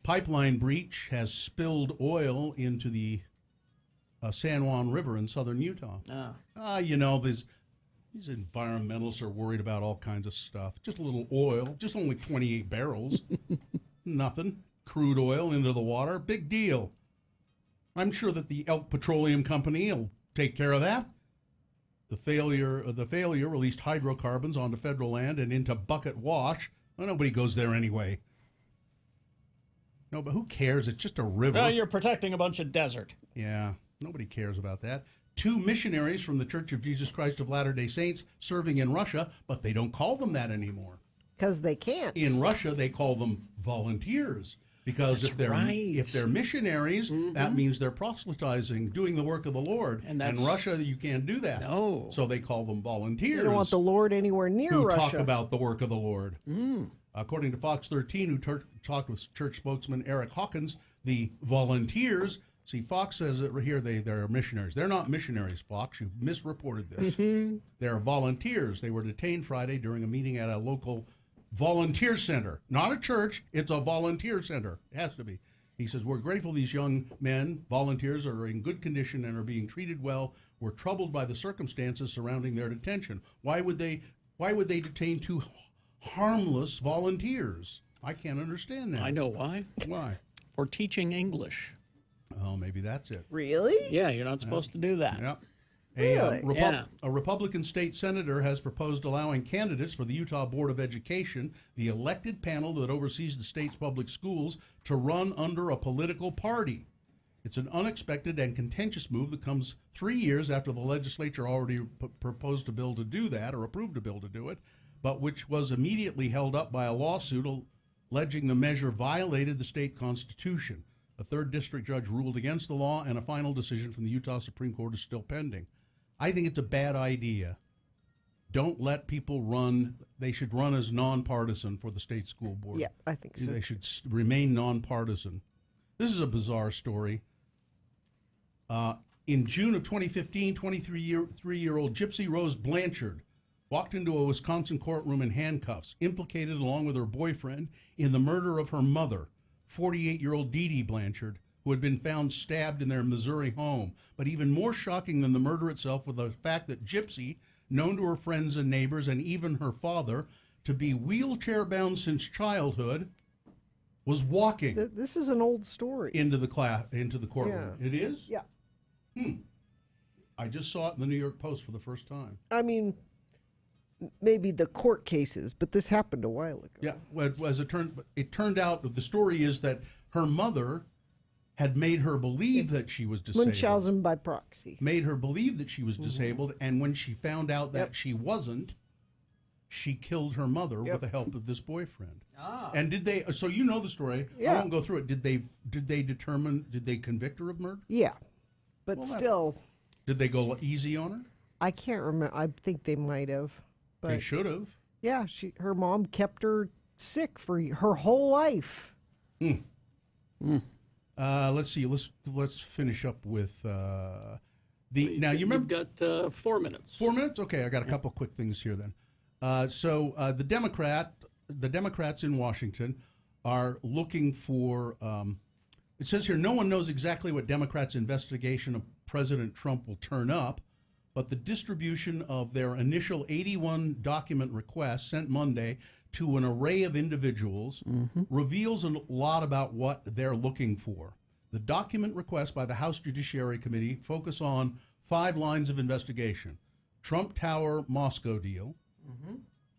Pipeline breach has spilled oil into the San Juan River in southern Utah. These environmentalists are worried about all kinds of stuff. Just a little oil, just only 28 barrels. Nothing. Crude oil into the water, big deal. I'm sure that the Elk Petroleum Company will take care of that. The failure released hydrocarbons onto federal land and into Bucket Wash. Well, nobody goes there anyway. No, but who cares? It's just a river. Well, you're protecting a bunch of desert. Yeah, nobody cares about that. 2 missionaries from the Church of Jesus Christ of Latter-day Saints serving in Russia, but they don't call them that anymore. Because they can't. In Russia, they call them volunteers. Because if they're missionaries, that means they're proselytizing, doing the work of the Lord. And in Russia, you can't do that. No. So they call them volunteers. They don't want the Lord anywhere near who Russia. talk about the work of the Lord. According to Fox 13, who talked with church spokesman Eric Hawkins, the volunteers See, Fox says that here they're missionaries. They're not missionaries, Fox. You've misreported this. They're volunteers. They were detained Friday during a meeting at a local volunteer center. Not a church. It's a volunteer center. It has to be. He says, we're grateful these young men, volunteers, are in good condition and are being treated well. We're troubled by the circumstances surrounding their detention. Why would they detain two harmless volunteers? I can't understand that. I know why. Why? For teaching English. Oh, maybe that's it. Really? Yeah, you're not supposed to do that. Yeah. Really? A Republican state senator has proposed allowing candidates for the Utah Board of Education, the elected panel that oversees the state's public schools, to run under a political party. It's an unexpected and contentious move that comes 3 years after the legislature already proposed a bill to do that, or approved a bill to do it, but which was immediately held up by a lawsuit alleging the measure violated the state constitution. A third district judge ruled against the law, and a final decision from the Utah Supreme Court is still pending. I think it's a bad idea. Don't let people run. They should run as nonpartisan for the state school board. Yeah, I think so. They should remain nonpartisan. This is a bizarre story. In June of 2015, 23-year-old Gypsy Rose Blanchard walked into a Wisconsin courtroom in handcuffs, implicated along with her boyfriend in the murder of her mother, 48-year-old Dee Dee Blanchard, who had been found stabbed in their Missouri home. But even more shocking than the murder itself was the fact that Gypsy, known to her friends and neighbors and even her father to be wheelchair-bound since childhood, was walking. This is an old story. Into the courtroom. Yeah. It is? Yeah. I just saw it in the New York Post for the first time. I mean, maybe the court cases, but this happened a while ago. Yeah, well, as it turned out, the story is that her mother had made her believe that she was disabled. Munchausen by proxy. Made her believe that she was disabled, and when she found out that she wasn't, she killed her mother with the help of this boyfriend. And did they? So you know the story. Yeah. I won't go through it. Did they convict her of murder? Yeah, but Well, still. Did they go easy on her? I can't remember. I think they might have. But They should have. yeah, her mom kept her sick for her whole life. Let's see. Let's finish up with now. You remember? You've got 4 minutes. 4 minutes? Okay, I got a couple quick things here then. The Democrats in Washington are looking for. It says here, no one knows exactly what Democrats' investigation of President Trump will turn up, but the distribution of their initial 81 document requests sent Monday to an array of individuals reveals a lot about what they're looking for. The document requests by the House Judiciary Committee focus on 5 lines of investigation: Trump Tower Moscow deal,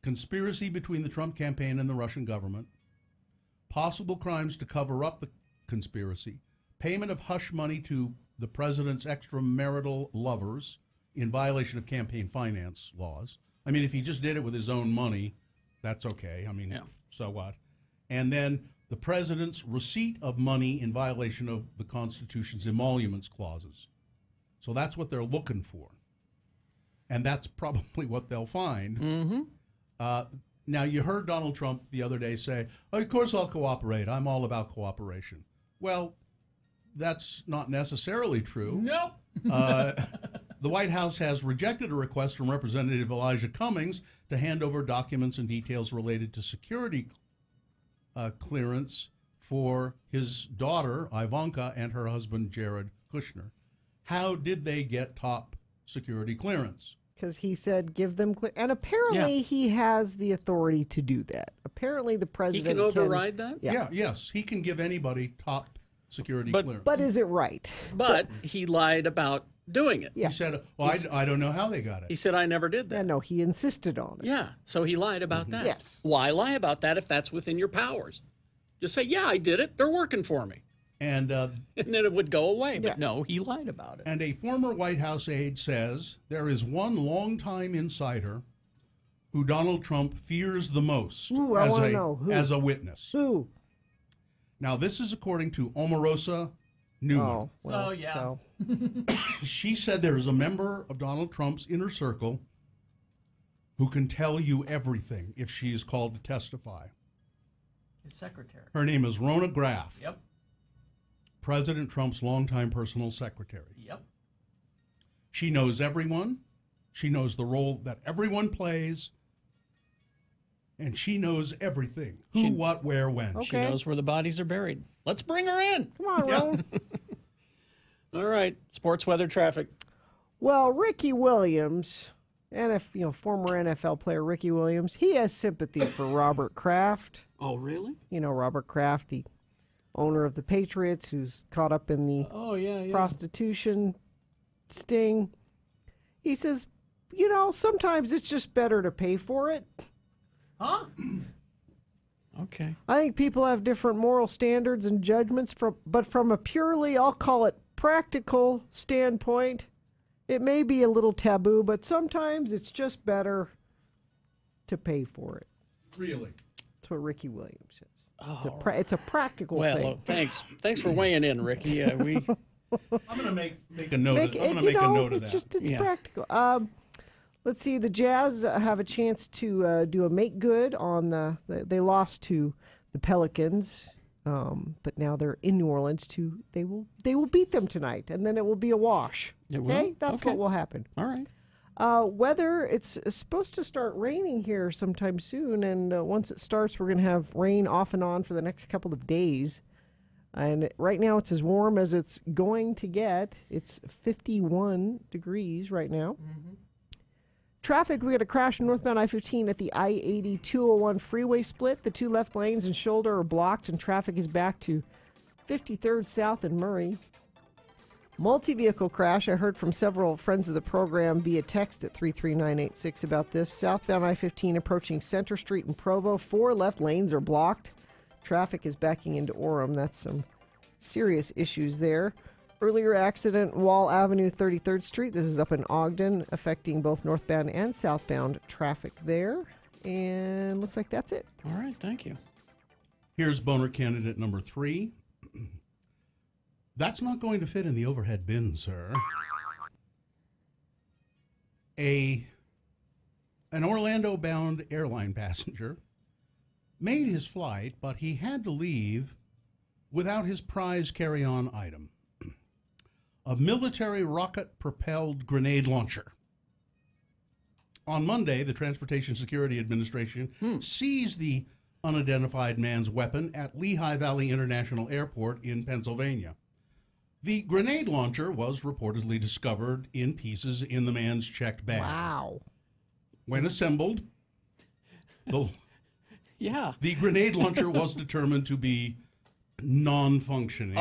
conspiracy between the Trump campaign and the Russian government, possible crimes to cover up the conspiracy, payment of hush money to the president's extramarital lovers in violation of campaign finance laws. I mean, if he just did it with his own money, that's okay. I mean, so what? And then the president's receipt of money in violation of the Constitution's emoluments clauses. So that's what they're looking for. And that's probably what they'll find. Now, you heard Donald Trump the other day say, oh, of course I'll cooperate. I'm all about cooperation. Well, that's not necessarily true. Nope. The White House has rejected a request from Representative Elijah Cummings to hand over documents and details related to security clearance for his daughter, Ivanka, and her husband, Jared Kushner. How did they get top security clearance? Because he said, give them clear. And apparently he has the authority to do that. Apparently the He president can override that? Yes. He can give anybody top security clearance. But is it right? But he lied about doing it. Yeah. He said, well, I don't know how they got it. He said, I never did that. Yeah, no, he insisted on it. Yeah, so he lied about that. Yes. Why lie about that if that's within your powers? Just say, yeah, I did it. They're working for me. And then it would go away. But no, he lied about it. And a former White House aide says there is one longtime insider who Donald Trump fears the most as a witness. Who? Now, this is according to Omarosa Newman. Oh, well, so. She said there is a member of Donald Trump's inner circle who can tell you everything if she is called to testify. His secretary. Her name is Rona Graff. Yep. President Trump's longtime personal secretary. Yep. She knows everyone. She knows the role that everyone plays. And she knows everything. Who, what, where, when. She knows where the bodies are buried. Let's bring her in. Come on, Ron. All right. Sports, weather, traffic. Well, Ricky Williams, former NFL player Ricky Williams, he has sympathy for Robert Kraft. Oh, really? You know, Robert Kraft, the owner of the Patriots, who's caught up in the prostitution sting. He says, sometimes it's just better to pay for it. Huh? Okay. I think people have different moral standards and judgments, but from a purely, I'll call it practical standpoint, it may be a little taboo, but sometimes it's just better to pay for it. Really? That's what Ricky Williams says. Oh. It's a practical thing. Well, thanks for weighing in, Ricky. I'm going to make a note. I'm going to make a note of that. It's practical. Let's see. The Jazz have a chance to do a make good on they lost to the Pelicans, but now they're in New Orleans. They will beat them tonight, and then it will be a wash. It will? Okay, that's what will happen. All right. Weather, it's supposed to start raining here sometime soon, and once it starts, we're going to have rain off and on for the next couple of days. And right now, it's as warm as it's going to get. It's 51 degrees right now. Mm-hmm. Traffic, we got a crash in northbound I-15 at the I-80-201 freeway split. The two left lanes and shoulder are blocked, and traffic is back to 53rd South and Murray. Multi-vehicle crash. I heard from several friends of the program via text at 33986 about this. Southbound I-15 approaching Center Street in Provo. 4 left lanes are blocked. Traffic is backing into Orem. That's some serious issues there. Earlier accident, Wall Avenue, 33rd Street. This is up in Ogden, affecting both northbound and southbound traffic there. And looks like that's it. All right, thank you. Here's boner candidate number 3. That's not going to fit in the overhead bin, sir. An Orlando-bound airline passenger made his flight, but he had to leave without his prize carry-on item. A military rocket-propelled grenade launcher. On Monday, the Transportation Security Administration seized the unidentified man's weapon at Lehigh Valley International Airport in Pennsylvania. The grenade launcher was reportedly discovered in pieces in the man's checked bag. Wow. When assembled, the grenade launcher was determined to be non-functioning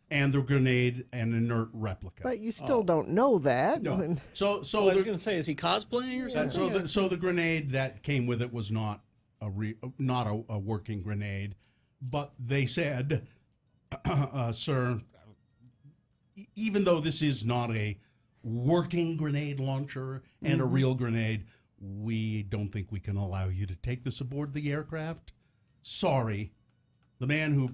and the grenade an inert replica. But you still don't know that. No. So I was going to say, is he cosplaying or something? So the grenade that came with it was not a working grenade, but they said, sir, even though this is not a working grenade launcher and a real grenade, we don't think we can allow you to take this aboard the aircraft. Sorry. The man who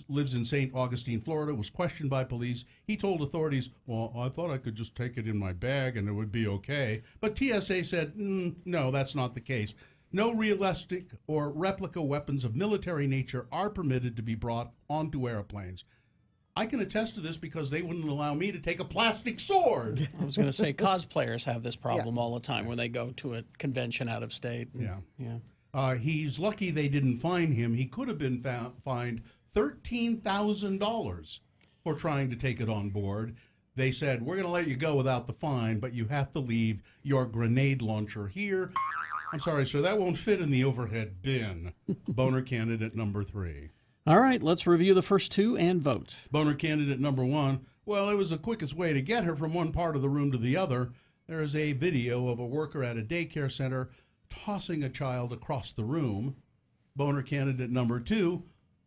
lives in St. Augustine, Florida, was questioned by police. He told authorities, well, I thought I could just take it in my bag and it would be okay. But TSA said, no, that's not the case. No realistic or replica weapons of military nature are permitted to be brought onto airplanes. I can attest to this because they wouldn't allow me to take a plastic sword. I was going to say, cosplayers have this problem all the time when they go to a convention out of state. He's lucky they didn't fine him. He could have been fined $13,000 for trying to take it on board. They said, we're going to let you go without the fine, but you have to leave your grenade launcher here. I'm sorry, sir, that won't fit in the overhead bin. Boner candidate number 3. All right, let's review the first 2 and vote. Boner candidate number 1. Well, it was the quickest way to get her from one part of the room to the other. There is a video of a worker at a daycare center tossing a child across the room. Boner candidate number 2.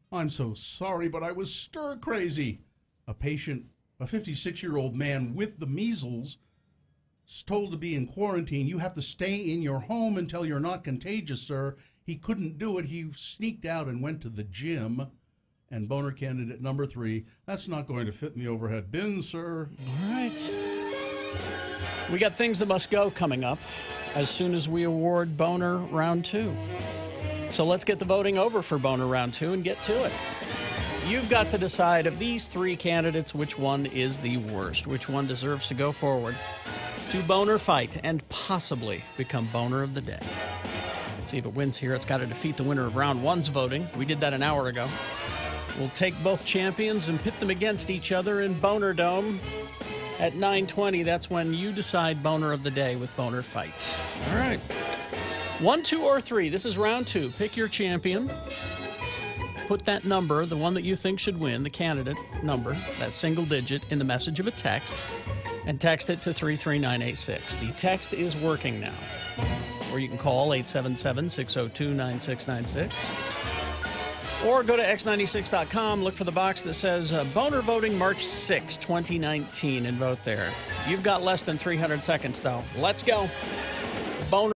I'm so sorry, but I was stir crazy. A patient, a 56-year-old man with the measles, is told to be in quarantine. You have to stay in your home until you're not contagious, sir. He couldn't do it. He sneaked out and went to the gym. And boner candidate number 3, that's not going to fit in the overhead bin, sir. All right. We got things that must go coming up as soon as we award Boner Round 2. So let's get the voting over for Boner Round 2 and get to it. You've got to decide of these three candidates which one is the worst, which one deserves to go forward to boner fight and possibly become boner of the day. See if it wins here. It's got to defeat the winner of round one's voting. We did that an hour ago. We'll take both champions and pit them against each other in Boner Dome at 9:20. That's when you decide boner of the day with Boner Fight. All right. 1, 2, or 3. This is round 2. Pick your champion. Put that number, the one that you think should win, the candidate number, that single digit, in the message of a text, and text it to 33986. The text is working now. Or you can call 877-602-9696. Or go to x96.com, look for the box that says Boner Voting March 6, 2019, and vote there. You've got less than 300 seconds, though. Let's go. Boner.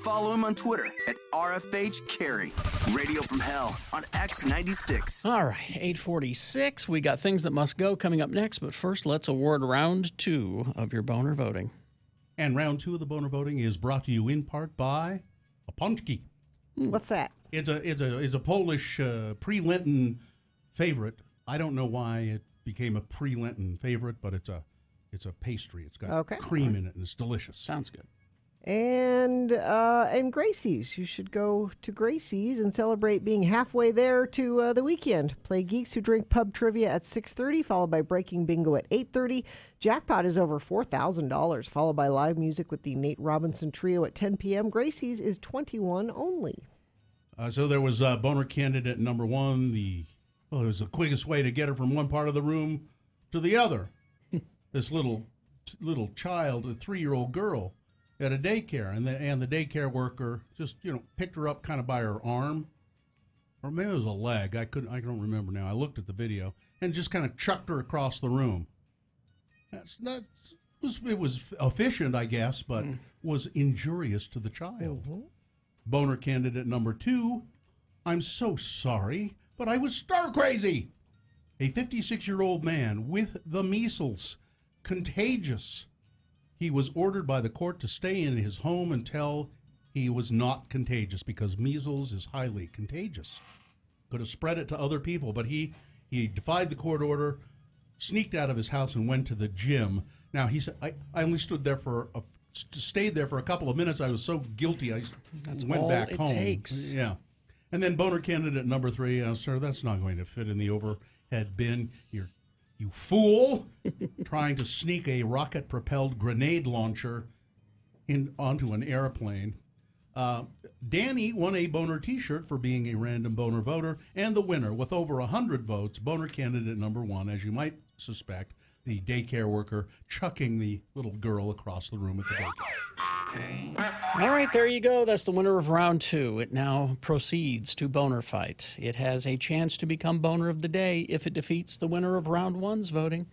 Follow him on Twitter at RFHCarry. Radio from Hell on X96. All right, 8:46. We got things that must go coming up next, but first let's award round 2 of your boner voting. And round 2 of the boner voting is brought to you in part by a Pączki. What's that? It's a Polish pre-Lenten favorite. I don't know why it became a pre-Lenten favorite, but it's a pastry. It's got cream in it, and it's delicious. Sounds good. And Gracie's. You should go to Gracie's and celebrate being halfway there to the weekend. Play Geeks Who Drink Pub Trivia at 6:30, followed by Breaking Bingo at 8:30. Jackpot is over $4,000, followed by live music with the Nate Robinson Trio at 10 p.m. Gracie's is 21 only. So there was boner candidate number 1. It was the quickest way to get her from one part of the room to the other. This little child, a 3-year-old girl, at a daycare, and the daycare worker just picked her up kind of by her arm, or maybe it was a leg. I don't remember now. I looked at the video and just kind of chucked her across the room. It was efficient, I guess, but was injurious to the child. Mm-hmm. Boner candidate number 2. I'm so sorry, but I was star crazy. A 56-year-old man with the measles, contagious. He was ordered by the court to stay in his home until he was not contagious, because measles is highly contagious. Could have spread it to other people, but he defied the court order, sneaked out of his house, and went to the gym. Now, he said, I only stayed there for a couple of minutes. I was so guilty, I went back home. Takes. Yeah. And then boner candidate number 3, sir, that's not going to fit in the overhead bin. You fool, trying to sneak a rocket-propelled grenade launcher onto an airplane. Danny won a boner T-shirt for being a random boner voter, and the winner, with over 100 votes, boner candidate number 1, as you might suspect, the daycare worker chucking the little girl across the room at the daycare. All right, there you go. That's the winner of round 2. It now proceeds to Boner Fight. It has a chance to become Boner of the Day if it defeats the winner of round 1's voting.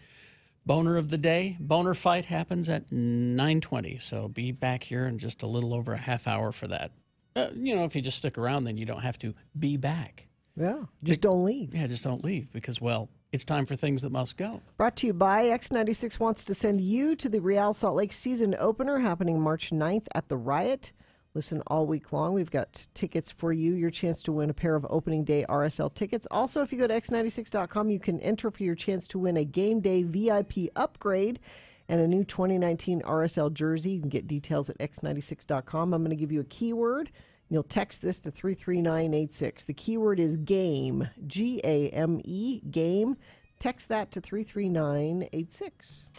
Boner of the Day, Boner Fight happens at 9:20, so be back here in just a little over a half hour for that. If you just stick around, then you don't have to be back. Yeah, just don't leave. Yeah, just don't leave, because, well, it's time for Things That Must Go. Brought to you by X96 wants to send you to the Real Salt Lake season opener happening March 9th at the Riot. Listen all week long. We've got tickets for you, your chance to win a pair of opening day RSL tickets. Also, if you go to x96.com, you can enter for your chance to win a game day VIP upgrade and a new 2019 RSL jersey. You can get details at x96.com. I'm going to give you a keyword. You'll text this to 33986. The keyword is GAME, G-A-M-E, GAME. Text that to 33986.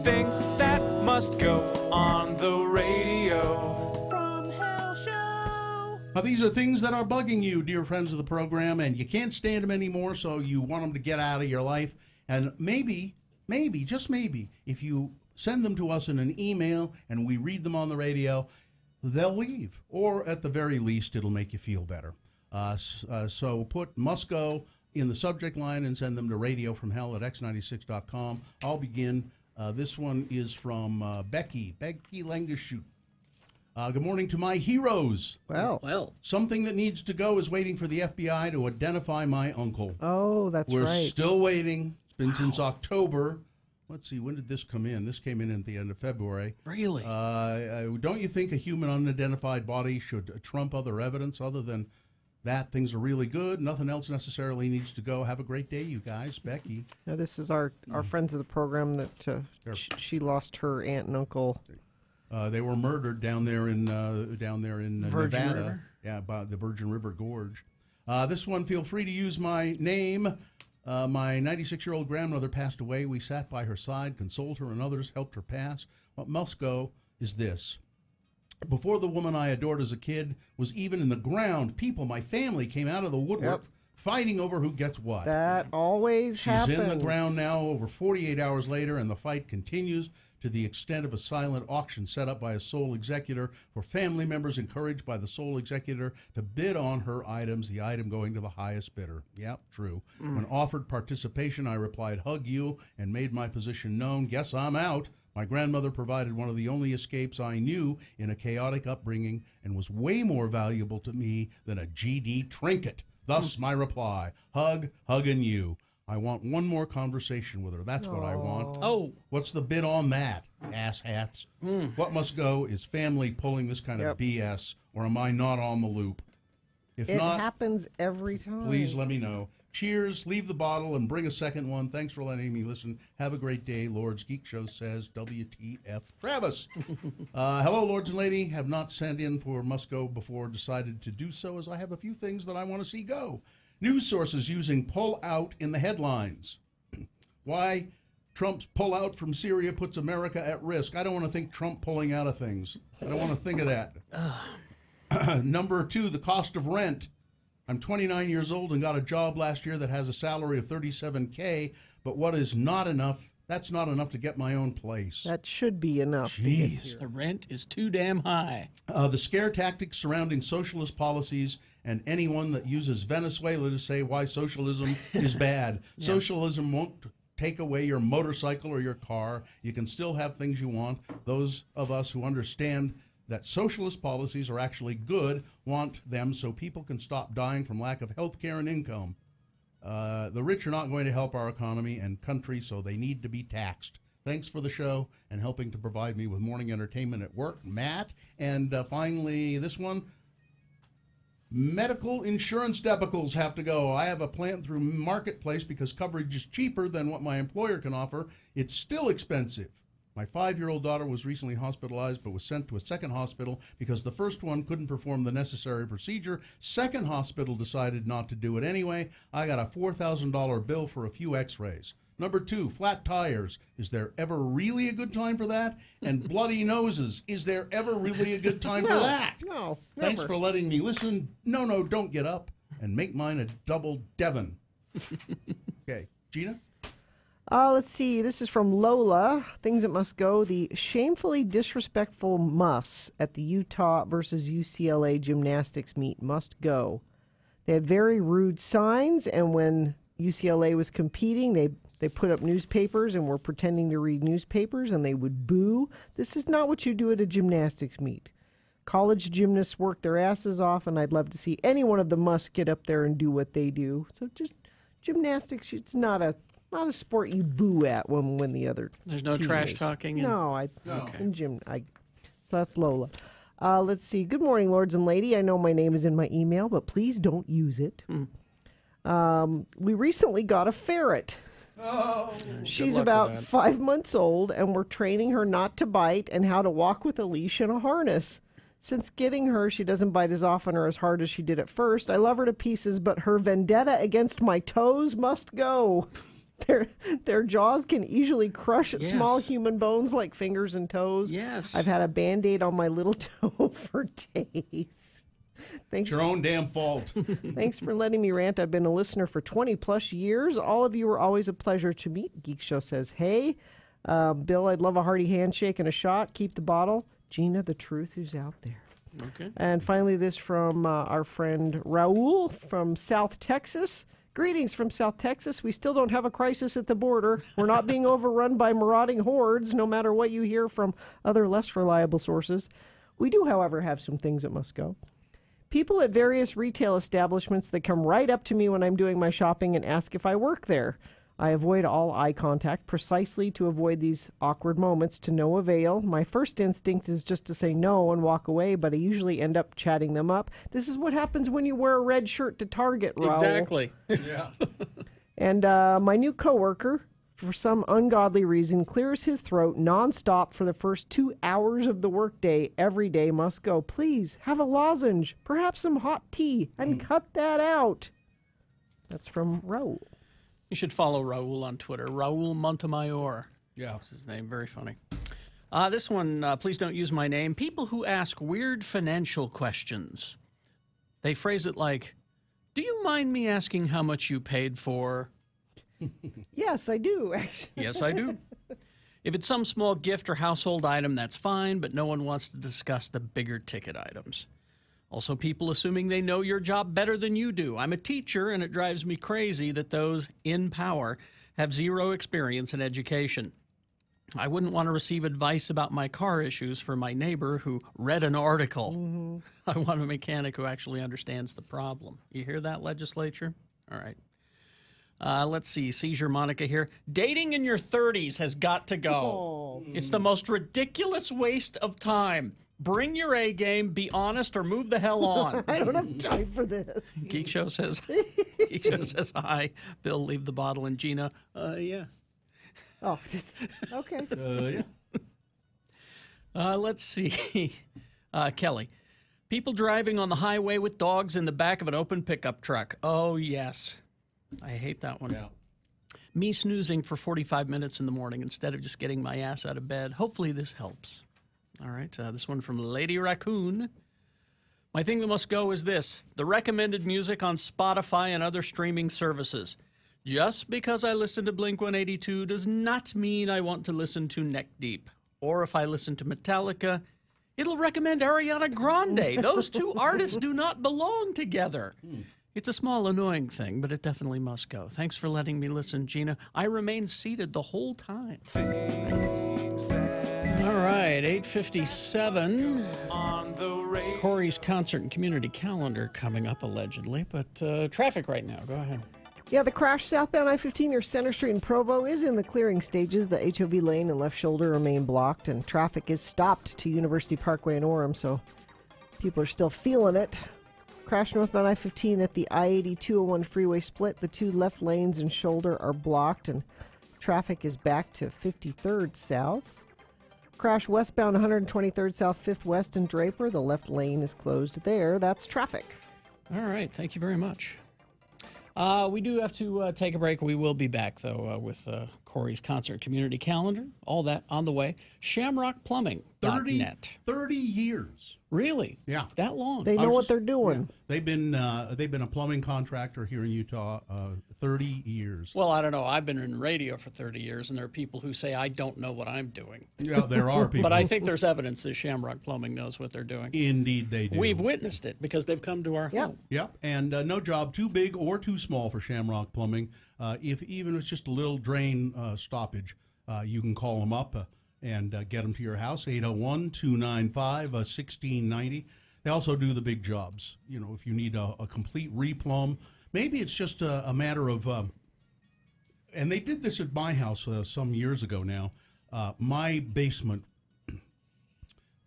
Things that must go on the radio from Hell Show. Now, these are things that are bugging you, dear friends of the program, and you can't stand them anymore, so you want them to get out of your life. And maybe, just maybe, if you send them to us in an email and we read them on the radio, they'll leave. Or at the very least, it'll make you feel better. So put Must Go in the subject line and send them to radiofromhell@x96.com. I'll begin. This one is from Becky Langeschut. Good morning to my heroes. Well. Something that needs to go is waiting for the FBI to identify my uncle. Oh, that's We're right. still waiting. It's been since October. Let's see, when did this come in? This came in at the end of February. Really? Don't you think a human unidentified body should trump other evidence? Other than that, things are really good. Nothing else necessarily needs to go. Have a great day, you guys. Becky. Now, this is our friends of the program that she lost her aunt and uncle. They were murdered down there in Nevada. River? Yeah, by the Virgin River Gorge. This one, feel free to use my name. My 96-year-old grandmother passed away. We sat by her side, consoled her, and others helped her pass. What must go is this. Before the woman I adored as a kid was even in the ground, people, my family, came out of the woodwork fighting over who gets what. That always happens. She's in the ground now over 48 hours later, and the fight continues to the extent of a silent auction set up by a sole executor for family members encouraged by the sole executor to bid on her items, the item going to the highest bidder. Yep, true. When offered participation, I replied, hug you, and made my position known. Guess I'm out. My grandmother provided one of the only escapes I knew in a chaotic upbringing and was way more valuable to me than a GD trinket. Thus, my reply, hug, hugging you. I want one more conversation with her. That's what I want. Oh. What's the bid on that, asshats? What must go is family pulling this kind of BS, or am I not on the loop? If It not, happens every time. please let me know. Cheers, leave the bottle, and bring a second one. Thanks for letting me listen. Have a great day. Lord's Geek Show says, WTF Travis. Hello, Lords and Lady. Have not sent in for Must Go before, decided to do so as I have a few things that I want to see go. News sources using pull out in the headlines. Why Trump's pull out from Syria puts America at risk. I don't want to think Trump pulling out of things. I don't want to think of that. Number 2, the cost of rent. I'm 29 years old and got a job last year that has a salary of $37K, but what is not enough, that's not enough to get my own place. That should be enough. Jeez. The rent is too damn high. The scare tactics surrounding socialist policies and anyone that uses Venezuela to say why socialism is bad. Yeah. Socialism won't take away your motorcycle or your car. You can still have things you want. Those of us who understand that socialist policies are actually good want them so people can stop dying from lack of health care and income. The rich are not going to help our economy and country, so they need to be taxed. Thanks for the show and helping to provide me with morning entertainment at work, Matt. And finally, this one, medical insurance debacles have to go. I have a plan through Marketplace because coverage is cheaper than what my employer can offer. It's still expensive. My 5-year-old daughter was recently hospitalized but was sent to a second hospital because the first one couldn't perform the necessary procedure. Second hospital decided not to do it anyway. I got a $4,000 bill for a few x-rays. Number 2, flat tires. Is there ever really a good time for that? And bloody noses. Is there ever really a good time for that? No, never. Thanks for letting me listen. No, don't get up. And make mine a double Devon. Okay, Gina? Let's see. This is from Lola. Things that must go. The shamefully disrespectful muss at the Utah versus UCLA gymnastics meet must go. They had very rude signs, and when UCLA was competing, they put up newspapers and were pretending to read newspapers, and they would boo. This is not what you do at a gymnastics meet. College gymnasts work their asses off, and I'd love to see any one of the musts get up there and do what they do. So just gymnastics, it's not a sport you boo at when the other There's no team trash is. talking? No, Okay. in gym. So that's Lola. Let's see. Good morning, Lords and Lady. I know my name is in my email, but please don't use it. We recently got a ferret. Oh, she's about 5 months old, and we're training her not to bite and how to walk with a leash and a harness. Since getting her, she doesn't bite as often or as hard as she did at first. I love her to pieces, but her vendetta against my toes must go. Their jaws can easily crush small human bones like fingers and toes. Yes. I've had a Band-Aid on my little toe for days. Thanks. It's your own damn fault. Thanks for letting me rant. I've been a listener for 20 plus years. All of you are always a pleasure to meet. Geek Show says, hey, Bill, I'd love a hearty handshake and a shot. Keep the bottle. Gina, the truth is out there. Okay. And finally, this from our friend Raul from South Texas. Greetings from South Texas. We still don't have a crisis at the border. We're not being overrun by marauding hordes, no matter what you hear from other less reliable sources. We do, however, have some things that must go. People at various retail establishments that come right up to me when I'm doing my shopping and ask if I work there. I avoid all eye contact precisely to avoid these awkward moments to no avail. My first instinct is just to say no and walk away, but I usually end up chatting them up. This is what happens when you wear a red shirt to Target, Raul. Exactly. Yeah. And my new coworker, for some ungodly reason, clears his throat nonstop for the first 2 hours of the workday. Every day must go. Please, have a lozenge, perhaps some hot tea, and cut that out. That's from Raul. You should follow Raul on Twitter. Raul Montemayor. Yeah. That's his name. Very funny. This one, please don't use my name. People who ask weird financial questions. They phrase it like, do you mind me asking how much you paid for? Yes, I do, actually. Yes, I do. If it's some small gift or household item, that's fine, but no one wants to discuss the bigger ticket items. Also, people assuming they know your job better than you do. I'm a teacher, and it drives me crazy that those in power have zero experience in education. I wouldn't want to receive advice about my car issues from my neighbor who read an article. I want a mechanic who actually understands the problem. You hear that, legislature? All right. Let's see. Seizure Monica here. Dating in your 30s has got to go. It's the most ridiculous waste of time. Bring your A game, be honest, or move the hell on. I don't have time for this. Geek Show says hi. Bill, leave the bottle. And Gina, yeah. Oh, okay. Yeah. Let's see. Kelly. People driving on the highway with dogs in the back of an open pickup truck. Oh, yes. I hate that one. Yeah. Me snoozing for 45 minutes in the morning instead of just getting my ass out of bed. Hopefully this helps. All right. This one from Lady Raccoon. My thing that must go is this. The recommended music on Spotify and other streaming services. Just because I listen to Blink-182 does not mean I want to listen to Neck Deep. Or if I listen to Metallica, it'll recommend Ariana Grande. Those two artists do not belong together. It's a small, annoying thing, but it definitely must go. Thanks for letting me listen, Gina. I remained seated the whole time. All right, 8:57. On the radio. Corey's concert and community calendar coming up, allegedly. But traffic right now. Go ahead. Yeah, the crash southbound I-15 near Center Street in Provo is in the clearing stages. The HOV lane and left shoulder remain blocked, and traffic is stopped to University Parkway in Orem, so people are still feeling it. Crash northbound I-15 at the I-80-201 freeway split. The two left lanes and shoulder are blocked, and traffic is back to 53rd South. Crash westbound 123rd South 5th West in Draper. The left lane is closed there. That's traffic. All right. Thank you very much. We do have to take a break. We will be back, though, with Corey's concert community calendar. All that on the way. ShamrockPlumbing.net. 30 years. Really? Yeah. That long? They know what they're doing. Yeah. They've been a plumbing contractor here in Utah 30 years. Well, I don't know. I've been in radio for 30 years, and there are people who say I don't know what I'm doing. Yeah, there are people. But I think there's evidence that Shamrock Plumbing knows what they're doing. Indeed they do. We've witnessed it because they've come to our home. Yep, and no job too big or too small for Shamrock Plumbing. If even it's just a little drain stoppage, you can call them up and get them to your house, 801-295-1690. They also do the big jobs. You know, if you need a complete replumb, maybe it's just a matter of, and they did this at my house some years ago now. My basement,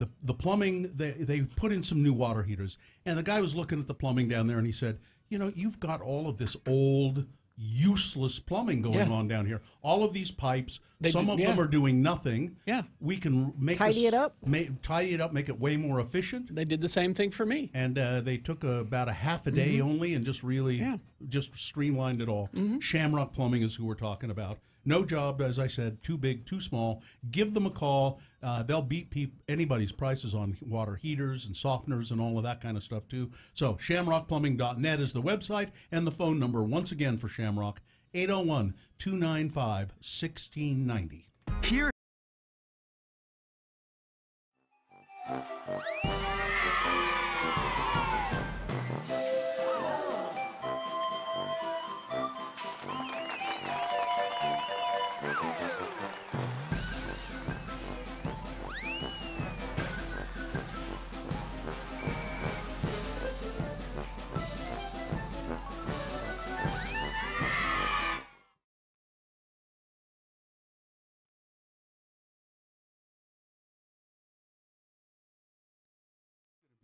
the plumbing, they put in some new water heaters, and the guy was looking at the plumbing down there, and he said, you know, you've got all of this old, useless plumbing going on down here. All of these pipes, some of them are doing nothing. Yeah. We can make tidy it up, make it way more efficient. They did the same thing for me. And they took about a half a day only and just really just streamlined it all. Shamrock Plumbing is who we're talking about. No job, as I said, too big, too small. Give them a call. They'll beat anybody's prices on water heaters and softeners and all of that kind of stuff, too. So shamrockplumbing.net is the website, and the phone number, once again, for Shamrock, 801-295-1690. Here.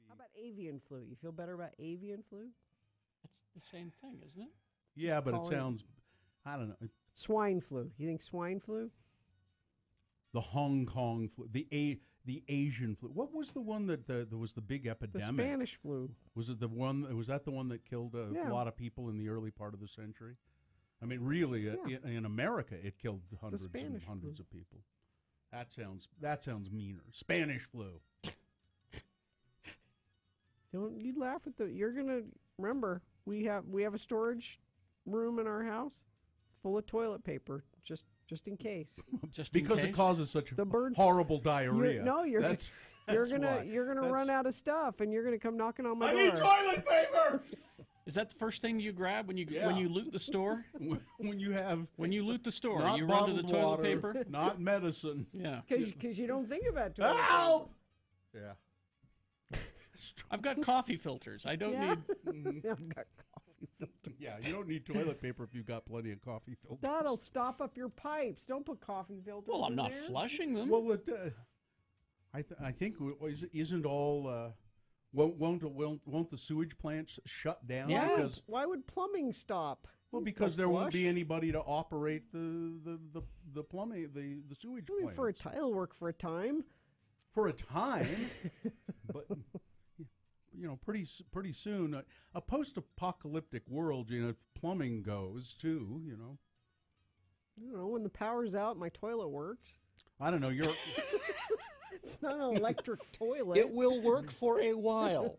How about avian flu? You feel better about avian flu? It's the same thing, isn't it? Yeah, but it sounds, I don't know. Swine flu. You think swine flu? The Hong Kong flu, the Asian flu. What was the one that there was the big epidemic? The Spanish flu. Was it the one? Was that the one that killed a lot of people in the early part of the century? I mean, really, in America, it killed hundreds and hundreds of people. That sounds meaner. Spanish flu. Don't you laugh at the? You're gonna remember we have a storage room in our house. It's full of toilet paper, just in case. Just because it causes such horrible diarrhea. you're gonna run out of stuff, and you're gonna come knocking on my door. I need toilet paper. Is that the first thing you grab when you loot the store? when you loot the store, not you run to the toilet water, paper, not medicine. Yeah, because you don't think about toilet Help! Yeah. I've got coffee filters. I don't need. I've got coffee filters. Yeah, you don't need toilet paper if you've got plenty of coffee filters. That'll stop up your pipes. Don't put coffee filters. Well, I'm in not there. flushing them. Well, I think isn't all won't the sewage plants shut down? Yeah. Because Why would plumbing stop? well, It's because still there won't be flush. anybody to operate the plumbing the sewage I mean, plants for a tile work for a time. for a time, but. Pretty soon, a post-apocalyptic world, if plumbing goes too, I don't know, when the power's out, my toilet works. I don't know. You're It's not an electric toilet. It will work for a while.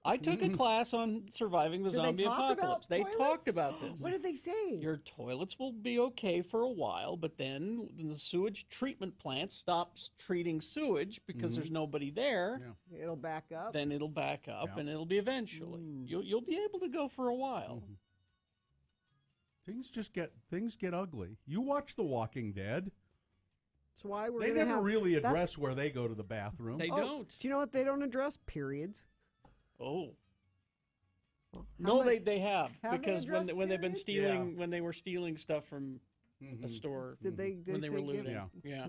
I took a class on surviving the Did zombie they talk apocalypse. about They toilets? talked about this. What did they say? Your toilets will be okay for a while, but then the sewage treatment plant stops treating sewage because there's nobody there. Yeah. It'll back up. Then it'll back up, Yeah. and it'll be eventually. You'll be able to go for a while. things get ugly. You watch The Walking Dead. That's why we're They gonna never have, really that's- address where they go to the bathroom. They don't. Do you know what they don't address? Periods. Oh. How No, many- they have have they because when addressed when they've been periods? stealing Yeah. when they were stealing stuff from a store Did they? when they were say give- looting. Yeah. Yeah.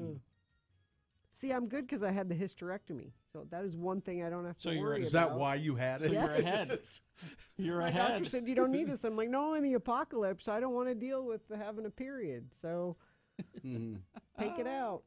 See, I'm good because I had the hysterectomy, so that is one thing I don't have to So you're- worry Is about. that why you had So it? you're ahead. You're My ahead. doctor said you don't need this. I'm like, no, in the apocalypse, I don't want to deal with having a period, so take it out.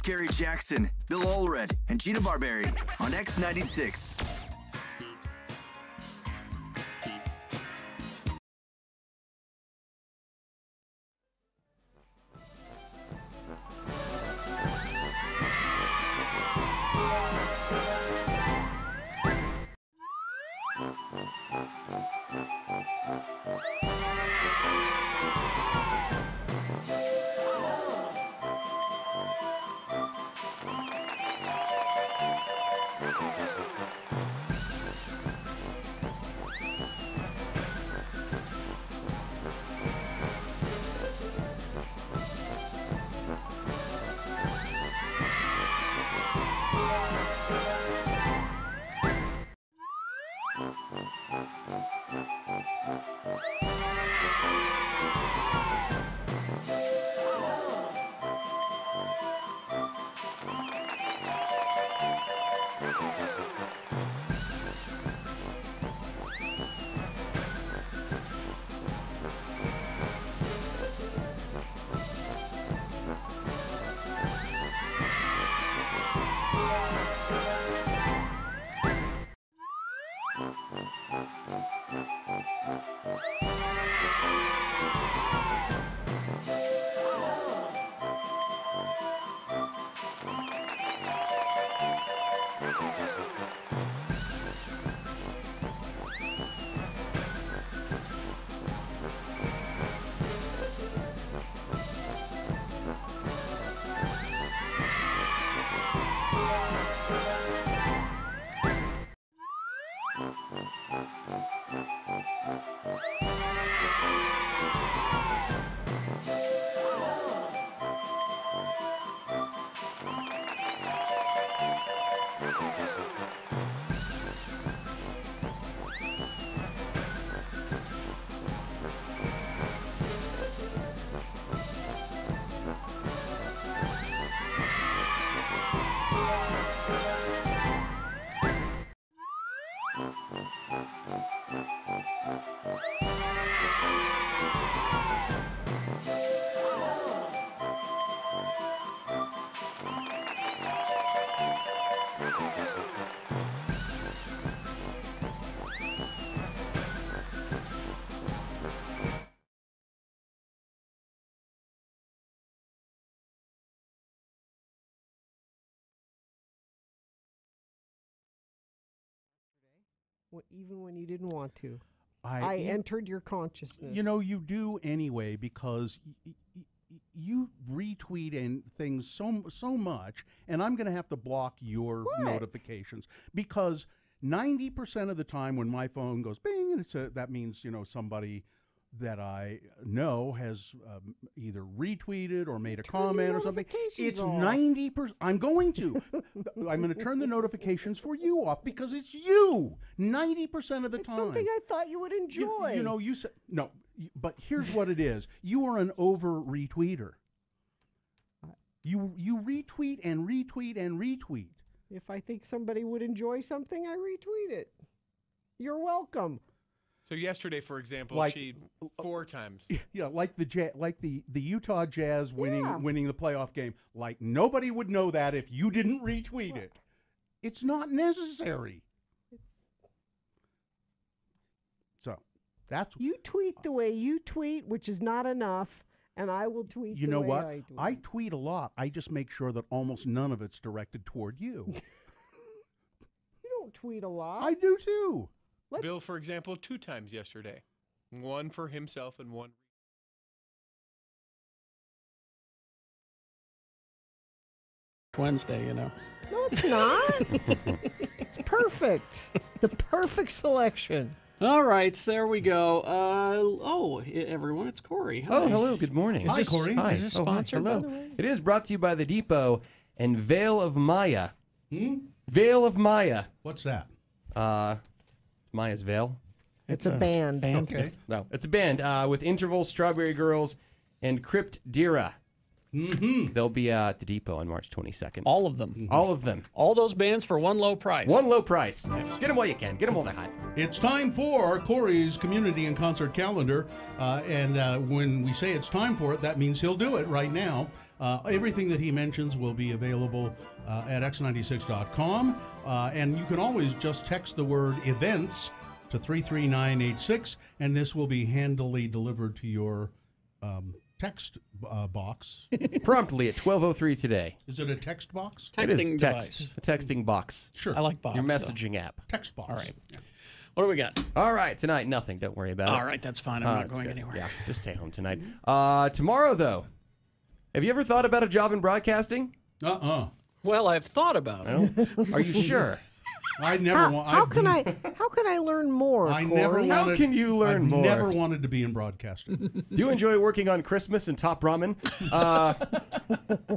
Gary Jackson, Bill Allred, and Gina Barberi on X96. Even when you didn't want to. I entered your consciousness. You know, you do anyway because you retweet and things so much, and I'm going to have to block your notifications because 90% of the time when my phone goes bing, and that means, you know, somebody that I know has either retweeted or made a comment or something. It's 90%. I'm going to turn the notifications for you off because it's you 90% of the time. Something I thought you would enjoy. You know, you said no, but here's what it is. You are an over retweeter. You retweet and retweet and retweet. If I think somebody would enjoy something, I retweet it. You're welcome. So yesterday, for example, she 4 times. Yeah, like the Utah Jazz winning the playoff game. Like nobody would know that if you didn't retweet it. It's not necessary. So that's you tweet the way you tweet, which is not enough, and I will tweet. You know what? I tweet a lot. I just make sure that almost none of it's directed toward you. You don't tweet a lot. I do too. Bill, for example, 2 times yesterday. 1 for himself and 1. Wednesday, you know. No, it's not. It's perfect. The perfect selection. All right, so there we go. Everyone, it's Corey. Hi. Oh, hello. Good morning. Hi, Corey. Hi. Is this sponsored, hello. by the way? It is brought to you by the Depot and Veil of Maya. Veil of Maya. What's that? Maya's Veil. It's a band. Okay. No, it's a band with Interval, Strawberry Girls, and Crypt Dira. They'll be at the Depot on March 22nd. All of them. All of them. All those bands for one low price. One low price. Get them while you can. Get them while they're hot. It's time for Corey's community and concert calendar. And when we say it's time for it, that means he'll do it right now. Everything that he mentions will be available at x96.com. And you can always just text the word events to 33986, and this will be handily delivered to your text box. Promptly at 12:03 today. Is it a text box? It is Texting text. device. A texting box. Sure. I like box. Your messaging app. Text box. All right. What do we got? All right, tonight, nothing. Don't worry about it. All right, that's fine. I'm not that's going good. anywhere. Yeah, just stay home tonight. Tomorrow, though, have you ever thought about a job in broadcasting? Well, I've thought about it. No? Are you sure? I never want. How can I learn more? I Corey? never wanted. How can you learn I've more? Never wanted to be in broadcasting. Do you enjoy working on Christmas and Top Ramen?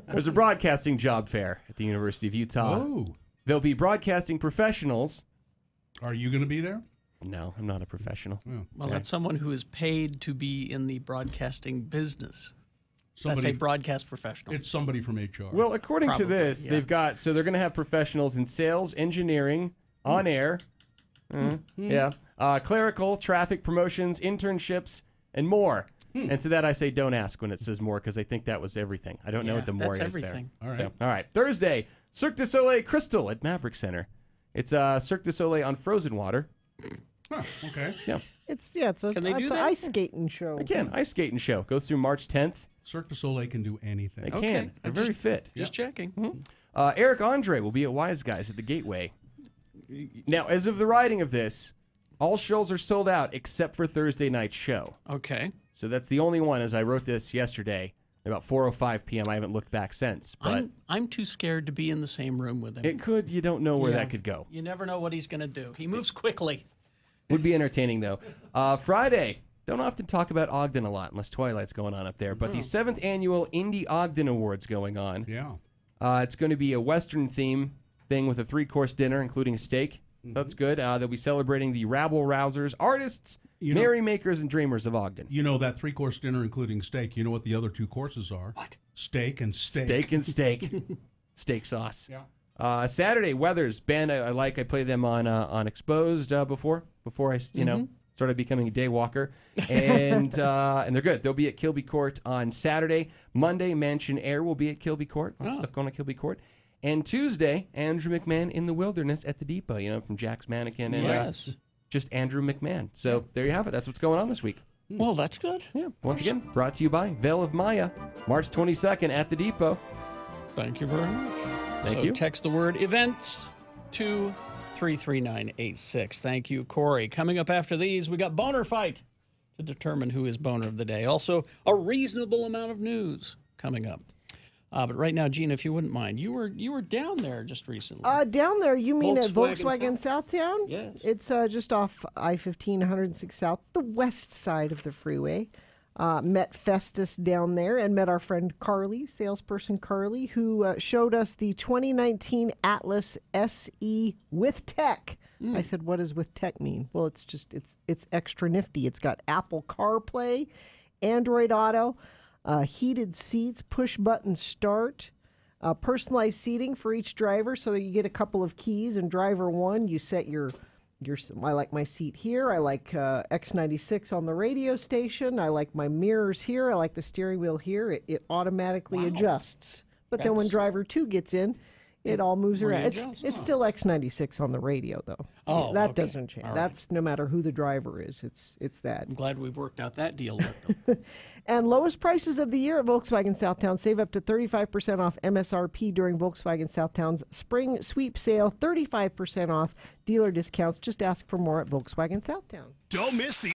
There's a broadcasting job fair at the University of Utah. Oh. There'll be broadcasting professionals. Are you going to be there? No, I'm not a professional. Well, that's someone who is paid to be in the broadcasting business. Somebody, That's a broadcast professional. It's somebody from HR. Well, according to Probably, this, yeah. they've got, so they're going to have professionals in sales, engineering, on air, clerical, traffic promotions, internships, and more. And to that I say don't ask when it says more, because I think that was everything. I don't know what the more that's is everything. there. All right. So, all right. Thursday, Cirque du Soleil Crystal at Maverick Center. It's Cirque du Soleil on frozen water. Huh, okay. Yeah. It's Can they do an that? ice skating show. Again, ice skating show. Goes through March 10th. Cirque du Soleil can do anything. They Okay. can. They're very fit. Just checking. Eric Andre will be at Wise Guys at the Gateway. Now, as of the writing of this, all shows are sold out except for Thursday night's show. Okay. So that's the only one. As I wrote this yesterday, about 4:05 p.m. I haven't looked back since, but I'm too scared to be in the same room with him. it could. You don't know where Yeah. that could go. You never know what he's going to do. He moves quickly. Would be entertaining though. Friday. Don't often talk about Ogden a lot unless Twilight's going on up there. But the 7th annual Indie Ogden Awards going on. Yeah. It's going to be a Western theme thing with a 3-course dinner, including a steak. So that's good. They'll be celebrating the rabble-rousers, artists, merrymakers, and dreamers of Ogden. You know that 3-course dinner including steak. You know what the other 2 courses are? What? Steak and steak. Steak and steak. Steak sauce. Yeah. Saturday, Weathers, band I like. I played them on Exposed before I started becoming a day walker, and they're good. They'll be at Kilby Court on Saturday. Monday, Mansion Air will be at Kilby Court. Lots of stuff going on at Kilby Court. And Tuesday, Andrew McMahon in the Wilderness at the Depot. You know, from Jack's Mannequin and just Andrew McMahon. So there you have it. That's what's going on this week. Well, that's good. Yeah. Once again, brought to you by Veil of Maya, March 22nd at the Depot. Thank you very much. Thank you. Text the word events to 33986. Thank you, Corey. Coming up after these, we got Boner Fight to determine who is Boner of the Day. Also, a reasonable amount of news coming up. But right now, Gina, if you wouldn't mind, you were down there just recently. Down there, you mean at Volkswagen Volkswagen Southtown? Yes. It's just off I-15, 106 South, the west side of the freeway. Met Festus down there and met our friend Carly, salesperson Carly, who showed us the 2019 Atlas SE with tech. I said, what does with tech mean? Well, it's extra nifty. It's got Apple CarPlay, Android Auto, heated seats, push button start, personalized seating for each driver so that you get a couple of keys. And driver one, you set I like my seat here. I like X96 on the radio station. I like my mirrors here. I like the steering wheel here. It automatically adjusts. But then when driver 2 gets in, it all moves around. It's still X96 on the radio, though. Oh, that okay. doesn't change. All right. That's no matter who the driver is. It's that. I'm glad we've worked out that deal with them. And lowest prices of the year at Volkswagen Southtown. Save up to 35% off MSRP during Volkswagen Southtown's spring sweep sale. 35% off dealer discounts. Just ask for more at Volkswagen Southtown. Don't miss the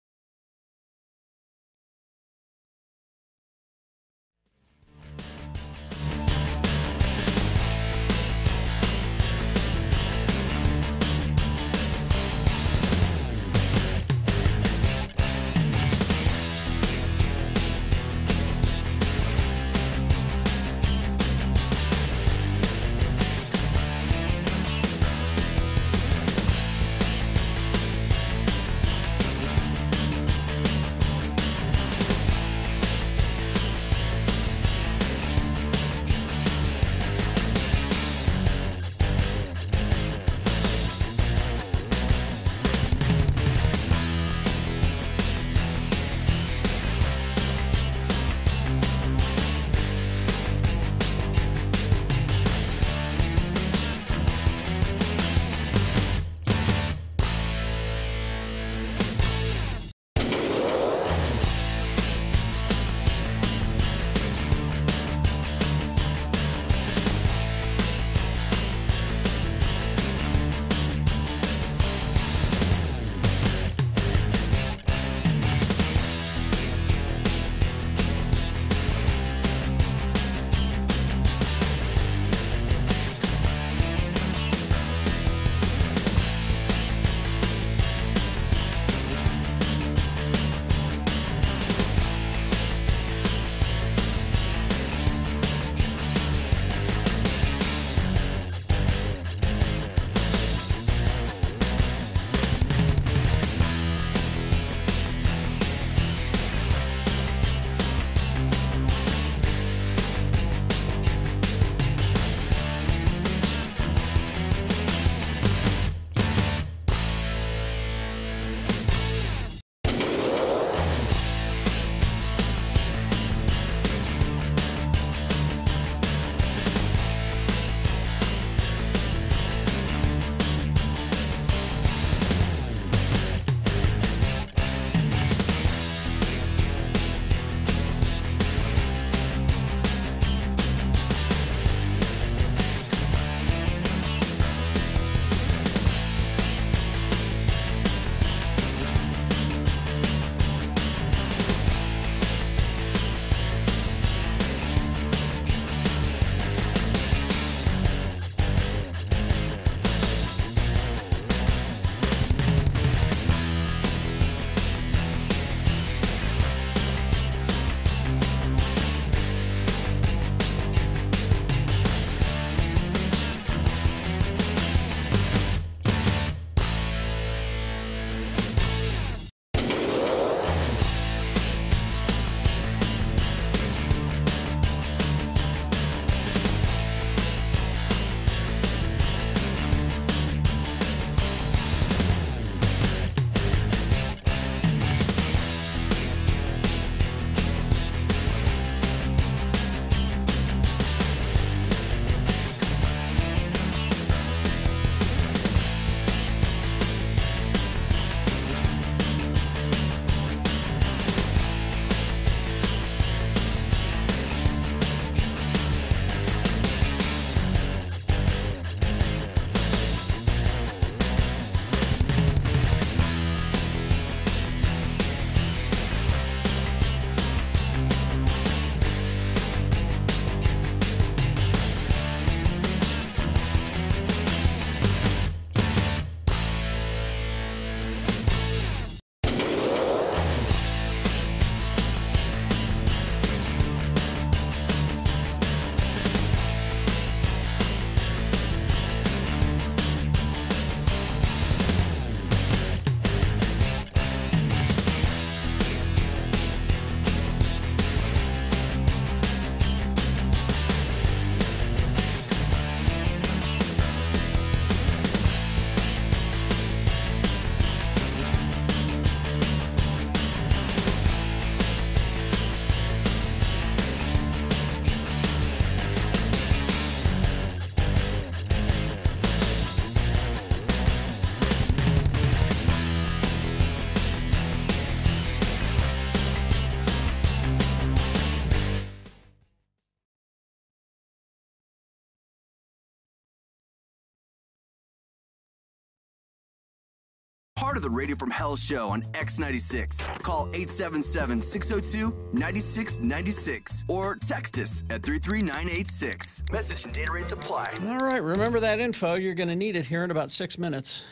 part of the Radio from Hell show on X96. Call 877-602-9696 or text us at 33986. Message and data rates apply. All right, remember that info. You're going to need it here in about 6 minutes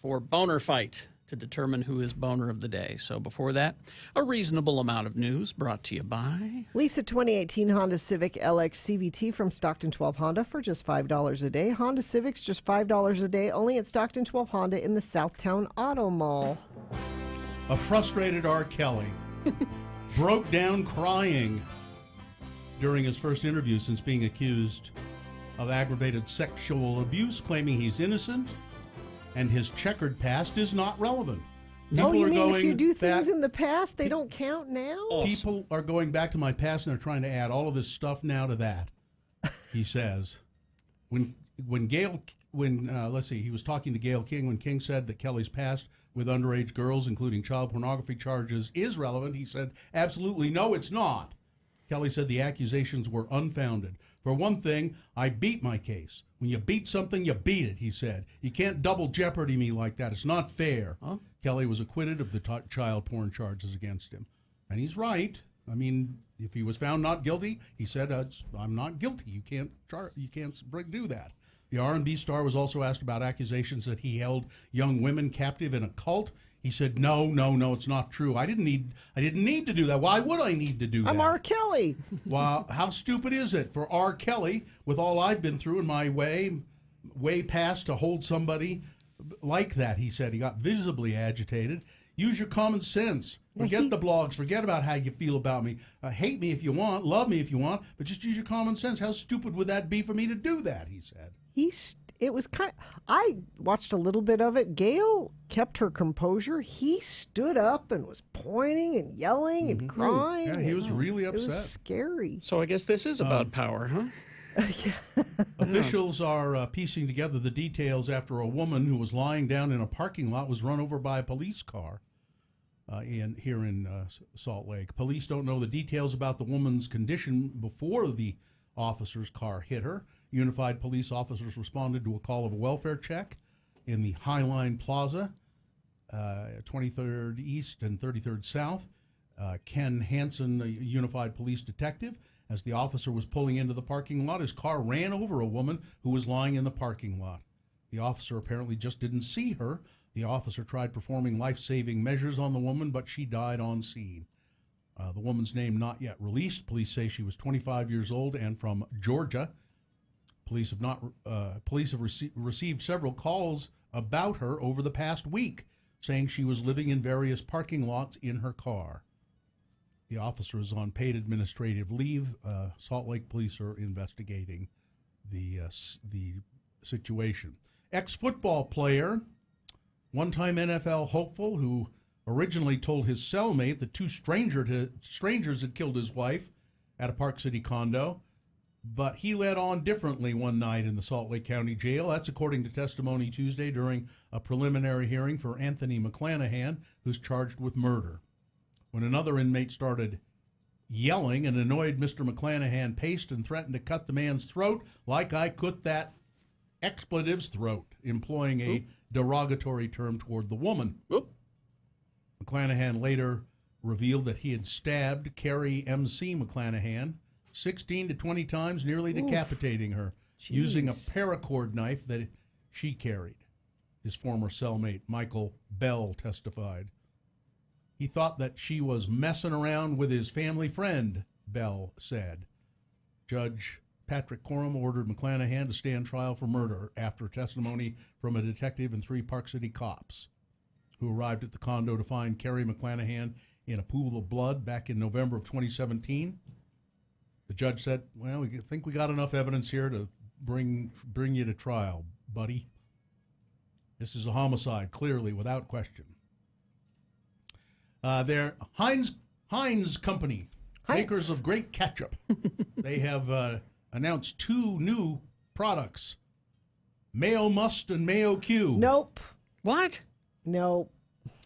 for Boner Fight to determine who is boner of the day. So before that, a reasonable amount of news brought to you by Lisa 2018 Honda Civic LX CVT from Stockton 12 Honda for just $5 a day. Honda Civics just $5 a day, only at Stockton 12 Honda in the Southtown Auto Mall. A frustrated R. Kelly broke down crying during his first interview since being accused of aggravated sexual abuse, claiming he's innocent and his checkered past is not relevant. People you mean if you do things in the past, they don't count now? People are going back to my past and they're trying to add all of this stuff now to that, he says. When let's see, he was talking to Gayle King when King said that Kelly's past with underage girls, including child pornography charges, is relevant. He said, absolutely no, it's not. Kelly said the accusations were unfounded. For one thing, I beat my case. When you beat something, you beat it, he said. You can't double jeopardy me like that. It's not fair. Huh? Kelly was acquitted of the child porn charges against him. And he's right. I mean, if he was found not guilty, he said, I'm not guilty. You can't do that. The R&B star was also asked about accusations that he held young women captive in a cult. He said, no, it's not true. I didn't need to do that. Why would I need to do that? I'm R. Kelly. Well, how stupid is it for R. Kelly, with all I've been through in my way past, to hold somebody like that? He said. He got visibly agitated. Use your common sense. Forget the blogs. Forget about how you feel about me. Hate me if you want. Love me if you want. But just use your common sense. How stupid would that be for me to do that? He said. It was I watched a little bit of it. Gayle kept her composure. He stood up and was pointing and yelling and crying. Yeah, he was really upset. It was scary. So I guess this is about power, huh? Officials are piecing together the details after a woman who was lying down in a parking lot was run over by a police car here in Salt Lake. Police don't know the details about the woman's condition before the officer's car hit her. Unified police officers responded to a call of a welfare check in the Highline Plaza, 23rd East and 33rd South. Ken Hansen, a unified police detective, as the officer was pulling into the parking lot, his car ran over a woman who was lying in the parking lot. The officer apparently just didn't see her. The officer tried performing life-saving measures on the woman, but she died on scene. The woman's name not yet released. Police say she was 25 years old and from Georgia. Police have received several calls about her over the past week, saying she was living in various parking lots in her car. The officer is on paid administrative leave. Salt Lake police are investigating the situation. Ex-football player, one-time NFL hopeful who originally told his cellmate that two strangers had killed his wife at a Park City condo, but he led on differently one night in the Salt Lake County Jail. That's according to testimony Tuesday during a preliminary hearing for Anthony McClanahan, who's charged with murder. When another inmate started yelling, an annoyed Mr. McClanahan paced and threatened to cut the man's throat like I cut that expletive's throat, employing a derogatory term toward the woman. McClanahan later revealed that he had stabbed Carrie M.C. McClanahan 16 to 20 times, nearly decapitating her, using a paracord knife that she carried. His former cellmate, Michael Bell, testified. He thought that she was messing around with his family friend, Bell said. Judge Patrick Coram ordered McClanahan to stand trial for murder after testimony from a detective and 3 Park City cops who arrived at the condo to find Carrie McClanahan in a pool of blood back in November of 2017. The judge said, well, we think we got enough evidence here to bring you to trial, buddy. This is a homicide, clearly, without question. They're Heinz Company, makers of great ketchup. They have announced 2 new products, Mayo Must and Mayo Q. Nope. What? Nope.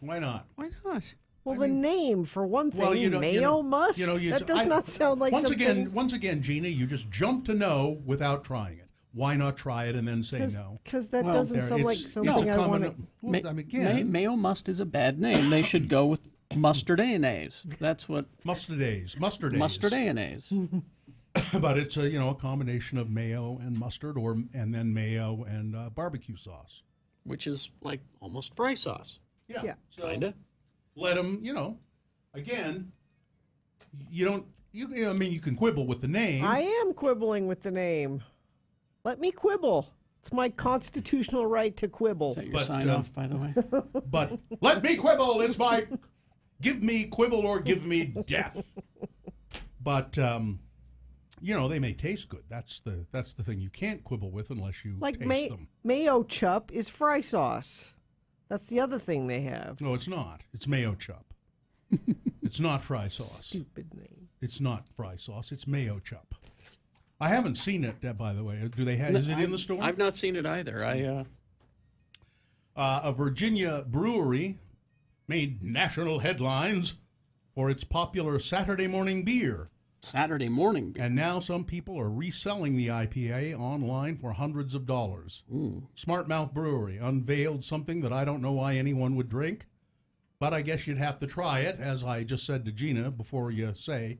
Why not? Why not? Well, the name, for one thing, Mayo Must, that does not sound like Once again, Gina, you just jump to no without trying it. why not try it and then say no? Because that doesn't sound like something I want to. Mayo must is a bad name. They should go with mustardanaise. That's what mustardanaise. Mustardanaise. But it's a combination of mayo and mustard, and then mayo and barbecue sauce, which is like almost fry sauce. Yeah. So kinda. Let them. Again, you don't. You can quibble with the name. I am quibbling with the name. Let me quibble. It's my constitutional right to quibble. Is that your sign off, by the way? But let me quibble. It's my give me quibble or give me death. But they may taste good. That's the thing you can't quibble with unless you taste them. Mayo chup is fry sauce. That's the other thing they have. No, it's not. It's mayo chup. It's not fry sauce. Stupid name. It's not fry sauce. It's mayo chup. I haven't seen it, by the way. Do they have? Is it in the store? I've not seen it either. A Virginia brewery made national headlines for its popular Saturday morning beer. Saturday morning beer. And now some people are reselling the IPA online for hundreds of dollars. Smart Mouth Brewery unveiled something that I don't know why anyone would drink, but I guess you'd have to try it, as I just said to Gina before you say.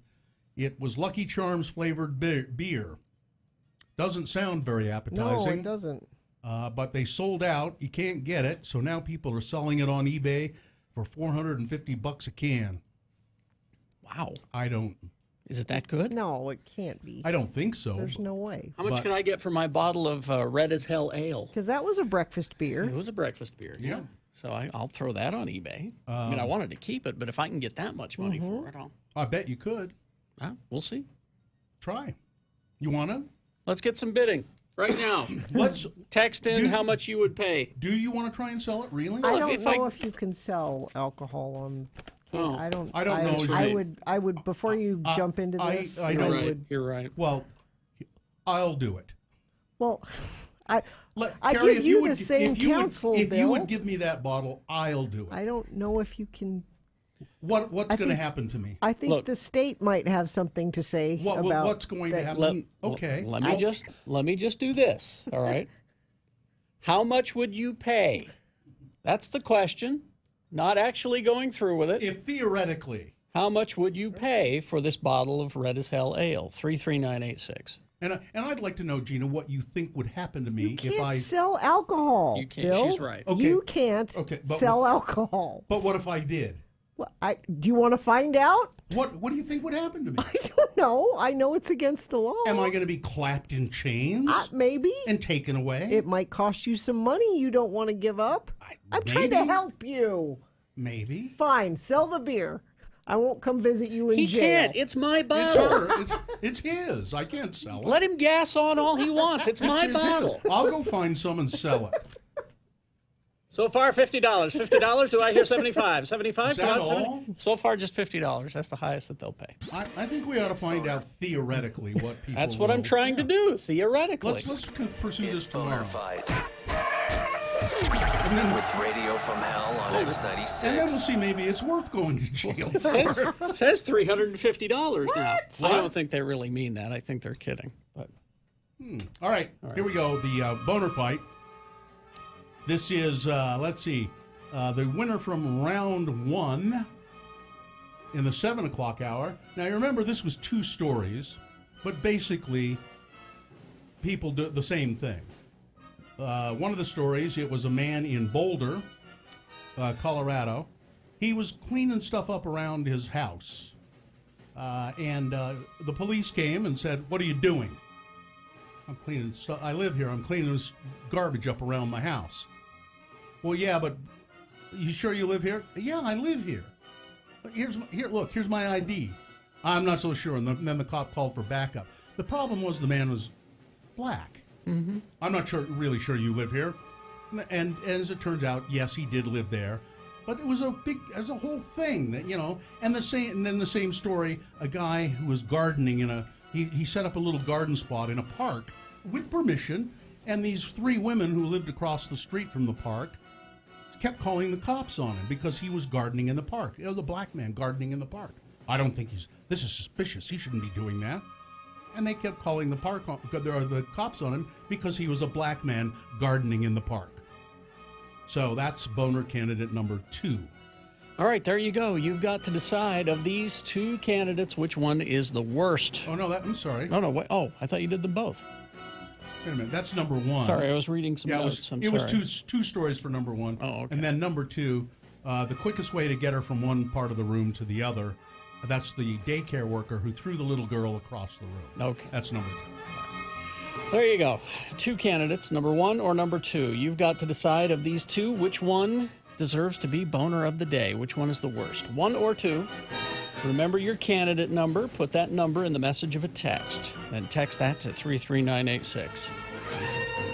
It was Lucky Charms flavored beer. Doesn't sound very appetizing. No, it doesn't. But they sold out. You can't get it, so now people are selling it on eBay for $450 a can. Wow. Is it that good? No, it can't be. I don't think so. There's no way. How much can I get for my bottle of Red as Hell Ale? Because that was a breakfast beer. It was a breakfast beer. Yeah. So I'll throw that on eBay. I wanted to keep it, but if I can get that much money for it, I bet you could. We'll see. Try. You want to? Let's get some bidding right now. Let's text in how much you would pay. Do you want to try and sell it? Really? I don't know if you can sell alcohol on. I don't know. I would before you jump into this. You're right. Well, I'll do it. Well, I Carrie, give you the same counsel, if Bill. you would give me that bottle, I'll do it. I don't know if you can. What's going to happen to me? I think the state might have something to say about what's going to happen. Okay. Let me just do this. All right. How much would you pay? That's the question. Not actually going through with it. If theoretically. How much would you pay for this bottle of Red as Hell Ale? 33986. And I'd like to know, Gina, what you think would happen to me if I sell alcohol. You can't. Bill. She's right. Okay. You can't sell alcohol. But what if I did? Well, do you want to find out? What do you think would happen to me? I don't know. I know it's against the law. Am I going to be clapped in chains? Maybe. And taken away? It might cost you some money you don't want to give up. I'm trying to help you. Maybe. Fine. Sell the beer. I won't come visit you in jail. He can't. It's my bottle. It's his. I can't sell it. Let him gas on all he wants. It's my bottle. I'll go find some and sell it. So far, $50. $50. Do I hear 75? 75? Is that all? So far, just $50. That's the highest that they'll pay. I think we ought to find out theoretically what people. That's what I'm trying to do. Theoretically. Let's pursue this tomorrow. And then with Radio from Hell on X96. And then we'll see. Maybe it's worth going to jail. It says $350 now. What? I don't think they really mean that. I think they're kidding. But All right. Here we go. The boner fight. This is, let's see, the winner from round 1 in the 7 o'clock hour. Now, you remember this was 2 stories, but basically people do the same thing. One of the stories, it was a man in Boulder, Colorado. He was cleaning stuff up around his house. And the police came and said, "What are you doing?" "I'm cleaning stuff. I live here. I'm cleaning this garbage up around my house." "Well, yeah, but you sure you live here?" "Yeah, I live here." Here's my ID." "I'm not so sure." And then the cop called for backup. The problem was the man was black. Mm-hmm. "I'm not really sure you live here." And as it turns out, yes, he did live there. But it was a whole thing that, and then the same story, a guy who was gardening he set up a little garden spot in a park with permission, and these 3 women who lived across the street from the park kept calling the cops on him because he was gardening in the park. It was a black man gardening in the park. "I don't think this is suspicious. He shouldn't be doing that." and they kept calling the cops on him because he was a black man gardening in the park. So that's boner candidate number 2. All right, there you go. You've got to decide of these 2 candidates which one is the worst. Oh, no, I'm sorry. No, wait. Oh, I thought you did them both. Wait a minute, that's number 1. Sorry, I was reading some notes. It was two stories for number 1. Oh, okay. And then number 2, the quickest way to get her from one part of the room to the other, that's the daycare worker who threw the little girl across the room. Okay. That's number 2. There you go. 2 candidates, number 1 or number 2. You've got to decide of these 2 which one deserves to be boner of the day. Which one is the worst? 1 or 2. Remember your candidate number. Put that number in the message of a text. Then text that to 33986.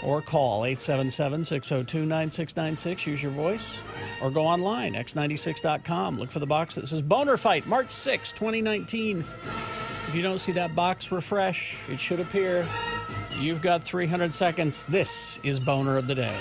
Or call 877-602-9696. Use your voice. Or go online, x96.com. Look for the box that says Boner Fight, March 6, 2019. If you don't see that box, refresh. It should appear. You've got 300 seconds. This is Boner of the Day.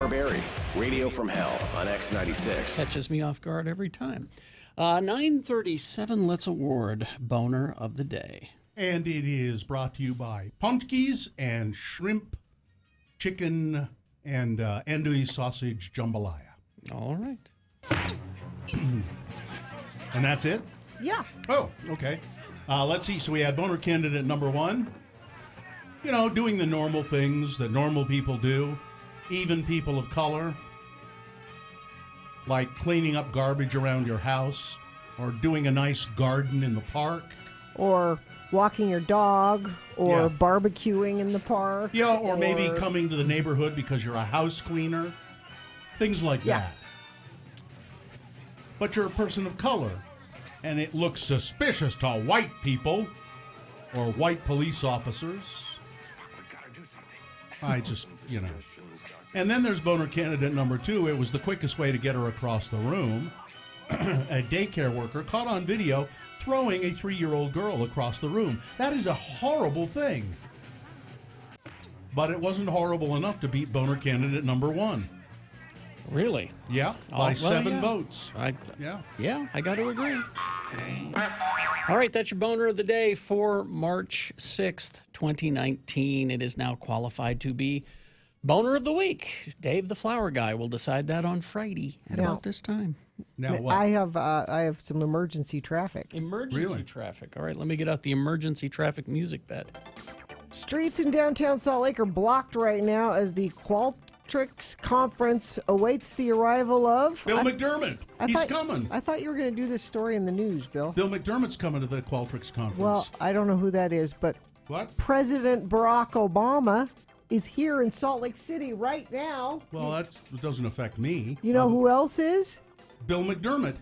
Barry, Radio from Hell on X96. Catches me off guard every time. 9:37, let's award Boner of the Day. And it is brought to you by Punkies and Shrimp, Chicken, and Andouille Sausage Jambalaya. All right. And that's it? Yeah. Oh, okay. Let's see. So we had Boner Candidate number 1. You know, doing the normal things that normal people do, even people of color, like cleaning up garbage around your house or doing a nice garden in the park. Or walking your dog, or Yeah. barbecuing in the park. Yeah, or maybe coming to the neighborhood because you're a house cleaner. Things like that. But you're a person of color, and it looks suspicious to white people or white police officers. I just, you know. And then there's Boner Candidate number 2. It was the quickest way to get her across the room. A daycare worker caught on video throwing a 3-year-old girl across the room. That is a horrible thing. But it wasn't horrible enough to beat Boner Candidate number 1. Really? Yeah, by 7 votes. Yeah, I got to agree. All right, that's your Boner of the Day for March 6th, 2019. It is now qualified to be Boner of the Week. Dave the Flower Guy will decide that on Friday at about this time. Now what? I have some emergency traffic. Emergency traffic. All right, let me get out the emergency traffic music bed. Streets in downtown Salt Lake are blocked right now as the Qualtrics conference awaits the arrival of Bill McDermott. He's coming. I thought you were going to do this story in the news, Bill. Bill McDermott's coming to the Qualtrics conference. Well, I don't know who that is, but President Barack Obama is here in Salt Lake City right now. Well, that doesn't affect me. You know who else is? Bill McDermott.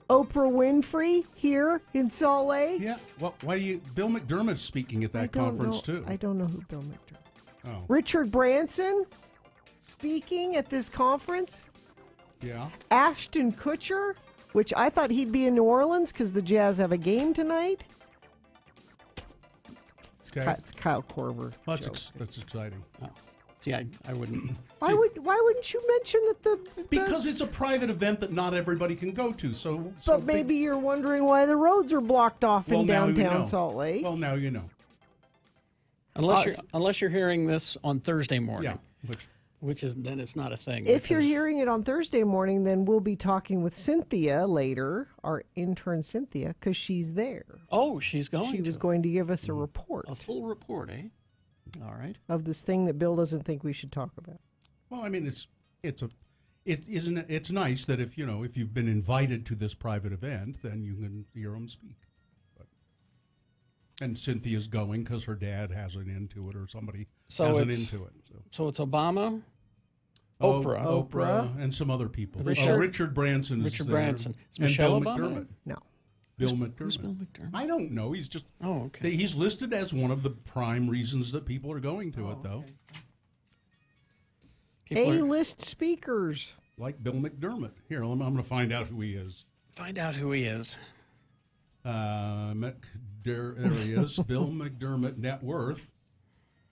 Oprah Winfrey here in Salt Lake. Yeah. Well, why do you? Bill McDermott's speaking at that conference too. I don't know who Bill McDermott is. Oh. Richard Branson speaking at this conference. Yeah. Ashton Kutcher, which I thought he'd be in New Orleans because the Jazz have a game tonight. It's Kyle Korver. Well, that's exciting. Oh. See, I wouldn't. Why wouldn't you mention that Because it's a private event that not everybody can go to. So but maybe you're wondering why the roads are blocked off in now you downtown know. Salt Lake. Well, now you know. Unless you're hearing this on Thursday morning. Yeah. Which is then it's not a thing. If you're hearing it on Thursday morning, then we'll be talking with Cynthia later, our intern Cynthia, because she's there. Oh, she's going. She was going to give us a report. A full report, eh? All right. Of this thing that Bill doesn't think we should talk about. Well, I mean, it's nice that if you've been invited to this private event, then you can hear them speak. And Cynthia's going because her dad has an into it, or somebody has an into it. So it's Obama, Oprah, and some other people. Richard Branson. Richard is there, Branson. Is and Michelle Bill Obama? McDermott. No. Bill McDermott. Who's Bill McDermott? I don't know. He's just. Oh, okay. He's listed as one of the prime reasons that people are going to it, though. A-list speakers. Like Bill McDermott. Here, I'm going to find out who he is. Find out who he is. There he is. Bill McDermott, net worth.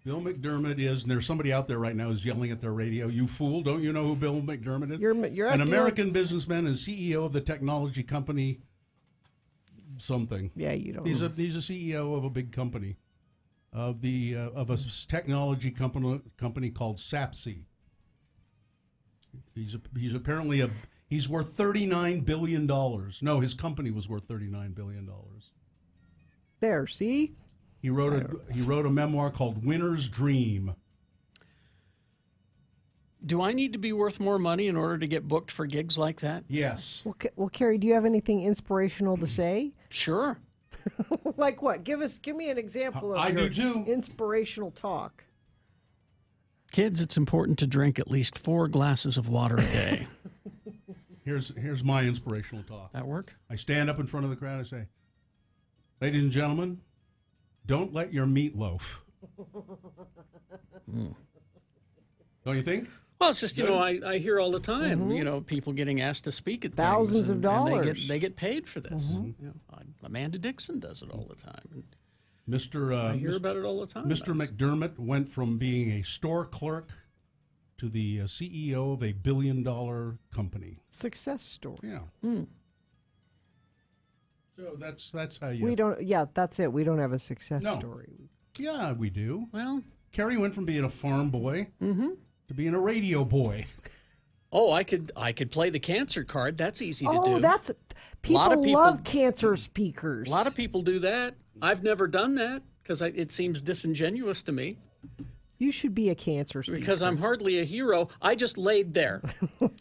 Bill McDermott is, and there's somebody out there right now who's yelling at their radio, "You fool, don't you know who Bill McDermott is?" You're an American businessman and CEO of the technology company something. Yeah, you don't. He's a CEO of a big company, of a technology company called Sapsi. He's apparently he's worth $39 billion. No, his company was worth $39 billion. There, see? He wrote a memoir called Winner's Dream. Do I need to be worth more money in order to get booked for gigs like that? Yes. Well, Carrie, do you have anything inspirational to say? Sure. Like what? Give me an example of I your do too. Inspirational talk. Kids, it's important to drink at least 4 glasses of water a day. Here's my inspirational talk. That work? I stand up in front of the crowd and say, "Ladies and gentlemen, don't let your meat loaf." Don't you think? Well, it's just, I hear all the time, people getting asked to speak at thousands of dollars. And they get paid for this. Amanda Dixon does it all the time. I hear about it all the time. Mr. McDermott went from being a store clerk to the CEO of a billion-dollar company. Success story. Yeah. Mm. So that's how you. We don't. Yeah, that's it. We don't have a success story. Yeah, we do. Well, Kerry went from being a farm boy to being a radio boy. Oh, I could play the cancer card. That's easy to do. Oh, that's people love cancer speakers. A lot of people do that. I've never done that because it seems disingenuous to me. You should be a cancer speaker. Because I'm hardly a hero. I just laid there.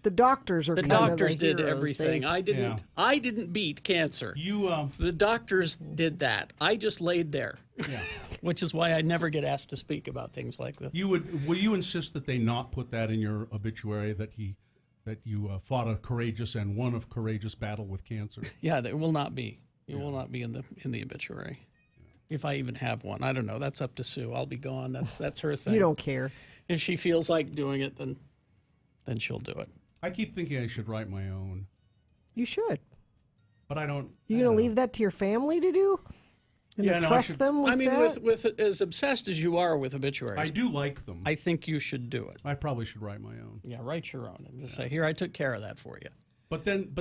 The doctors are. The kind of doctors did heroes. everything. I didn't. Yeah. I didn't beat cancer. The doctors did that. I just laid there. Yeah. Which is why I never get asked to speak about things like this. Will you insist that they not put that in your obituary that you fought a courageous and won a courageous battle with cancer? Yeah, there will not be. It will not be in the obituary. If I even have one, I don't know. That's up to Sue. I'll be gone. That's her thing. You don't care. If she feels like doing it, then she'll do it. I keep thinking I should write my own. You should. But I don't. You gonna leave that to your family to do? And Yeah, no, I trust should- them with I mean, that? with as obsessed as you are with obituaries, I do like them. I think you should do it. I probably should write my own. Yeah, write your own and just say, "Here, I took care of that for you." But then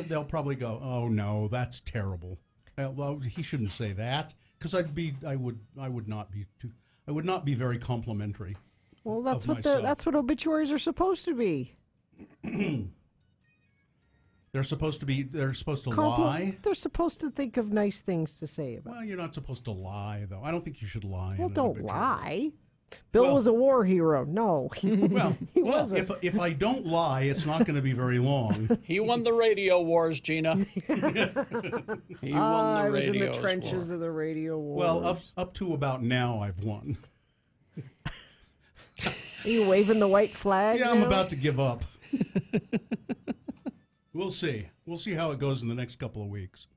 they'll probably go, "Oh no, that's terrible." Well, he shouldn't say that because I would not be very complimentary. Well, that's of what myself. that's what obituaries are supposed to be. They're supposed to lie. They're supposed to think of nice things to say about. Well, you're not supposed to lie, though. I don't think you should lie. Well, in an don't obituary. lie. Bill was a war hero. No, Well, he wasn't. if I don't lie, it's not going to be very long. He won the radio wars, Gina. He won I the was in the radio trenches of the radio war. Well, up to about now, I've won. Are you waving the white flag? Yeah, I'm now? about to give up. We'll see. We'll see how it goes in the next couple of weeks.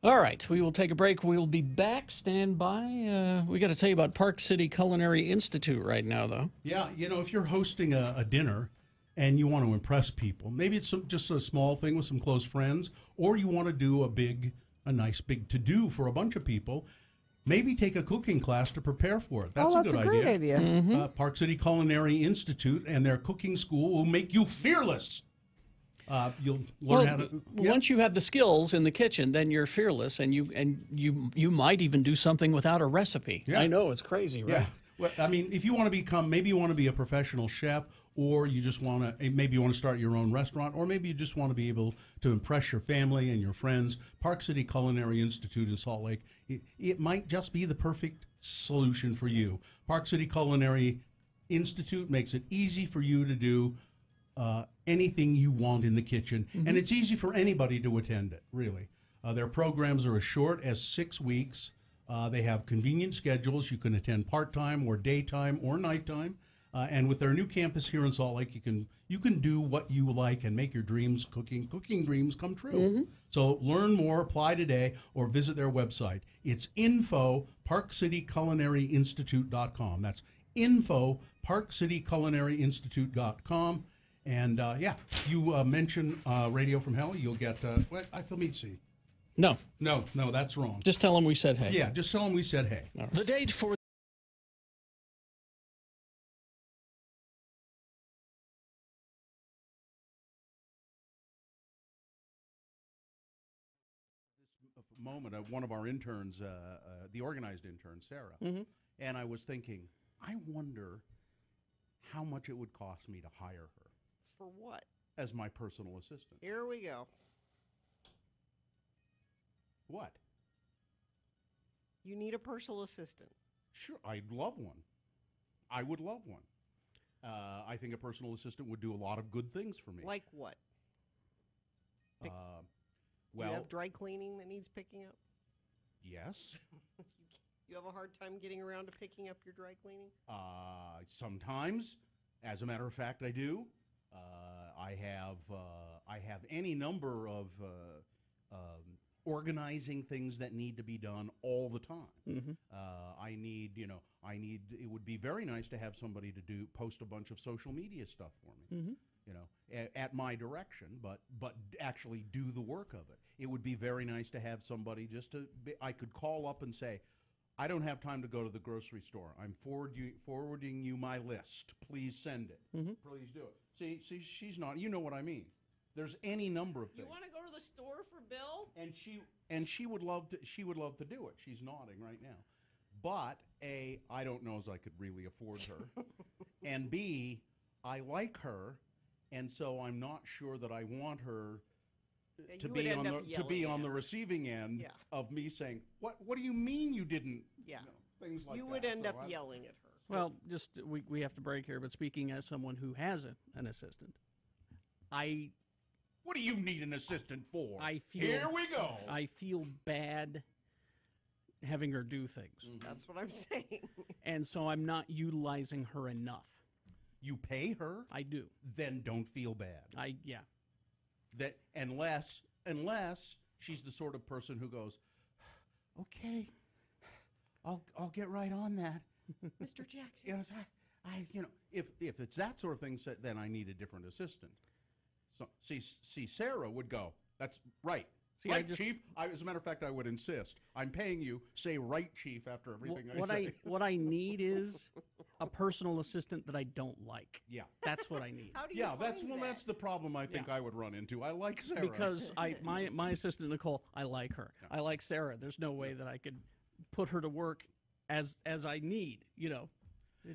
All right, we will take a break. We will be back. Stand by. We got to tell you about Park City Culinary Institute right now, though. Yeah, if you're hosting a dinner and you want to impress people, maybe it's just a small thing with some close friends, or you want to do a nice big to-do for a bunch of people, maybe take a cooking class to prepare for it. That's a good great idea. Mm-hmm. Park City Culinary Institute and their cooking school will make you fearless. You'll learn how to. Once you have the skills in the kitchen, then you're fearless, and you might even do something without a recipe. Yeah. I know, it's crazy, right? Yeah. Well, I mean, if you want to maybe you want to be a professional chef, or you just want to, maybe you want to start your own restaurant, or maybe you just want to be able to impress your family and your friends. Park City Culinary Institute in Salt Lake, it might just be the perfect solution for you. Park City Culinary Institute makes it easy for you to do anything you want in the kitchen, and it's easy for anybody to attend it, really. Their programs are as short as 6 weeks. They have convenient schedules. You can attend part-time or daytime or nighttime. And with their new campus here in Salt Lake, you can do what you like and make your dreams, cooking dreams come true. So learn more, apply today, or visit their website. It's info parkcityculinaryinstitute.com. That's info parkcityculinaryinstitute.com. And you mention Radio from Hell, you'll get. Let me see. No, that's wrong. Just tell them we said hey. Yeah, just tell them we said hey. Right. The date for moment of one of our interns, the organized intern, Sarah, and I was thinking, I wonder how much it would cost me to hire her. For what? As my personal assistant. Here we go. What? You need a personal assistant. Sure, I'd love one. I would love one. I think a personal assistant would do a lot of good things for me. Like what? Do you have dry cleaning that needs picking up? Yes. You have a hard time getting around to picking up your dry cleaning? Sometimes, as a matter of fact, I do. I have any number of organizing things that need to be done all the time. It would be very nice to have somebody to post a bunch of social media stuff for me. At my direction, but actually do the work of it. It would be very nice to have somebody I could call up and say, I don't have time to go to the grocery store. I'm forwarding you my list. Please send it. Please do it. See, she's not. You know what I mean. There's any number of things. You want to go to the store for Bill? And she would love to. She would love to do it. She's nodding right now. But A, I don't know as I could really afford her, and B, I like her, and so I'm not sure that I want her to be on the receiving end of me saying, "What do you mean you didn't?" Yeah, things like that. You would end up yelling at her. Well, just we have to break here. But speaking as someone who has an assistant, what do you need an assistant for? Here we go. I feel bad having her do things. That's what I'm saying. And so I'm not utilizing her enough. You pay her? I do. Then don't feel bad. That unless she's the sort of person who goes, okay, I'll get right on that. Mr. Jackson. Yes, if it's that sort of thing, then I need a different assistant. So see, Sarah would go, that's right. See, right, Chief. As a matter of fact, I would insist. I'm paying you. Say right, Chief, after everything I say. What I need is a personal assistant that I don't like. Yeah, that's what I need. How do you find that? That's the problem I think I would run into. I like Sarah because my assistant Nicole, I like her. Yeah. I like Sarah. There's no way that I could put her to work as I need. It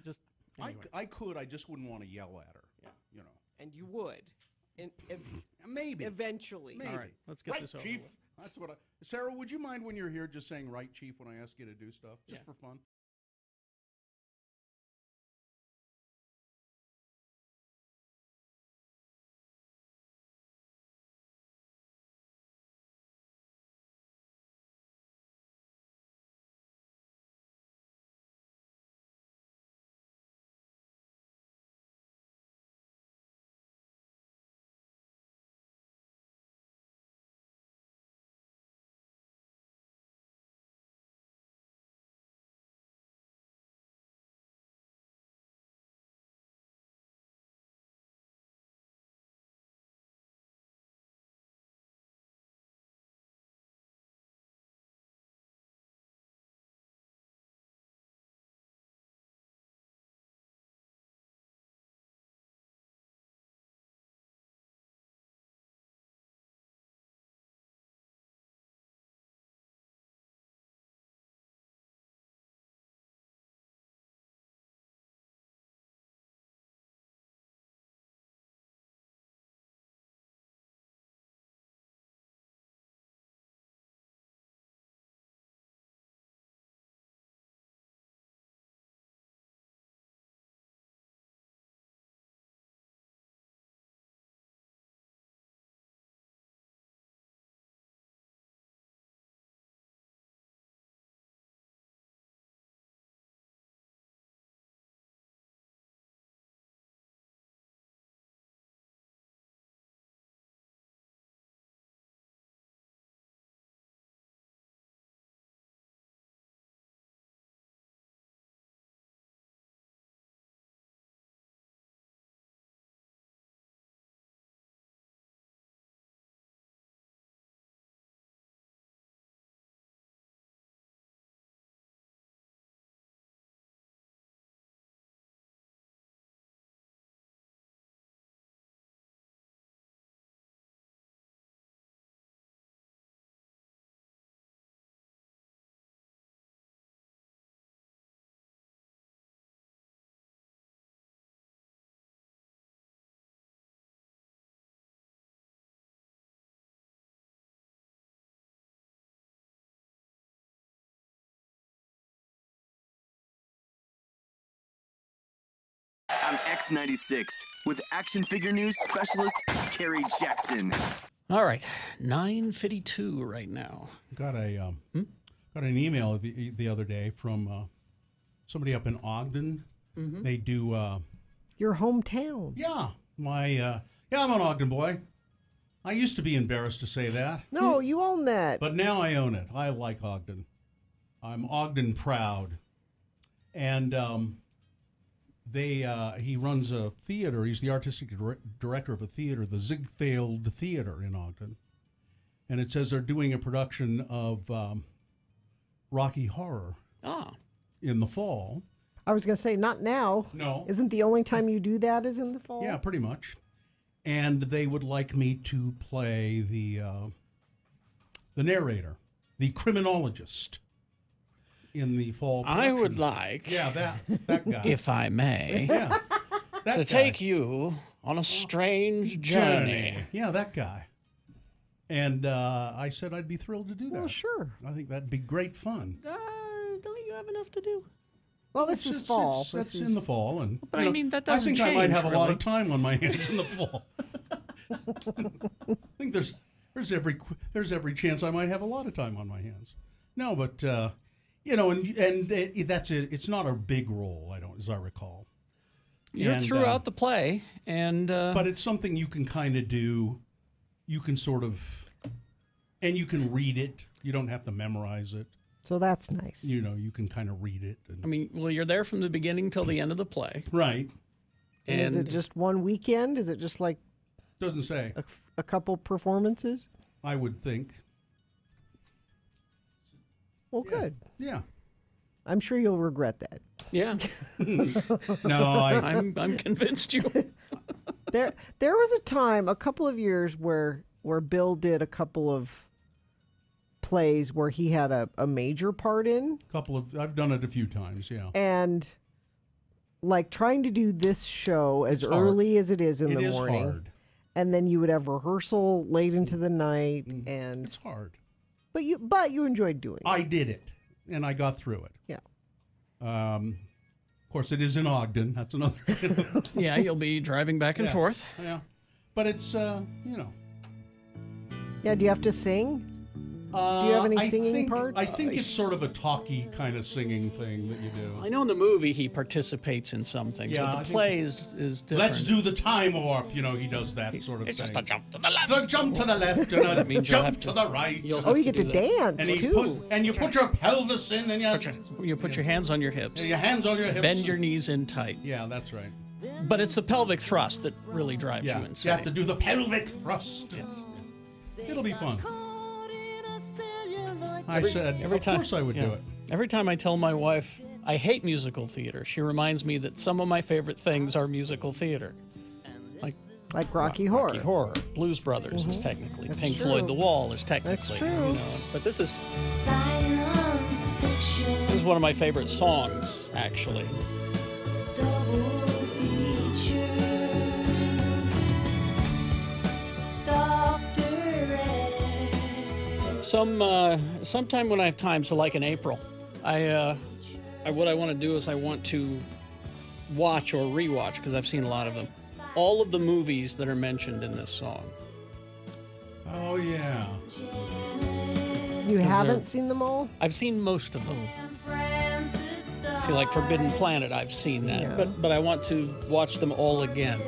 just anyway. I could. I just wouldn't want to yell at her. Yeah, And you would. Maybe. Eventually. Maybe. All right, let's get this over Chief. with. That's what Sarah, would you mind when you're here just saying right, Chief, when I ask you to do stuff? Just for fun? I'm X96 with action figure news specialist Kerry Jackson. All right, 9:52 right now. Got an email the other day from somebody up in Ogden. Mm-hmm. They do your hometown. Yeah, I'm an Ogden boy. I used to be embarrassed to say that. No, you own that. But now I own it. I like Ogden. I'm Ogden proud. And he runs a theater. He's the artistic director of a theater, the Ziegfeld Theater in Ogden. And it says they're doing a production of Rocky Horror in the fall. I was going to say, not now. No. Isn't the only time you do that is in the fall? Yeah, pretty much. And they would like me to play the narrator, the criminologist in the fall production. I would like, that guy. if I may, that to guy. take you on a strange journey. Yeah, that guy. And I said I'd be thrilled to do that. Well, sure. I think that'd be great fun. Don't you have enough to do? Well, this is fall. That's in the fall, and But I mean, that doesn't I think I might change, have a lot really. of time on my hands in the fall. I think there's every chance I might have a lot of time on my hands. No, but and that's it. It's not a big role, as I recall. You're throughout the play, and but it's something you can kind of do. You can sort of, and you can read it. You don't have to memorize it. So that's nice. You can kind of read it. I mean, well, you're there from the beginning till the end of the play. Right. And is it just one weekend? Is it just like... Doesn't say. A couple performances? I would think. Well, good. Yeah. I'm sure you'll regret that. Yeah. No, I'm convinced you. There was a time, a couple of years, where Bill did a couple of plays where he had a major part in. I've done it a few times, yeah. And like trying to do this show as early as it is in the morning. It is hard. And then you would have rehearsal late into the night, and it's hard. But you enjoyed doing it. I did it, and I got through it. Yeah. Of course, it is in Ogden. That's another. Yeah, you'll be driving back and forth. Yeah, but it's Yeah. Do you have to sing? Do you have any singing parts? I think it's sort of a talky kind of singing thing that you do. I know in the movie he participates in some things, Yeah, but the play is different. Let's do the time warp. He does that sort of It's thing. just a jump to the left. The jump to the left and a That means you'll jump have to the right. Oh, you get to dance, and too. You put your pelvis in and you put your hands on your hips. Your hands on your hips. Bend your knees in tight. Yeah, that's right. But it's the pelvic thrust that really drives you insane. You have to do the pelvic thrust. Yes. It'll be fun. Of course I would do it. Every time I tell my wife I hate musical theater, she reminds me that some of my favorite things are musical theater. Like Rocky Horror. Rocky Horror. Blues Brothers is technically. That's Pink true. Floyd The Wall is technically. That's true. But this is one of my favorite songs, actually. Sometime when I have time, so like in April, what I want to do is I want to watch or rewatch, because I've seen a lot of them, all of the movies that are mentioned in this song. Oh yeah. You haven't seen them all? I've seen most of them. See, like Forbidden Planet, I've seen that, Yeah. but I want to watch them all again.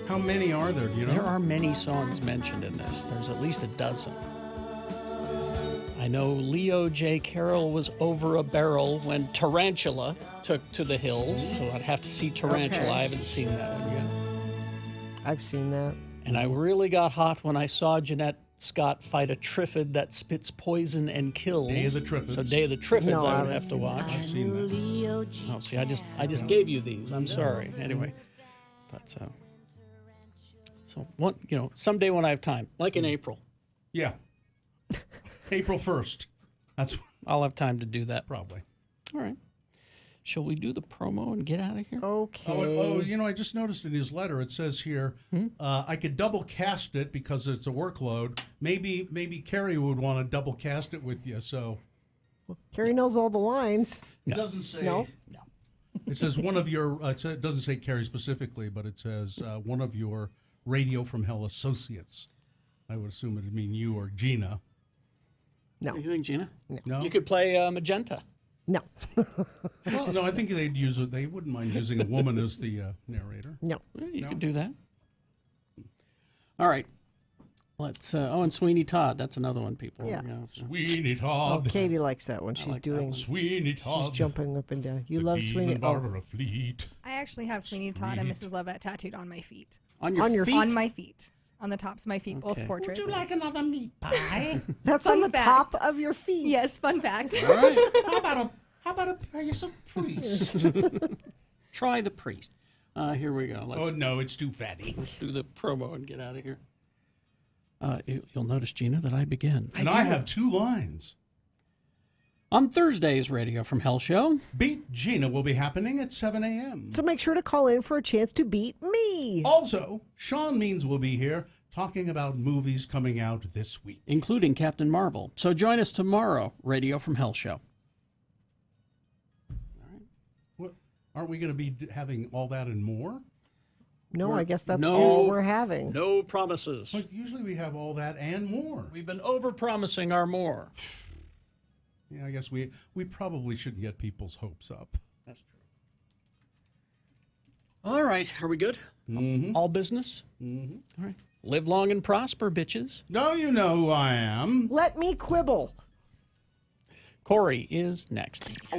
How many are there? Do you know? There are many songs mentioned in this. There's at least a dozen. I know Leo J. Carroll was over a barrel when Tarantula took to the hills, so I'd have to see Tarantula. Okay. I haven't seen that one yet. I've seen that. And I really got hot when I saw Jeanette Scott fight a Triffid that spits poison and kills. Day of the Triffids. So Day of the Triffids No, I I would haven't have to seen watch. I've seen that. Oh, see, I just gave you these. I'm sorry. Anyway, but so one, someday when I have time, like in April, Yeah. April 1st. That's I'll have time to do that. probably. All right. Shall we do the promo and get out of here? Okay. I just noticed in his letter it says here I could double cast it because it's a workload. Maybe Carrie would want to double cast it with you. So Carrie knows all the lines. it doesn't say. No. It says one of your. It doesn't say Carrie specifically, but it says one of your Radio from Hell associates. I would assume it'd mean you or Gina. No. You think, Gina? No. You could play Magenta. No. Well, no, I think they'd use it. They wouldn't mind using a woman as the narrator. No. You could do that. All right. Let's. And Sweeney Todd. That's another one, people. Yeah. Sweeney Oh, Todd. Katie likes that one. She's doing. Sweeney Todd. She's jumping up and down. You The love Beam Sweeney. and Barbara Fleet. I actually have Sweeney Todd and Mrs. Lovett tattooed on my feet. On your feet? On my feet. On the tops of my feet, both Okay. portraits. Would you like another meat pie? That's Fun on the fact. top of your feet. Yes, fun fact. All right. How about How about some priest? Try the priest. Here we go. Oh, no, it's too fatty. Let's do the promo and get out of here. You'll notice, Gina, that I begin. And I have 2 lines. On Thursday's Radio from Hell show, Beat Gina will be happening at 7 a.m. So make sure to call in for a chance to beat me. Also, Sean Means will be here talking about movies coming out this week, including Captain Marvel. So join us tomorrow, Radio from Hell show. What, aren't we going to be having all that and more? No, I guess that's all we're having. No promises. But usually we have all that and more. We've been over-promising our more. Yeah, I guess we probably shouldn't get people's hopes up. That's true. All right, are we good? Mm-hmm. All business? Mm-hmm. All right. Live long and prosper, bitches. No, you know who I am. Let me quibble. Corey is next.